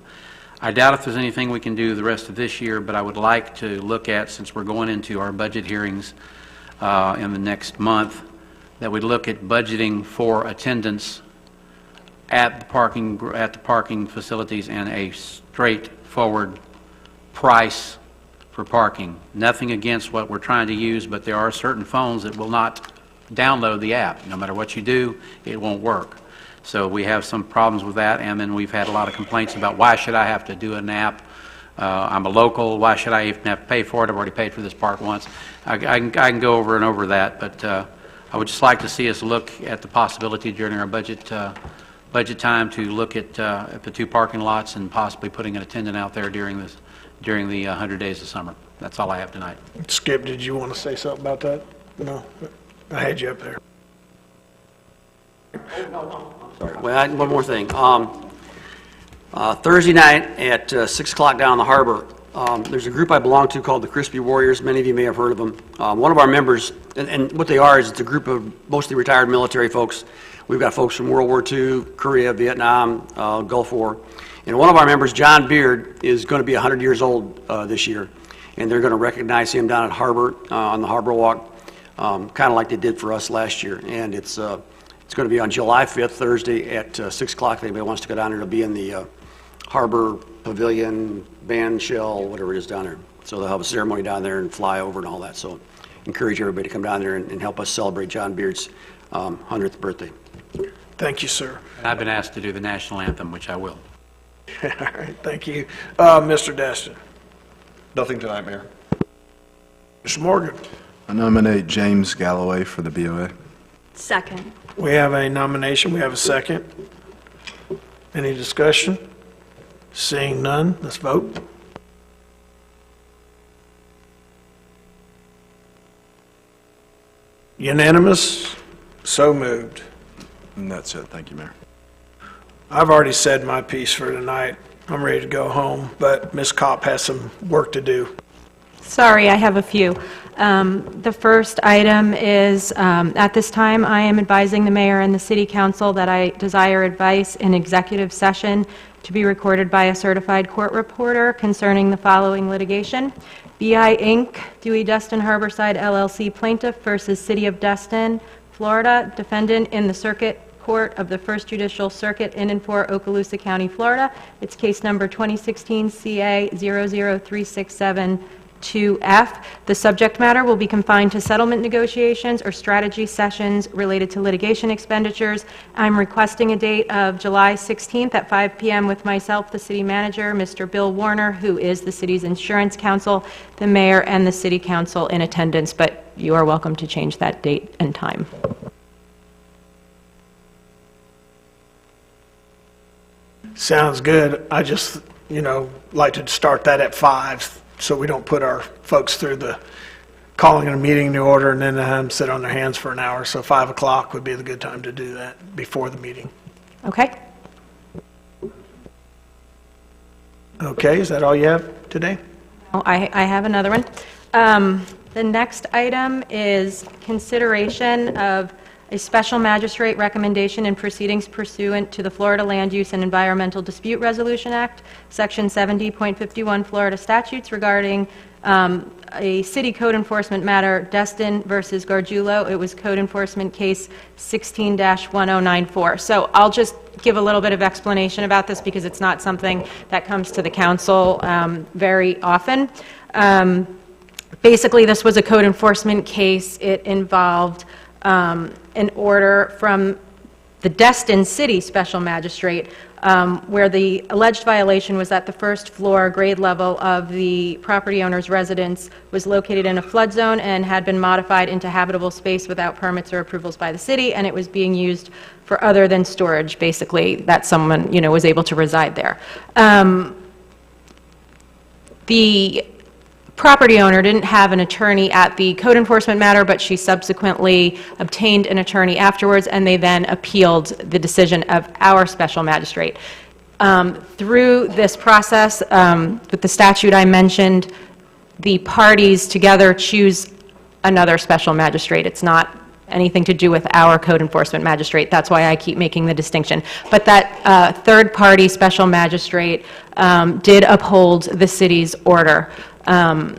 I doubt if there's anything we can do the rest of this year, but I would like to look at, since we're going into our budget hearings in the next month, that we look at budgeting for attendance at the parking facilities and a straightforward price for parking. Nothing against what we're trying to use, but there are certain phones that will not download the app. No matter what you do, it won't work. So we have some problems with that, and then we've had a lot of complaints about why should I have to do an app? I'm a local, why should I even have to pay for it? I've already paid for this park once. I can go over and over that, but I would just like to see us look at the possibility during our budget time to look at the two parking lots and possibly putting an attendant out there during the 100 days of summer. That's all I have tonight. Skip, did you want to say something about that? No? I had you up there. Well, one more thing. Thursday night at 6 o'clock down the harbor, there's a group I belong to called the Crispy Warriors. Many of you may have heard of them. One of our members, and what they are is it's a group of mostly retired military folks. We've got folks from World War II, Korea, Vietnam, Gulf War. And one of our members, John Beard, is going to be 100 years old this year. And they're going to recognize him down at Harbor, on the Harbor Walk, kind of like they did for us last year. And it's going to be on July 5th, Thursday at 6 o'clock. If anybody wants to go down there, it'll be in the Harbor Pavilion, Band Shell, whatever it is down there. So they'll have a ceremony down there and fly over and all that. So encourage everybody to come down there and help us celebrate John Beard's 100th birthday. Thank you, sir. I've been asked to do the national anthem, which I will. All right, thank you. Mr. Destin. Nothing tonight, Mayor. Mr. Morgan. I nominate James Galloway for the BOA. Second. We have a nomination, we have a second. Any discussion? Seeing none, let's vote. Unanimous, so moved. And that's it. Thank you, Mayor. I've already said my piece for tonight. I'm ready to go home, but Ms. Kopp has some work to do. Sorry, I have a few. The first item is, at this time, I am advising the mayor and the city council that I desire advice in executive session to be recorded by a certified court reporter concerning the following litigation. BI Inc., Dewey Destin Harborside LLC plaintiff versus City of Destin, Florida, defendant in the Circuit Court of the First Judicial Circuit in and for Okaloosa County, Florida. It's case number 2016 CA 00367-2F. The subject matter will be confined to settlement negotiations or strategy sessions related to litigation expenditures. I'm requesting a date of July 16th at 5 p.m. with myself, the city manager, Mr. Bill Warner, who is the city's insurance counsel, the mayor, and the city council in attendance, but you are welcome to change that date and time. Sounds good. I just, like to start that at 5 so we don't put our folks through the calling a meeting to order and then have them sit on their hands for an hour. So 5 o'clock would be the good time to do that before the meeting. Okay. Okay, is that all you have today? Oh, I have another one. The next item is consideration of a special magistrate recommendation in proceedings pursuant to the Florida Land Use and Environmental Dispute Resolution Act, Section 70.51 Florida statutes regarding a city code enforcement matter, Destin versus Gargiulo. It was code enforcement case 16-1094. So I'll just give a little bit of explanation about this because it's not something that comes to the council very often. Basically, this was a code enforcement case. It involved an order from the Destin City Special Magistrate where the alleged violation was that the first floor grade level of the property owner's residence was located in a flood zone and had been modified into habitable space without permits or approvals by the city, and it was being used for other than storage, basically, that someone, was able to reside there. The property owner didn't have an attorney at the code enforcement matter, but she subsequently obtained an attorney afterwards, and they then appealed the decision of our special magistrate. Through this process, with the statute I mentioned, the parties together choose another special magistrate. It's not anything to do with our code enforcement magistrate. That's why I keep making the distinction. But that third-party special magistrate did uphold the city's order. And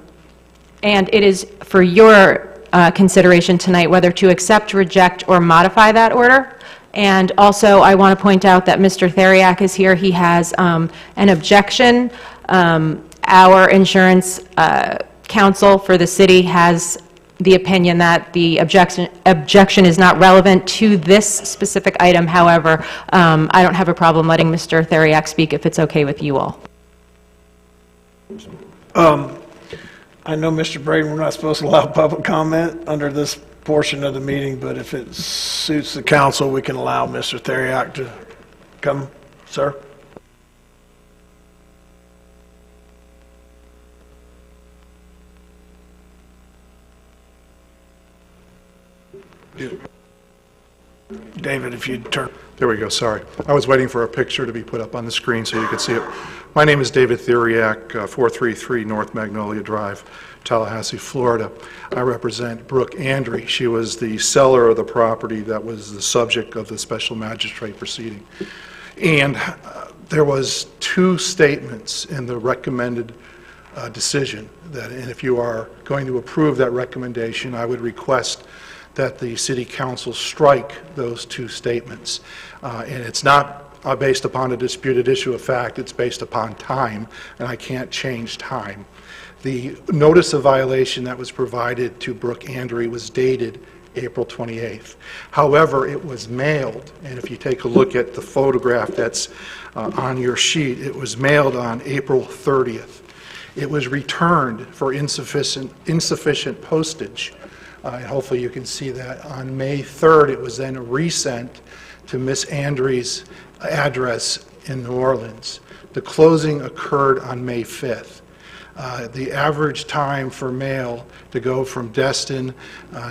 it is for your consideration tonight whether to accept, reject, or modify that order. And also, I want to point out that Mr. Theriak is here. He has an objection. Our insurance counsel for the city has the opinion that the objection is not relevant to this specific item. However, I don't have a problem letting Mr. Theriak speak if it's okay with you all. I know, Mr. Braden, we're not supposed to allow public comment under this portion of the meeting, but if it suits the council, we can allow Mr. Theriak to come, sir. David, if you'd turn. There we go, sorry. I was waiting for a picture to be put up on the screen so you could see it. My name is David Theriak, 433 North Magnolia Drive, Tallahassee, Florida. I represent Brooke Andre. She was the seller of the property that was the subject of the special magistrate proceeding. And there was two statements in the recommended decision that, and if you are going to approve that recommendation, I would request that the city council strike those two statements. And it's not based upon a disputed issue of fact, it's based upon time, and I can't change time. The notice of violation that was provided to Brooke Andre was dated April 28th. However, it was mailed, and if you take a look at the photograph that's on your sheet, it was mailed on April 30th. It was returned for insufficient postage. And hopefully you can see that on May 3rd, it was then resent to Miss Andre's address in New Orleans. The closing occurred on May 5th. The average time for mail to go from Destin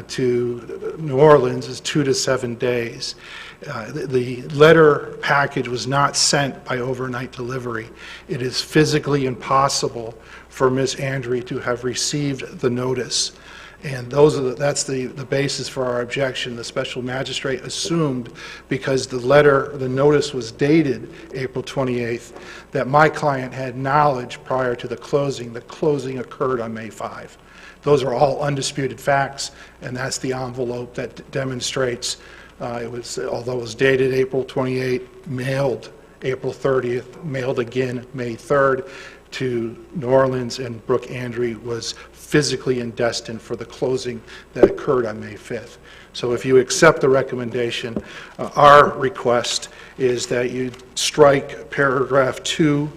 to New Orleans is 2 to 7 days. The letter package was not sent by overnight delivery. It is physically impossible for Miss Andre to have received the notice. And that's the basis for our objection. The special magistrate assumed, because the notice was dated April 28th, that my client had knowledge prior to the closing. The closing occurred on May 5. Those are all undisputed facts, and that's the envelope that demonstrates although it was dated April 28th, mailed April 30th, mailed again May 3rd to New Orleans, and Brooke Andre was physically in Destin for the closing that occurred on May 5th. So if you accept the recommendation, our request is that you strike paragraph 2.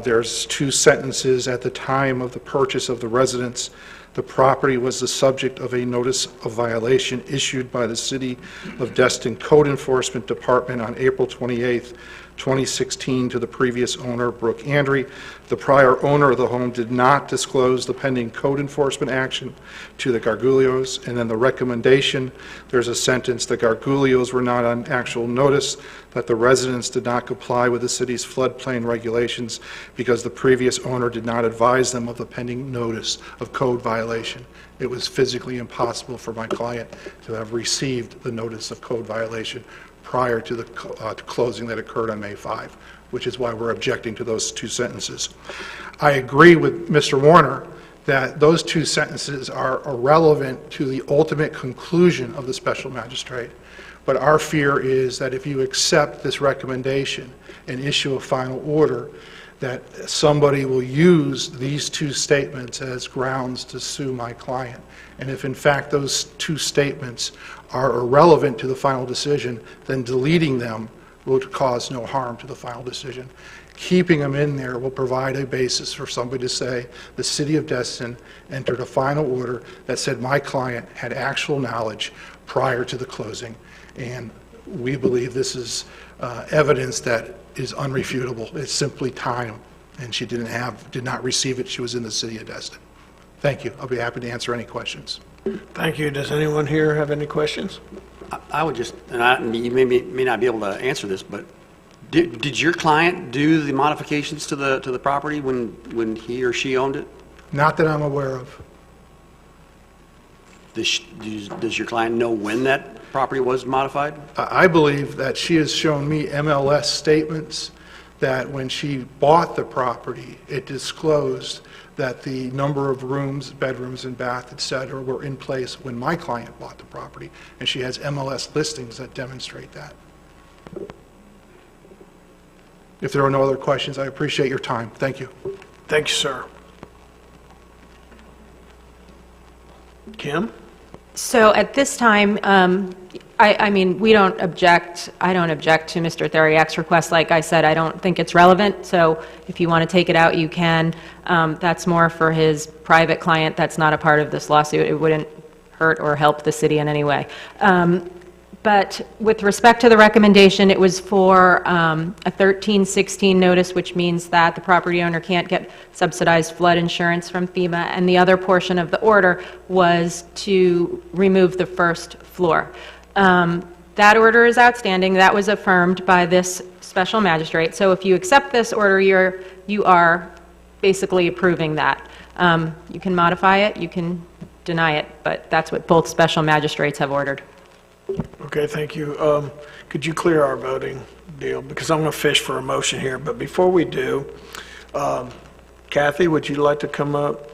There's two sentences: at the time of the purchase of the residence, the property was the subject of a notice of violation issued by the City of Destin Code Enforcement Department on April 28th, 2016 to the previous owner, Brooke Andre. The prior owner of the home did not disclose the pending code enforcement action to the Garguglios. And then the recommendation, there's a sentence: the Garguglios were not on actual notice that the residents did not comply with the city's floodplain regulations because the previous owner did not advise them of the pending notice of code violation. It was physically impossible for my client to have received the notice of code violation prior to the closing that occurred on May 5, which is why we're objecting to those two sentences. I agree with Mr. Warner that those two sentences are irrelevant to the ultimate conclusion of the special magistrate. But our fear is that if you accept this recommendation and issue a final order, that somebody will use these two statements as grounds to sue my client. And if in fact those two statements are irrelevant to the final decision, then deleting them will cause no harm to the final decision. Keeping them in there will provide a basis for somebody to say the City of Destin entered a final order that said my client had actual knowledge prior to the closing. And we believe this is evidence that is unrefutable. It's simply time, and she did not receive it. She was in the City of Destin. Thank you. I'll be happy to answer any questions. Thank you. Does anyone here have any questions? I would just, and you may not be able to answer this, but did your client do the modifications to the property when he or she owned it? Not that I'm aware of. Does your client know when that property was modified? I believe that she has shown me MLS statements that when she bought the property, it disclosed that the number of rooms, bedrooms and bath, et cetera, were in place when my client bought the property, and she has MLS listings that demonstrate that. If there are no other questions, I appreciate your time. Thank you. Thank you, sir. Kim? So at this time, I mean, we don't object, I don't object to Mr. Theriak's request. Like I said, I don't think it's relevant, so if you want to take it out, you can. That's more for his private client. That's not a part of this lawsuit. It wouldn't hurt or help the city in any way. But with respect to the recommendation, it was for a 1316 notice, which means that the property owner can't get subsidized flood insurance from FEMA, and the other portion of the order was to remove the first floor. That order is outstanding. That was affirmed by this special magistrate. So if you accept this order, you are basically approving that. You can modify it, you can deny it, but that's what both special magistrates have ordered. Okay, thank you. Could you clear our voting deal? Because I'm going to fish for a motion here, but before we do, Kathy, would you like to come up?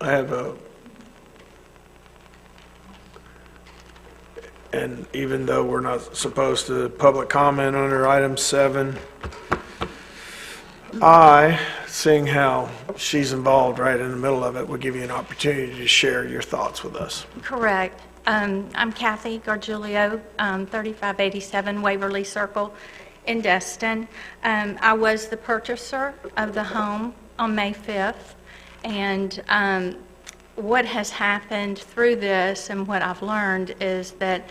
I have a... And even though we're not supposed to public comment under item 7, seeing how she's involved right in the middle of it, will give you an opportunity to share your thoughts with us. Correct. I'm Kathy Gargiulio, 3587 Waverly Circle in Destin. I was the purchaser of the home on May 5th, and what has happened through this and what I've learned is that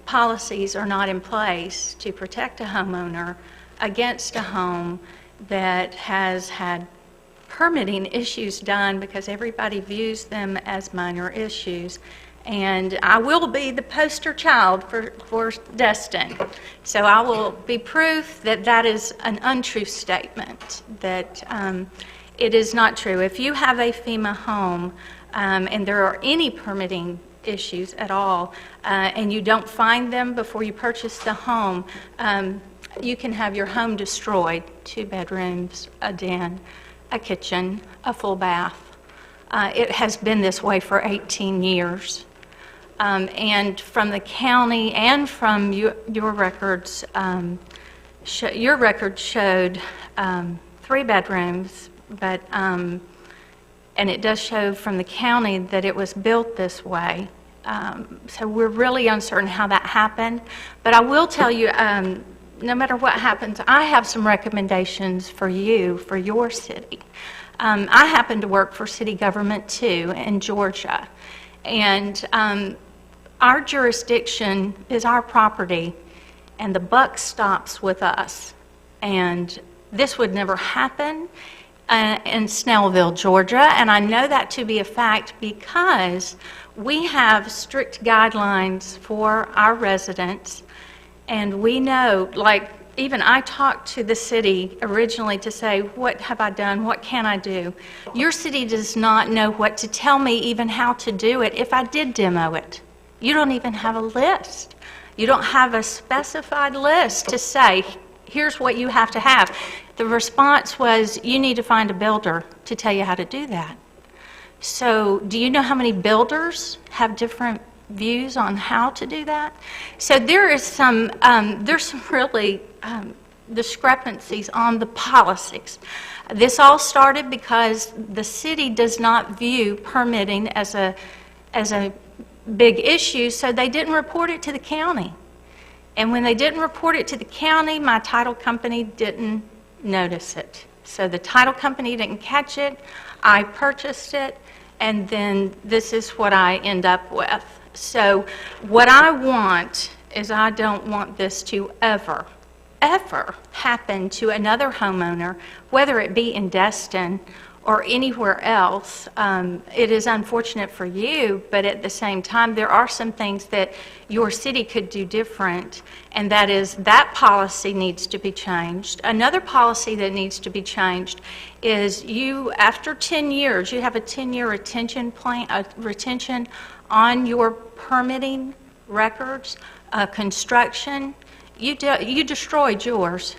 policies are not in place to protect a homeowner against a home that has had permitting issues done because everybody views them as minor issues. And I will be the poster child for Destin. So I will be proof that that is an untrue statement, that it is not true. If you have a FEMA home and there are any permitting issues at all, and you don't find them before you purchase the home, you can have your home destroyed. 2 bedrooms, a den, a kitchen, a full bath. It has been this way for 18 years. And from the county and from your records, your record showed 3 bedrooms, but and it does show from the county that it was built this way. So we're really uncertain how that happened. But I will tell you, no matter what happens, I have some recommendations for you, for your city. I happen to work for city government too in Georgia. And our jurisdiction is our property, and the buck stops with us. And this would never happen in Snellville, Georgia, and I know that to be a fact because we have strict guidelines for our residents, and we know, like, even I talked to the city originally to say, what have I done? What can I do? Your city does not know what to tell me, even how to do it if I did demo it. You don't even have a list. You don't have a specified list to say, here's what you have to have. The response was, you need to find a builder to tell you how to do that. So do you know how many builders have different views on how to do that? So there's some really discrepancies on the policies. This all started because the city does not view permitting as a big issue, so they didn't report it to the county. And when they didn't report it to the county, my title company didn't notice it. So the title company didn't catch it, I purchased it, and then this is what I end up with. So what I want is I don't want this to ever happen to another homeowner, whether it be in Destin or anywhere else. It is unfortunate for you, but at the same time, there are some things that your city could do different, and that is that policy needs to be changed. Another policy that needs to be changed is you, after 10 years, you have a 10-year retention plan, retention on your permitting records, construction, you destroyed yours.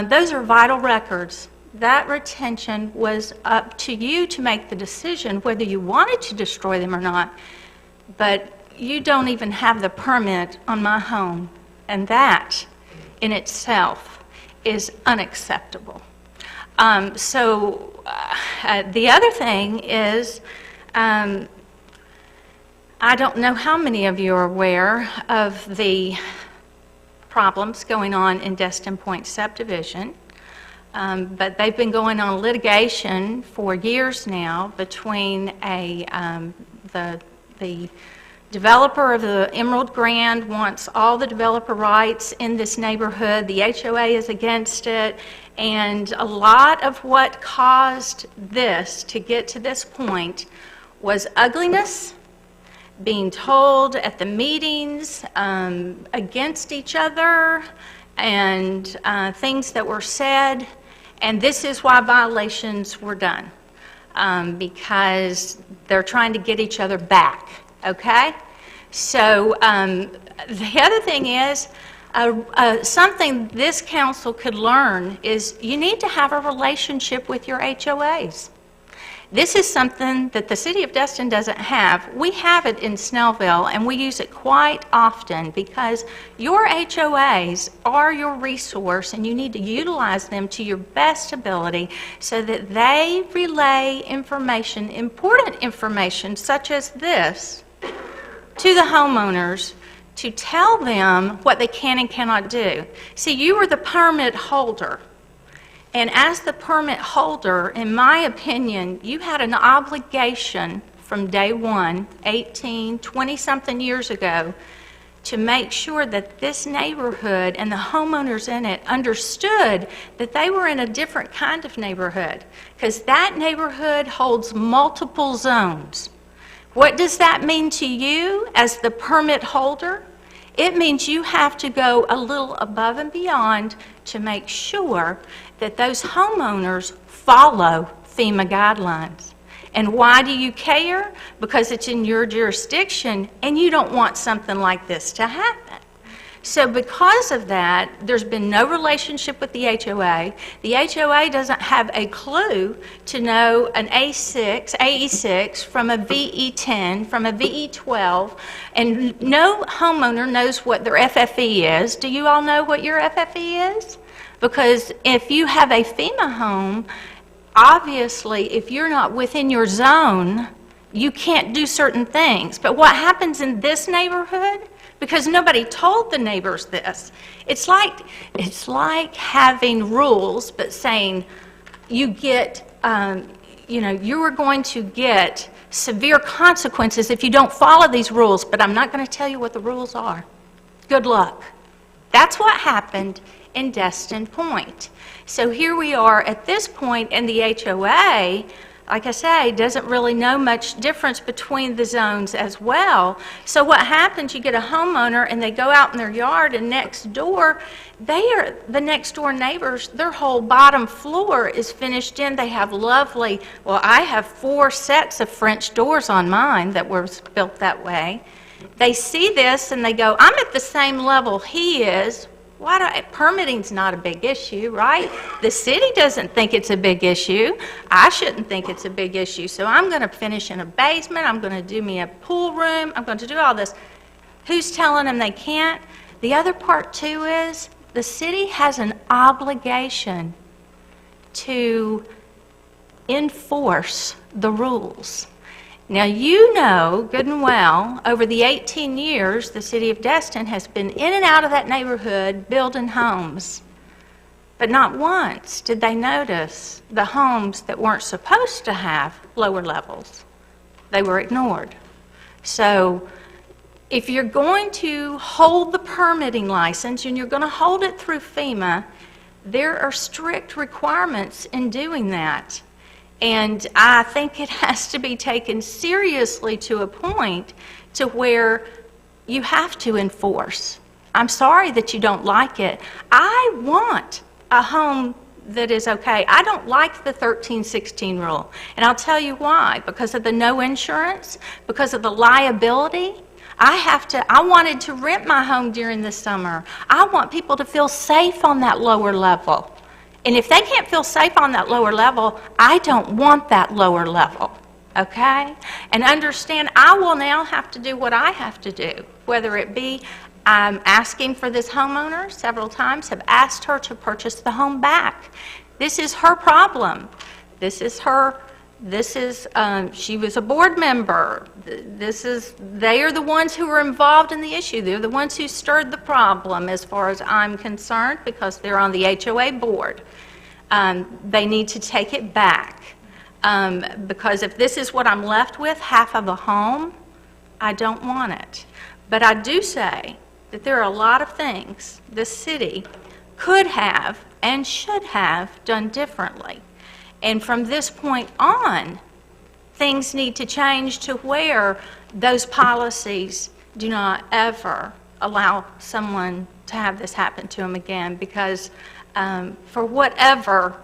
Those are vital records. That retention was up to you to make the decision whether you wanted to destroy them or not. But you don't even have the permit on my home, and that in itself is unacceptable. The other thing is, I don't know how many of you are aware of the problems going on in Destin Point subdivision, but they've been going on litigation for years now between the developer of the Emerald Grand wants all the developer rights in this neighborhood. The HOA is against it. And a lot of what caused this to get to this point was ugliness, being told at the meetings against each other, and things that were said. And this is why violations were done, because they're trying to get each other back. Okay? So the other thing is, something this council could learn is you need to have a relationship with your HOAs. This is something that the city of Destin doesn't have. We have it in Snellville, and we use it quite often because your HOAs are your resource, and you need to utilize them to your best ability so that they relay information, important information such as this, to the homeowners to tell them what they can and cannot do. See, you are the permit holder. And as the permit holder, in my opinion, you had an obligation from day one, 18, 20-something years ago, to make sure that this neighborhood and the homeowners in it understood that they were in a different kind of neighborhood, because that neighborhood holds multiple zones. What does that mean to you as the permit holder? It means you have to go a little above and beyond to make sure that those homeowners follow FEMA guidelines. And why do you care? Because it's in your jurisdiction and you don't want something like this to happen. So because of that, there's been no relationship with the HOA. The HOA doesn't have a clue to know an AE6 from a VE10, from a VE12, and no homeowner knows what their FFE is. Do you all know what your FFE is? Because if you have a FEMA home, obviously if you're not within your zone, you can't do certain things. But what happens in this neighborhood? Because nobody told the neighbors this. It's like having rules, but saying you get, you are going to get severe consequences if you don't follow these rules, but I'm not going to tell you what the rules are. Good luck. That's what happened in Destin Point. So here we are at this point, and the HOA, like I say, doesn't really know much difference between the zones as well. So what happens, you get a homeowner and they go out in their yard, and next door, the next door neighbors, their whole bottom floor is finished in. They have lovely, well, I have 4 sets of French doors on mine that were built that way. They see this and they go, I'm at the same level he is. Permitting's not a big issue, right? The city doesn't think it's a big issue. I shouldn't think it's a big issue. So I'm going to finish in a basement. I'm going to do me a pool room. I'm going to do all this. Who's telling them they can't? The other part, too, is the city has an obligation to enforce the rules. Now, you know good and well, over the 18 years, the city of Destin has been in and out of that neighborhood building homes. But not once did they notice the homes that weren't supposed to have lower levels. They were ignored. So if you're going to hold the permitting license and you're going to hold it through FEMA, there are strict requirements in doing that. And I think it has to be taken seriously to a point to where you have to enforce. I'm sorry that you don't like it. I want a home that is okay. I don't like the 1316 rule, and I'll tell you why. Because of the no insurance, because of the liability. I wanted to rent my home during the summer. I want people to feel safe on that lower level. And if they can't feel safe on that lower level, I don't want that lower level, okay? And understand, I will now have to do what I have to do, whether it be I'm asking for this homeowner several times, have asked her to purchase the home back. This is her problem. She was a board member. They are the ones who were involved in the issue. They're the ones who stirred the problem as far as I'm concerned, because they're on the HOA board. They need to take it back. Because if this is what I'm left with, half of a home, I don't want it. But I do say that there are a lot of things the city could have and should have done differently. And from this point on, things need to change to where those policies do not ever allow someone to have this happen to them again, because for whatever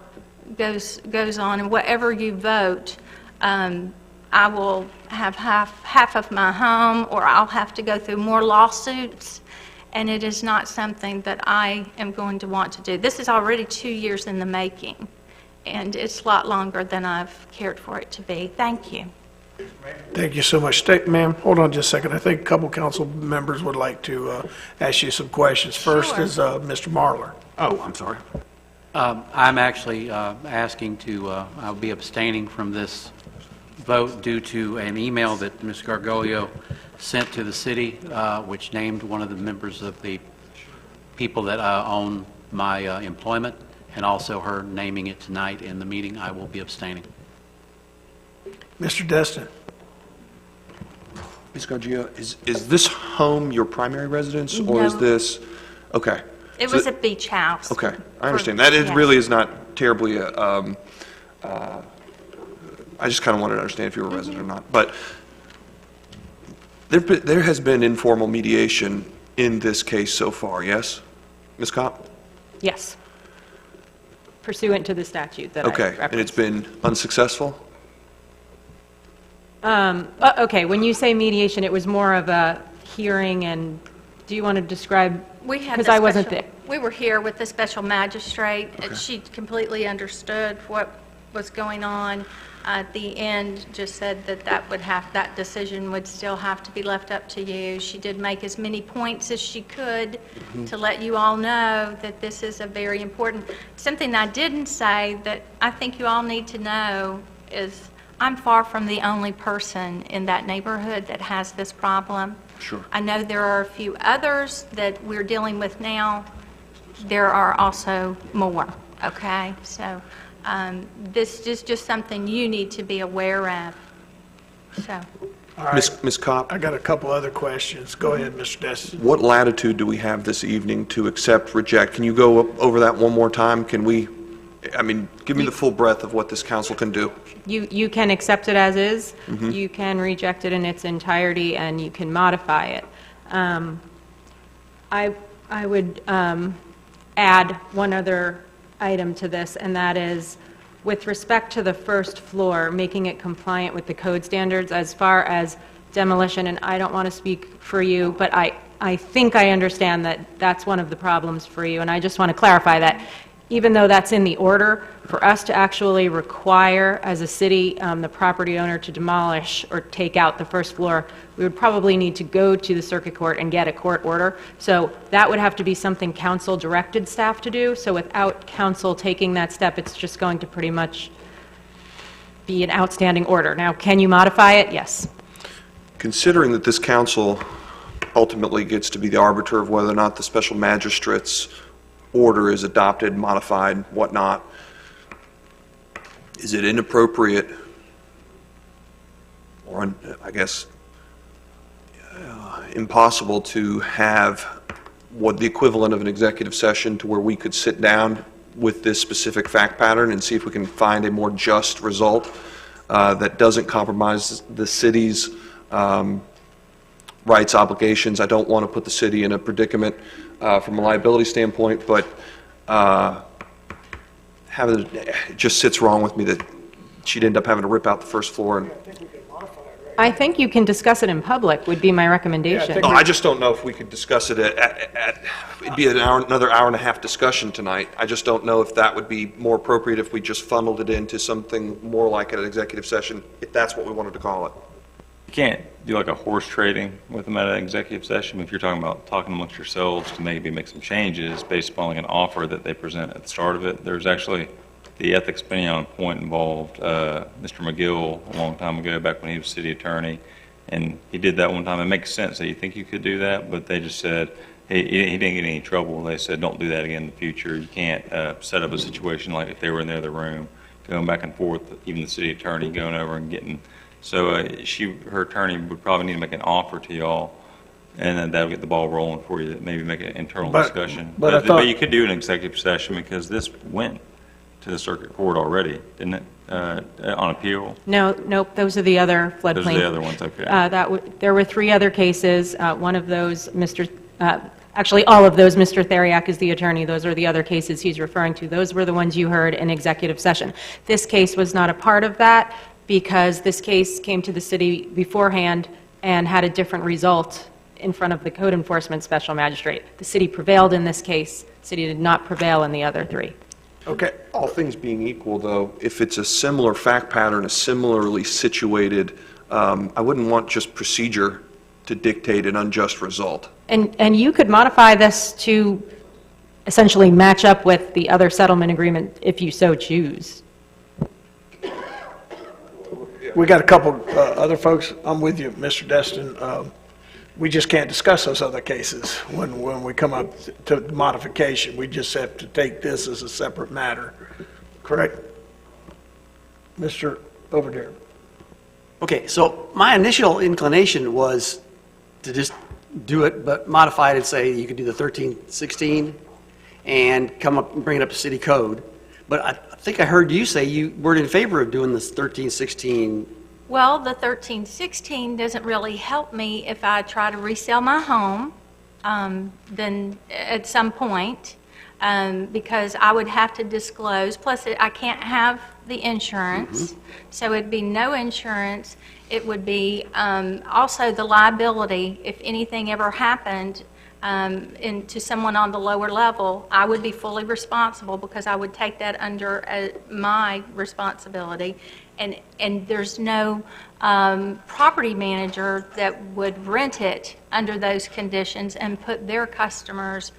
goes on and whatever you vote, I will have half of my home, or I'll have to go through more lawsuits, and it is not something that I am going to want to do. This is already 2 years in the making, and it's a lot longer than I've cared for it to be. Thank you. Thank you so much. Ma'am, hold on just a second. I think a couple council members would like to ask you some questions. First is Mr. Marlar. Oh, I'm sorry. I'm actually asking to, I'll be abstaining from this vote due to an email that Ms. Gargolio sent to the city, which named one of the members of the people that own my employment, and also her naming it tonight in the meeting. I will be abstaining. Mr. Destin. Ms. Gargio, is this home your primary residence, or is No. this, okay. It So- was a beach house. Okay, I understand. That Yeah. really is not terribly, I just kind of wanted to understand if you were a resident or not. But there has been informal mediation in this case so far, yes? Ms. Kopp? Yes. Pursuant to the statute that I Okay, referenced. and it's been unsuccessful? Okay, when you say mediation, it was more of a hearing, and do you want to describe? We had Because the I wasn't special- there. We were here with the special magistrate. She completely understood what was going on. At the end, just said that that decision would still have to be left up to you. She did make as many points as she could to let you all know that this is a very important. Something I didn't say that I think you all need to know is I'm far from the only person in that neighborhood that has this problem. Sure. I know there are a few others that we're dealing with now. There are also more, okay? So this is just something you need to be aware of. So, All right. Ms. Kopp? I got a couple other questions. Go ahead, Mr. Destin. What latitude do we have this evening to accept, reject? Can you go over that one more time? Can we, give me the full breadth of what this council can do. You can accept it as is, Mhm. you can reject it in its entirety, and you can modify it. I would add one other item to this, and that is, with respect to the first floor, making it compliant with the code standards as far as demolition, and I don't want to speak for you, but I think I understand that that's one of the problems for you, and I just want to clarify that even though that's in the order, for us to actually require, as a city, the property owner to demolish or take out the first floor, we would probably need to go to the circuit court and get a court order. So that would have to be something council directed staff to do. So without council taking that step, it's just going to pretty much be an outstanding order. Now, can you modify it? Yes. Considering that this council ultimately gets to be the arbiter of whether or not the special magistrate's order is adopted, modified, whatnot, is it inappropriate, or I guess impossible, to have what the equivalent of an executive session to where we could sit down with this specific fact pattern and see if we can find a more just result that doesn't compromise the city's rights, obligations? I don't want to put the city in a predicament from a liability standpoint, but it just sits wrong with me that she'd end up having to rip out the first floor. And I think you can discuss it in public, would be my recommendation. no, I just don't know if we could discuss it it'd be another hour and a half discussion tonight. I just don't know if that would be more appropriate if we just funneled it into something more like an executive session, if that's what we wanted to call it. You can't do like a horse trading with them at an executive session. If you're talking about talking amongst yourselves to maybe make some changes based upon like an offer that they present at the start of it, there's actually the ethics opinion on point involved Mr. McGill a long time ago, back when he was city attorney, and he did that one time. It makes sense that you think you could do that, but they just said he didn't get any trouble. They said don't do that again in the future. You can't set up a situation like if they were in the other room, going back and forth, even the city attorney going over and getting. So her attorney would probably need to make an offer to y'all, and then that'll get the ball rolling for you. Maybe make an internal discussion. But But you could do an executive session because this went to the circuit court already, didn't it? On appeal. No, nope, those are the other floodplain. Those are the other ones. Okay. There were 3 other cases. One of those, actually, all of those, Mr. Theriak is the attorney. Those are the other cases he's referring to. Those were the ones you heard in executive session. This case was not a part of that because this case came to the city beforehand and had a different result in front of the code enforcement special magistrate. The city prevailed in this case. The city did not prevail in the other 3. Okay. All things being equal, though, if it's a similar fact pattern, a similarly situated, I wouldn't want just procedure to dictate an unjust result. And you could modify this to essentially match up with the other settlement agreement if you so choose. We got a couple other folks. I'm with you, Mr. Destin. We just can't discuss those other cases when we come up to modification. We just have to take this as a separate matter. Correct? Mr. Overdare. Okay, so my initial inclination was to just do it, but modify it and say you could do the 1316 and come up and bring it up to city code. But I think I heard you say you weren't in favor of doing this 1316. Well, the 1316 doesn't really help me if I try to resell my home, then at some point, because I would have to disclose, plus I can't have the insurance, so it'd be no insurance. It would be also the liability if anything ever happened to someone on the lower level. I would be fully responsible because I would take that under my responsibility. And there's no property manager that would rent it under those conditions and put their customers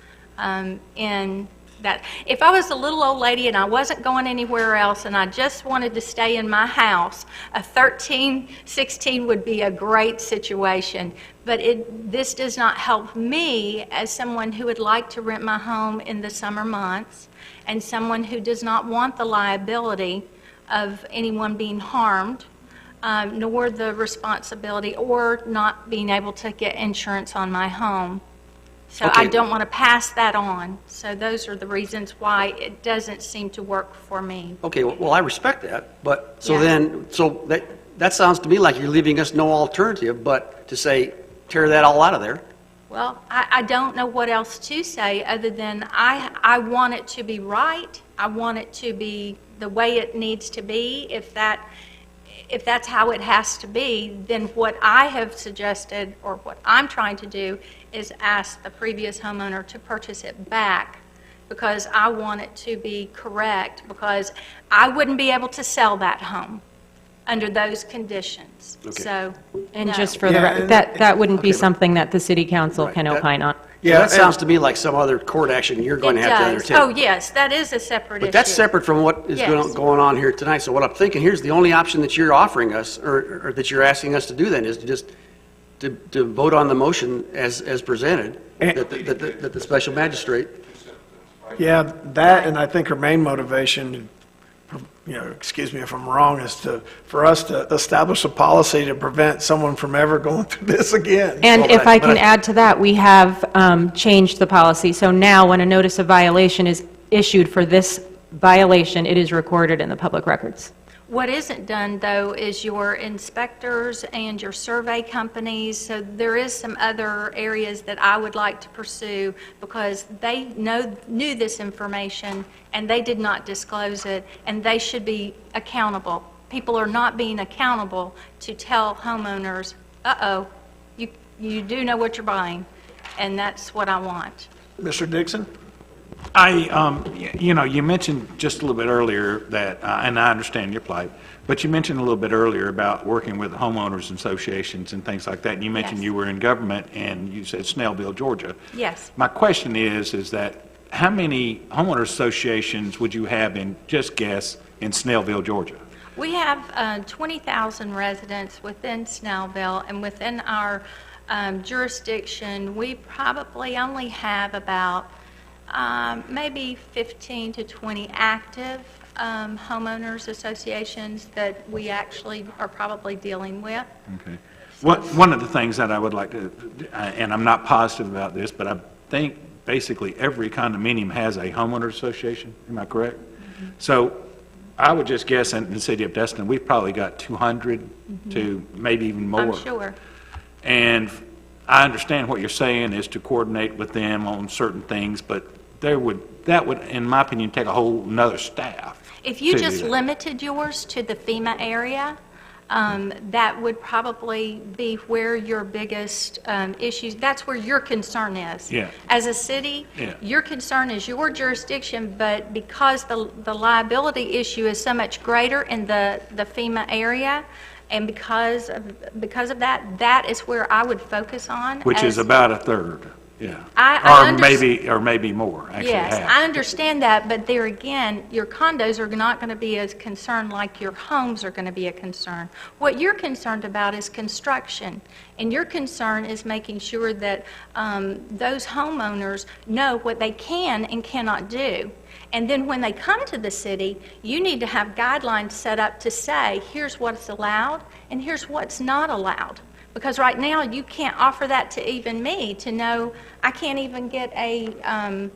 in that. If I was a little old lady and I wasn't going anywhere else and I just wanted to stay in my house, a 1316 would be a great situation. But this does not help me as someone who would like to rent my home in the summer months and someone who does not want the liability of anyone being harmed, nor the responsibility or not being able to get insurance on my home. So Okay. I don't want to pass that on. So those are the reasons why it doesn't seem to work for me. Okay, well, I respect that, but Yeah. so that sounds to me like you're leaving us no alternative but to say, tear that all out of there. Well, I don't know what else to say other than I want it to be right. I want it to be the way it needs to be. If that's how it has to be, then what I have suggested or what I'm trying to do is ask the previous homeowner to purchase it back because I want it to be correct because I wouldn't be able to sell that home under those conditions. Okay. So, And no. just for the record, that wouldn't be something that the city council can opine on. Yeah, that sounds to me like some other court action you're going to have to It does. undertake. Oh, yes, that is a separate issue. But that's separate from what is Yes. going on here tonight. So what I'm thinking, here's the only option that you're offering us, or that you're asking us to do then, is to just to vote on the motion as presented, that the special magistrate. Yeah, that, and I think her main motivation, excuse me if I'm wrong, is for us to establish a policy to prevent someone from ever going through this again. And if I can add to that, we have changed the policy. So now when a notice of violation is issued for this violation, it is recorded in the public records. What isn't done, though, is your inspectors and your survey companies. So there is some other areas that I would like to pursue because they knew this information and they did not disclose it, and they should be accountable. People are not being accountable to tell homeowners, uh-oh, you do know what you're buying, and that's what I want. Mr. Dixon? You mentioned just a little bit earlier that, and I understand your plight, but you mentioned a little bit earlier about working with homeowners associations and things like that. And you mentioned Yes. you were in government and you said Snellville, Georgia. Yes. My question is that how many homeowners associations would you have in, just guess, in Snellville, Georgia? We have 20,000 residents within Snellville, and within our jurisdiction, we probably only have about maybe 15 to 20 active homeowners associations that we actually are probably dealing with. Okay. One of the things that I would like to, and I'm not positive about this, but I think basically every condominium has a homeowner association. Am I correct? Mm-hmm. So I would just guess in the city of Destin, we've probably got 200 to maybe even more. I'm sure. And I understand what you're saying is to coordinate with them on certain things, but that would, in my opinion, take a whole nother staff. If you to do just that. limited yours to the FEMA area, that would probably be where your biggest issues, that's where your concern is. Yeah. As a city, Yeah. your concern is your jurisdiction, but because the liability issue is so much greater in the FEMA area, and because of that, that is where I would focus on. Which is about a third, yeah. I Or maybe more, actually Yes, half. I understand that, but there again, your condos are not going to be as concerned like your homes are going to be a concern. What you're concerned about is construction, and your concern is making sure that those homeowners know what they can and cannot do. And then when they come to the city, you need to have guidelines set up to say, here's what's allowed and here's what's not allowed. Because right now, you can't offer that to even me to know, I can't even get a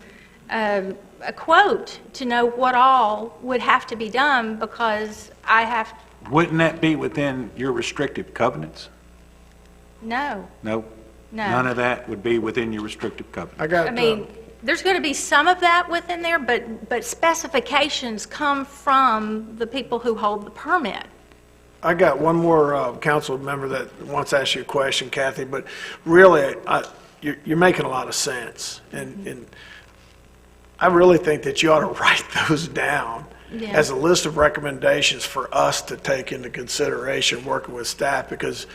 quote to know what all would have to be done because I have, Wouldn't that be within your restrictive covenants? no. No? No. None of that would be within your restrictive covenants? I mean, there's going to be some of that within there, but specifications come from the people who hold the permit. I got one more council member that wants to ask you a question, Kathy, but really, you're making a lot of sense. And I really think that you ought to write those down Yeah. as a list of recommendations for us to take into consideration working with staff, because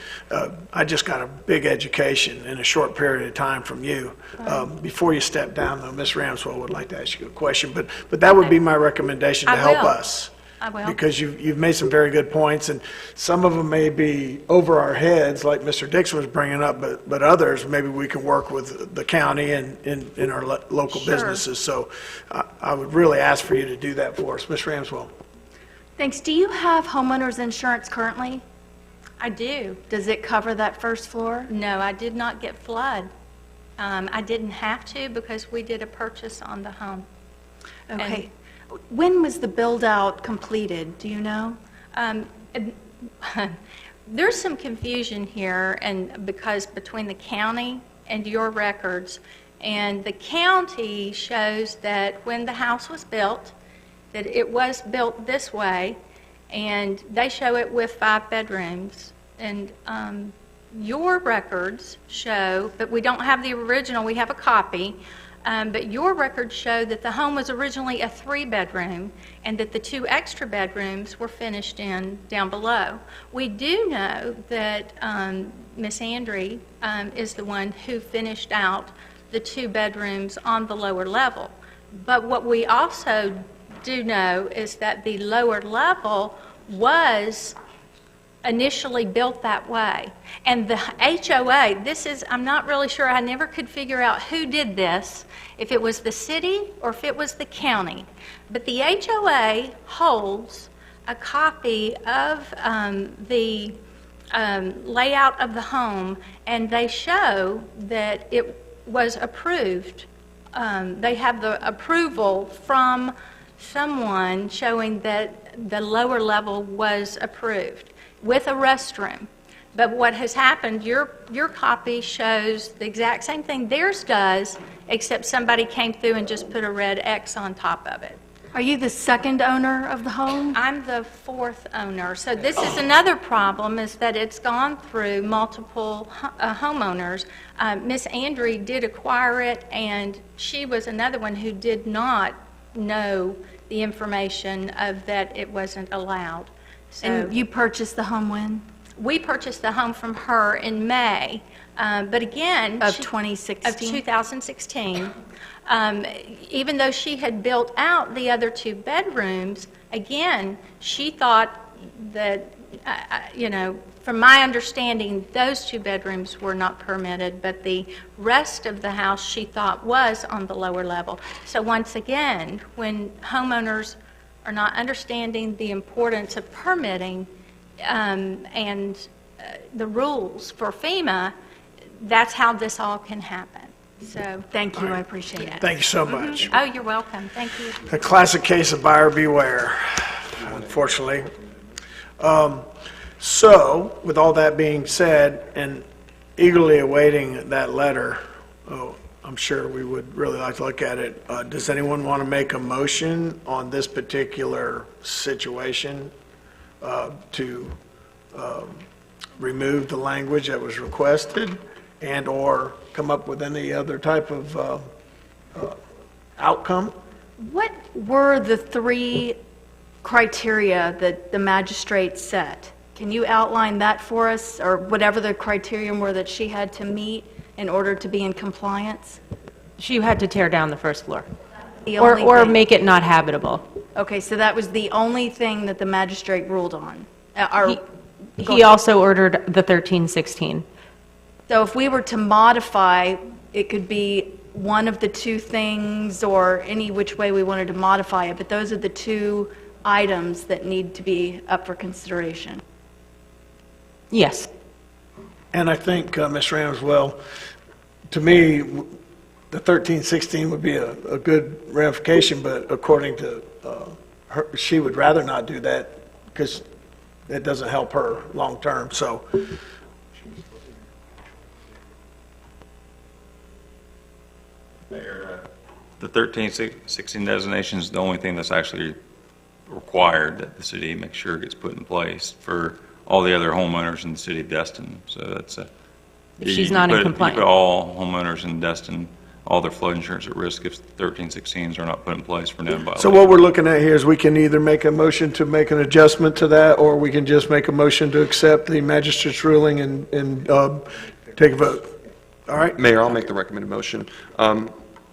I just got a big education in a short period of time from you. Before you step down, though, Ms. Ramswell would like to ask you a question, but that would be my recommendation to I help will. us. I will. Because you've made some very good points, and some of them may be over our heads, like Mr. Dixon was bringing up, but others, maybe we can work with the county and in our local Sure. businesses. So I would really ask for you to do that for us. Ms. Ramswell? Thanks. Do you have homeowners insurance currently? I do. Does it cover that first floor? No, I did not get flood. I didn't have to because we did a purchase on the home. Okay. When was the build-out completed? Do you know? There's some confusion here, and because between the county and your records, and the county shows that when the house was built, that it was built this way, and they show it with 5 bedrooms, and your records show, but we don't have the original, we have a copy, but your records show that the home was originally a 3-bedroom and that the 2 extra bedrooms were finished in down below. We do know that Miss Andre is the one who finished out the 2 bedrooms on the lower level. But what we also do know is that the lower level was initially built that way. And the HOA, I'm not really sure, I never could figure out who did this, if it was the city or if it was the county. But the HOA holds a copy of the layout of the home, and they show that it was approved. They have the approval from someone showing that the lower level was approved with a restroom. But what has happened, your copy shows the exact same thing theirs does, except somebody came through and just put a red X on top of it. Are you the second owner of the home? I'm the fourth owner. So this is another problem, is that it's gone through multiple homeowners. Miss Andre did acquire it, and she was another one who did not know the information of that it wasn't allowed. So And you purchased the home when? we purchased the home from her in May, but again... Of 2016? Of 2016. Even though she had built out the other 2 bedrooms, again, she thought that, from my understanding, those 2 bedrooms were not permitted, but the rest of the house she thought was on the lower level. So once again, when homeowners are not understanding the importance of permitting and the rules for FEMA, that's how this all can happen. So thank you, I appreciate it. Thank you so much. Oh, you're welcome. Thank you. A classic case of buyer beware, unfortunately. So, with all that being said, and eagerly awaiting that letter, I'm sure we would really like to look at it. Does anyone want to make a motion on this particular situation to remove the language that was requested and/or come up with any other type of outcome? What were the 3 criteria that the magistrate set? Can you outline that for us, or whatever the criterion were that she had to meet in order to be in compliance? She had to tear down the first floor, The or only thing- make it not habitable. Okay, so that was the only thing that the magistrate ruled on? He also ordered the 1316. So if we were to modify, it could be one of the 2 things, or any which way we wanted to modify it, but those are the 2 items that need to be up for consideration. Yes. And I think, Ms. Rams, well, to me, the 1316 would be a good ramification, but according to her, she would rather not do that because it doesn't help her long-term, so. Mayor, the 1316 designation is the only thing that's actually required that the city make sure gets put in place for all the other homeowners in the city of Destin. So that's If she's not in compliance. You put all homeowners in Destin, all their flood insurance at risk if 1316s are not put in place for known violations. So what we're looking at here is we can either make a motion to make an adjustment to that, or we can just make a motion to accept the magistrate's ruling and take a vote. All right? Mayor, I'll make the recommended motion.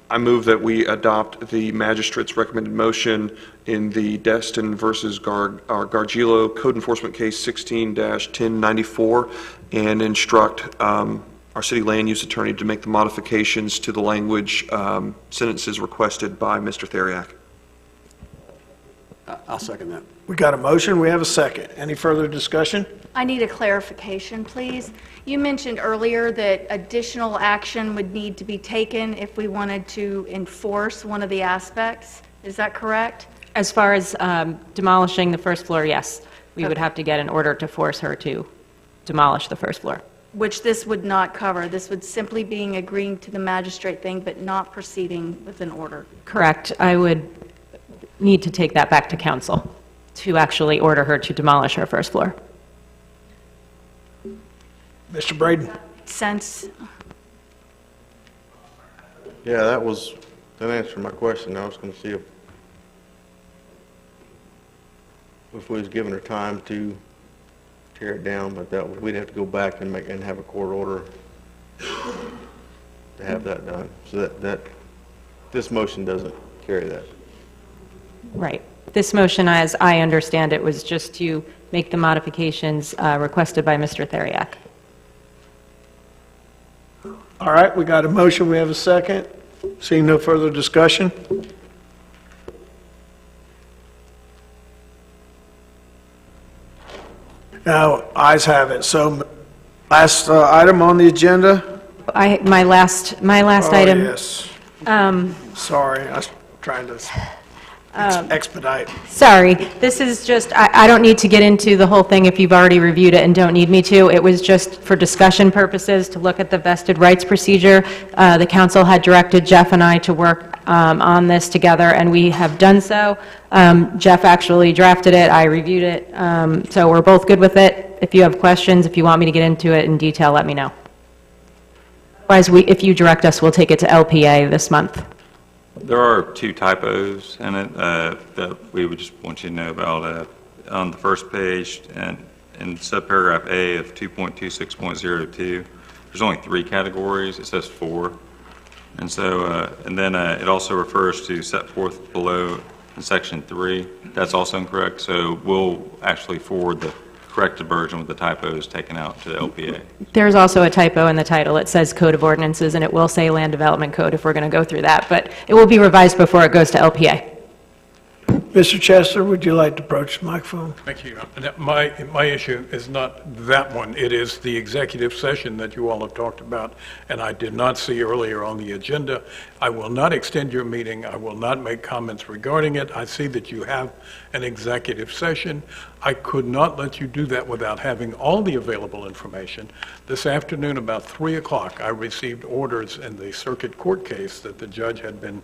I move that we adopt the magistrate's recommended motion in the Destin versus Gargiulo Code Enforcement Case 16-1094 and instruct our city land use attorney to make the modifications to the language sentences requested by Mr. Theriak. I'll second that. We got a motion, we have a second. Any further discussion? I need a clarification, please. You mentioned earlier that additional action would need to be taken if we wanted to enforce one of the aspects. Is that correct? As far as demolishing the first floor, yes. We would have to get an order to force her to demolish the first floor. Which this would not cover. This would simply be agreeing to the magistrate thing, but not proceeding with an order. Correct. I would need to take that back to council to actually order her to demolish her first floor. Mr. Braden? Sense. Yeah, that answered my question. I was going to see if we was giving her time to tear it down, but we'd have to go back and have a court order to have that done. So that this motion doesn't carry that. Right. This motion, as I understand it, was just to make the modifications requested by Mr. Theriak. All right, we got a motion, we have a second. Seeing no further discussion? Now, ayes have it. So, last item on the agenda? My last Oh, item. yes. Sorry, I was trying to... Expedite. Sorry, this is just, I don't need to get into the whole thing if you've already reviewed it and don't need me to. It was just for discussion purposes to look at the vested rights procedure. The council had directed Jeff and I to work on this together, and we have done so. Jeff actually drafted it, I reviewed it, so we're both good with it. If you have questions, if you want me to get into it in detail, let me know. Otherwise, if you direct us, we'll take it to LPA this month. There are 2 typos in it that we would just want you to know about. On the first page, and in subparagraph A of 2.26.02, there's only 3 categories. It says 4. And so, and then it also refers to set forth below in section 3. That's also incorrect. So we'll actually forward the corrected version with the typos taken out to the LPA. There's also a typo in the title. It says Code of Ordinances, and it will say Land Development Code if we're going to go through that, but it will be revised before it goes to LPA. Mr. Chester, would you like to approach the microphone? Thank you. My issue is not that one. It is the executive session that you all have talked about, and I did not see earlier on the agenda. I will not extend your meeting. I will not make comments regarding it. I see that you have an executive session. I could not let you do that without having all the available information. This afternoon, about 3 o'clock, I received orders in the circuit court case that the judge had been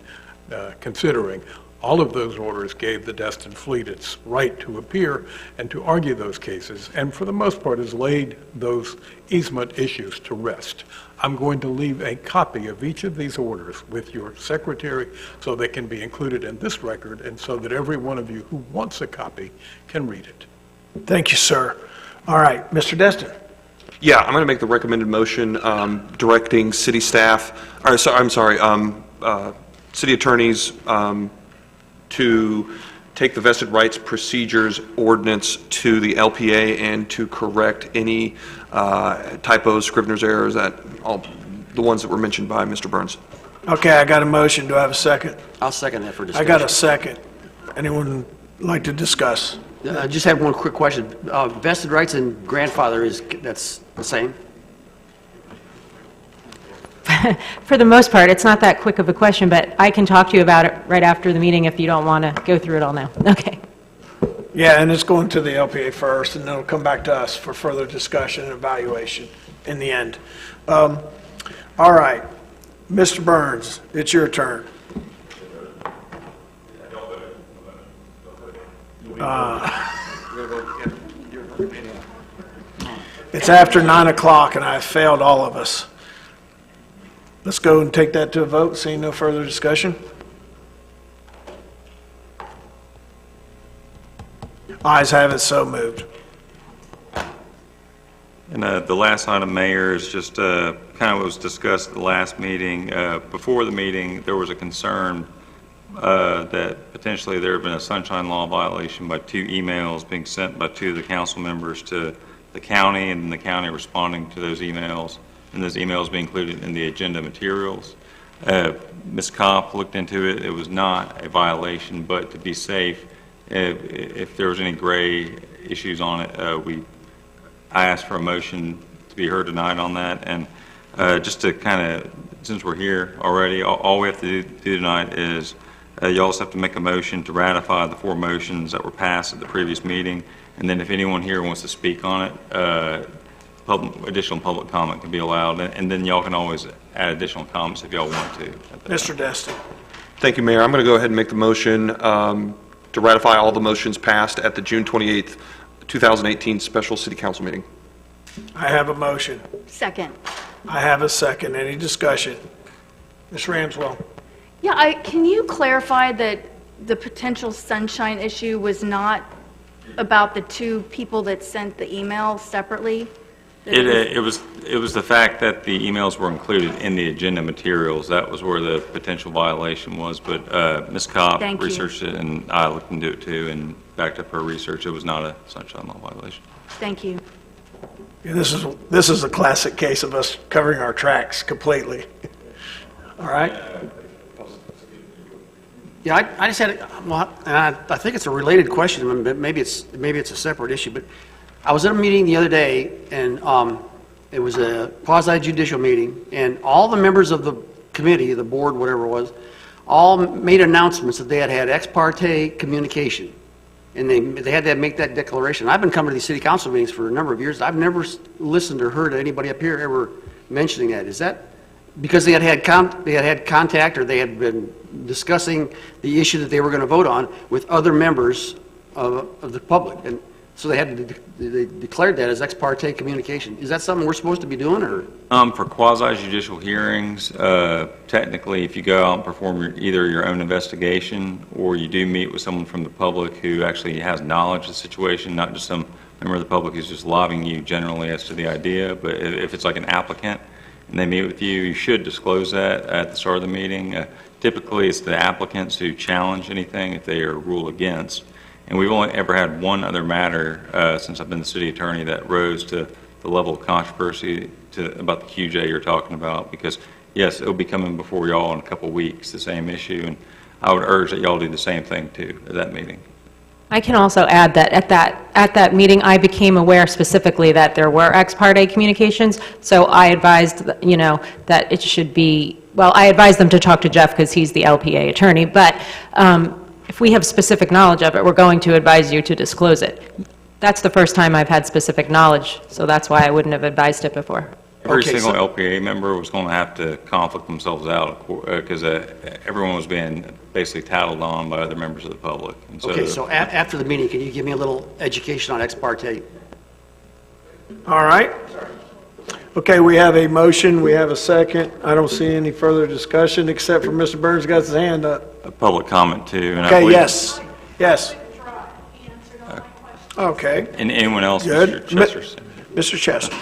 considering. All of those orders gave the Destin fleet its right to appear and to argue those cases, and for the most part has laid those easement issues to rest. I'm going to leave a copy of each of these orders with your secretary so they can be included in this record and so that every one of you who wants a copy can read it. Thank you, sir. All right, Mr. Destin. Yeah, I'm going to make the recommended motion directing city staff, or city attorneys to take the vested rights procedures ordinance to the LPA and to correct any typos, Scrivener's errors, all the ones that were mentioned by Mr. Burns. Okay, I got a motion. Do I have a second? I'll second that for discussion. I got a second. Anyone like to discuss? I just have one quick question. Vested rights and grandfather, that's the same? For the most part, it's not that quick of a question, but I can talk to you about it right after the meeting if you don't want to go through it all now. Okay. Yeah, and it's going to the LPA first, and then it'll come back to us for further discussion and evaluation in the end. All right, Mr. Burns, it's your turn. It's after 9 o'clock, and I have failed all of us. Let's go and take that to a vote, seeing no further discussion. Ayes have it, so moved. And the last item, Mayor, is just kind of what was discussed at the last meeting. Before the meeting, there was a concern that potentially there had been a sunshine law violation by 2 emails being sent by 2 of the council members to the county, and the county responding to those emails, and those emails being included in the agenda materials. Ms. Kopp looked into it. It was not a violation, but to be safe, if there was any gray issues on it, I asked for a motion to be heard tonight on that. And just to kind of, since we're here already, all we have to do tonight is you also have to make a motion to ratify the 4 motions that were passed at the previous meeting. And then if anyone here wants to speak on it, additional public comment can be allowed, and then y'all can always add additional comments if y'all want to. Mr. Destin. Thank you, Mayor. I'm going to go ahead and make the motion to ratify all the motions passed at the June 28th, 2018 special city council meeting. I have a motion. Second. I have a second. Any discussion? Ms. Ramswell. Yeah, can you clarify that the potential sunshine issue was not about the 2 people that sent the email separately? It was the fact that the emails were included in the agenda materials. That was where the potential violation was. But Ms. Kopp researched it, and I looked into it too, and backed up her research. It was not a sunshine law violation. Thank you. Yeah, this is a classic case of us covering our tracks completely. All right. Yeah, I just had, well, and I think it's a related question, but maybe it's a separate issue. But I was at a meeting the other day, and it was a quasi-judicial meeting, and all the members of the committee, the board, whatever it was, all made announcements that they had had ex parte communication. And they had to make that declaration. I've been coming to these city council meetings for a number of years. I've never listened or heard anybody up here ever mentioning that. Is that because they had contact, or they had been discussing the issue that they were going to vote on with other members of the public? And so they declared that as ex parte communication. Is that something we're supposed to be doing, or? For quasi-judicial hearings, technically, if you go out and perform either your own investigation, or you do meet with someone from the public who actually has knowledge of the situation, not just some member of the public who's just lobbying you generally as to the idea, but if it's like an applicant and they meet with you, you should disclose that at the start of the meeting. Typically, it's the applicants who challenge anything if they are ruled against. And we've only ever had one other matter since I've been the city attorney that rose to the level of controversy about the QJ you're talking about, because yes, it'll be coming before y'all in a couple of weeks, the same issue, and I would urge that y'all do the same thing too at that meeting. I can also add that at that meeting, I became aware specifically that there were ex parte communications, so I advised, that it should be, well, I advised them to talk to Jeff because he's the LPA attorney, but if we have specific knowledge of it, we're going to advise you to disclose it. That's the first time I've had specific knowledge, so that's why I wouldn't have advised it before. Every single LPA member was going to have to conflict themselves out because everyone was being basically tattled on by other members of the public. And Okay, so after the meeting, can you give me a little education on ex parte? All right. Okay, we have a motion, we have a second. I don't see any further discussion except for Mr. Burns got his hand up. a public comment too. And I Okay, believe- yes. Okay. And anyone else, Good. Mr. Chester? Mr. Chester.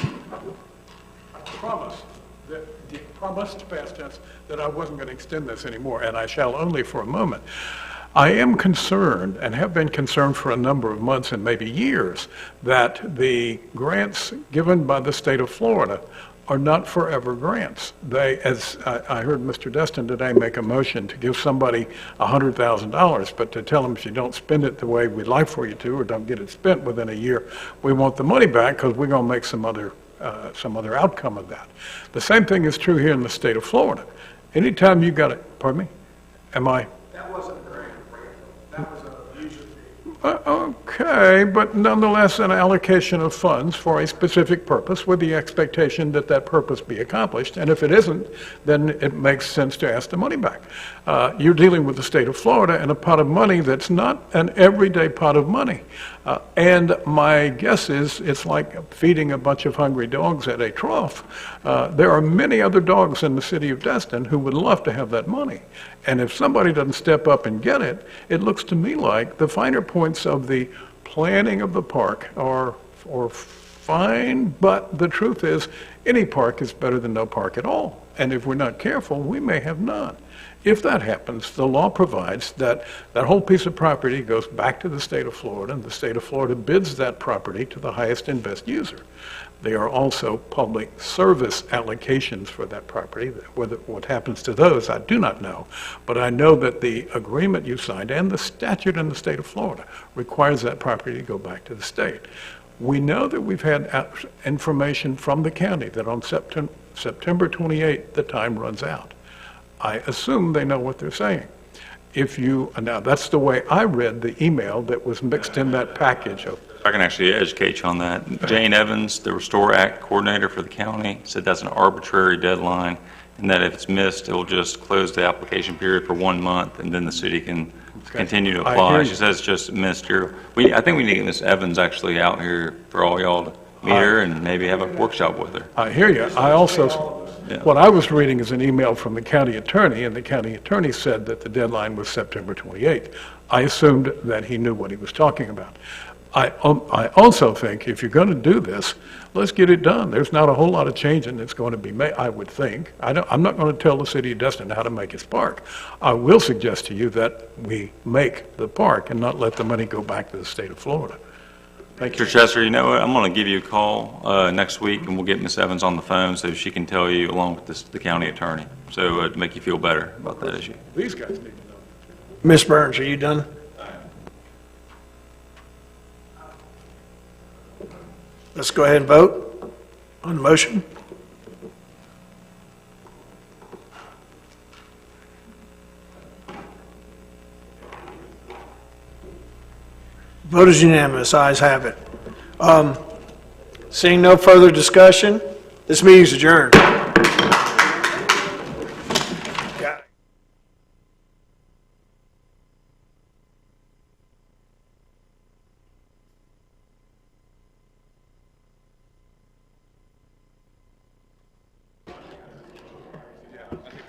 Promised, past tense, that I wasn't going to extend this anymore, and I shall only for a moment. I am concerned, and have been concerned for a number of months and maybe years, that the grants given by the state of Florida are not forever grants. They, as I heard Mr. Destin today make a motion to give somebody $100,000, but to tell them if you don't spend it the way we'd like for you to, or don't get it spent within a year, we want the money back because we're going to make some other outcome of that. The same thing is true here in the state of Florida. Anytime you got it, pardon me? Am I? That wasn't a grant. That was a user fee. Okay, but nonetheless, an allocation of funds for a specific purpose with the expectation that that purpose be accomplished. And if it isn't, then it makes sense to ask the money back. You're dealing with the state of Florida and a pot of money that's not an everyday pot of money. And my guess is it's like feeding a bunch of hungry dogs at a trough. There are many other dogs in the city of Destin who would love to have that money. And if somebody doesn't step up and get it, it looks to me like the finer points of the planning of the park are fine, but the truth is any park is better than no park at all. And if we're not careful, we may have none. If that happens, the law provides that that whole piece of property goes back to the state of Florida, and the state of Florida bids that property to the highest and best user. There are also public service allocations for that property. What happens to those, I do not know. But I know that the agreement you signed and the statute in the state of Florida requires that property to go back to the state. We know that we've had information from the county that on September 28th, the time runs out. I assume they know what they're saying. Now that's the way I read the email that was mixed in that package. I can actually educate you on that. Jane Evans, the Restore Act coordinator for the county, said that's an arbitrary deadline, and that if it's missed, it will just close the application period for 1 month, and then the city can continue to apply. She says it's just ministerial. I think we need to get Ms. Evans actually out here for all y'all to meet her and maybe have a workshop with her. I hear you. I also, what I was reading is an email from the county attorney, and the county attorney said that the deadline was September 28th. I assumed that he knew what he was talking about. I also think if you're going to do this, let's get it done. There's not a whole lot of changing that's going to be made, I would think. I'm not going to tell the city of Destin how to make its park. I will suggest to you that we make the park and not let the money go back to the state of Florida. Thank you. Mr. Chester, you know what? I'm going to give you a call next week, and we'll get Ms. Evans on the phone so she can tell you, along with the county attorney, so to make you feel better about that issue. These guys need to know. Ms. Burns, are you done? Let's go ahead and vote on the motion. Vote is unanimous, ayes have it. Seeing no further discussion, this meeting is adjourned.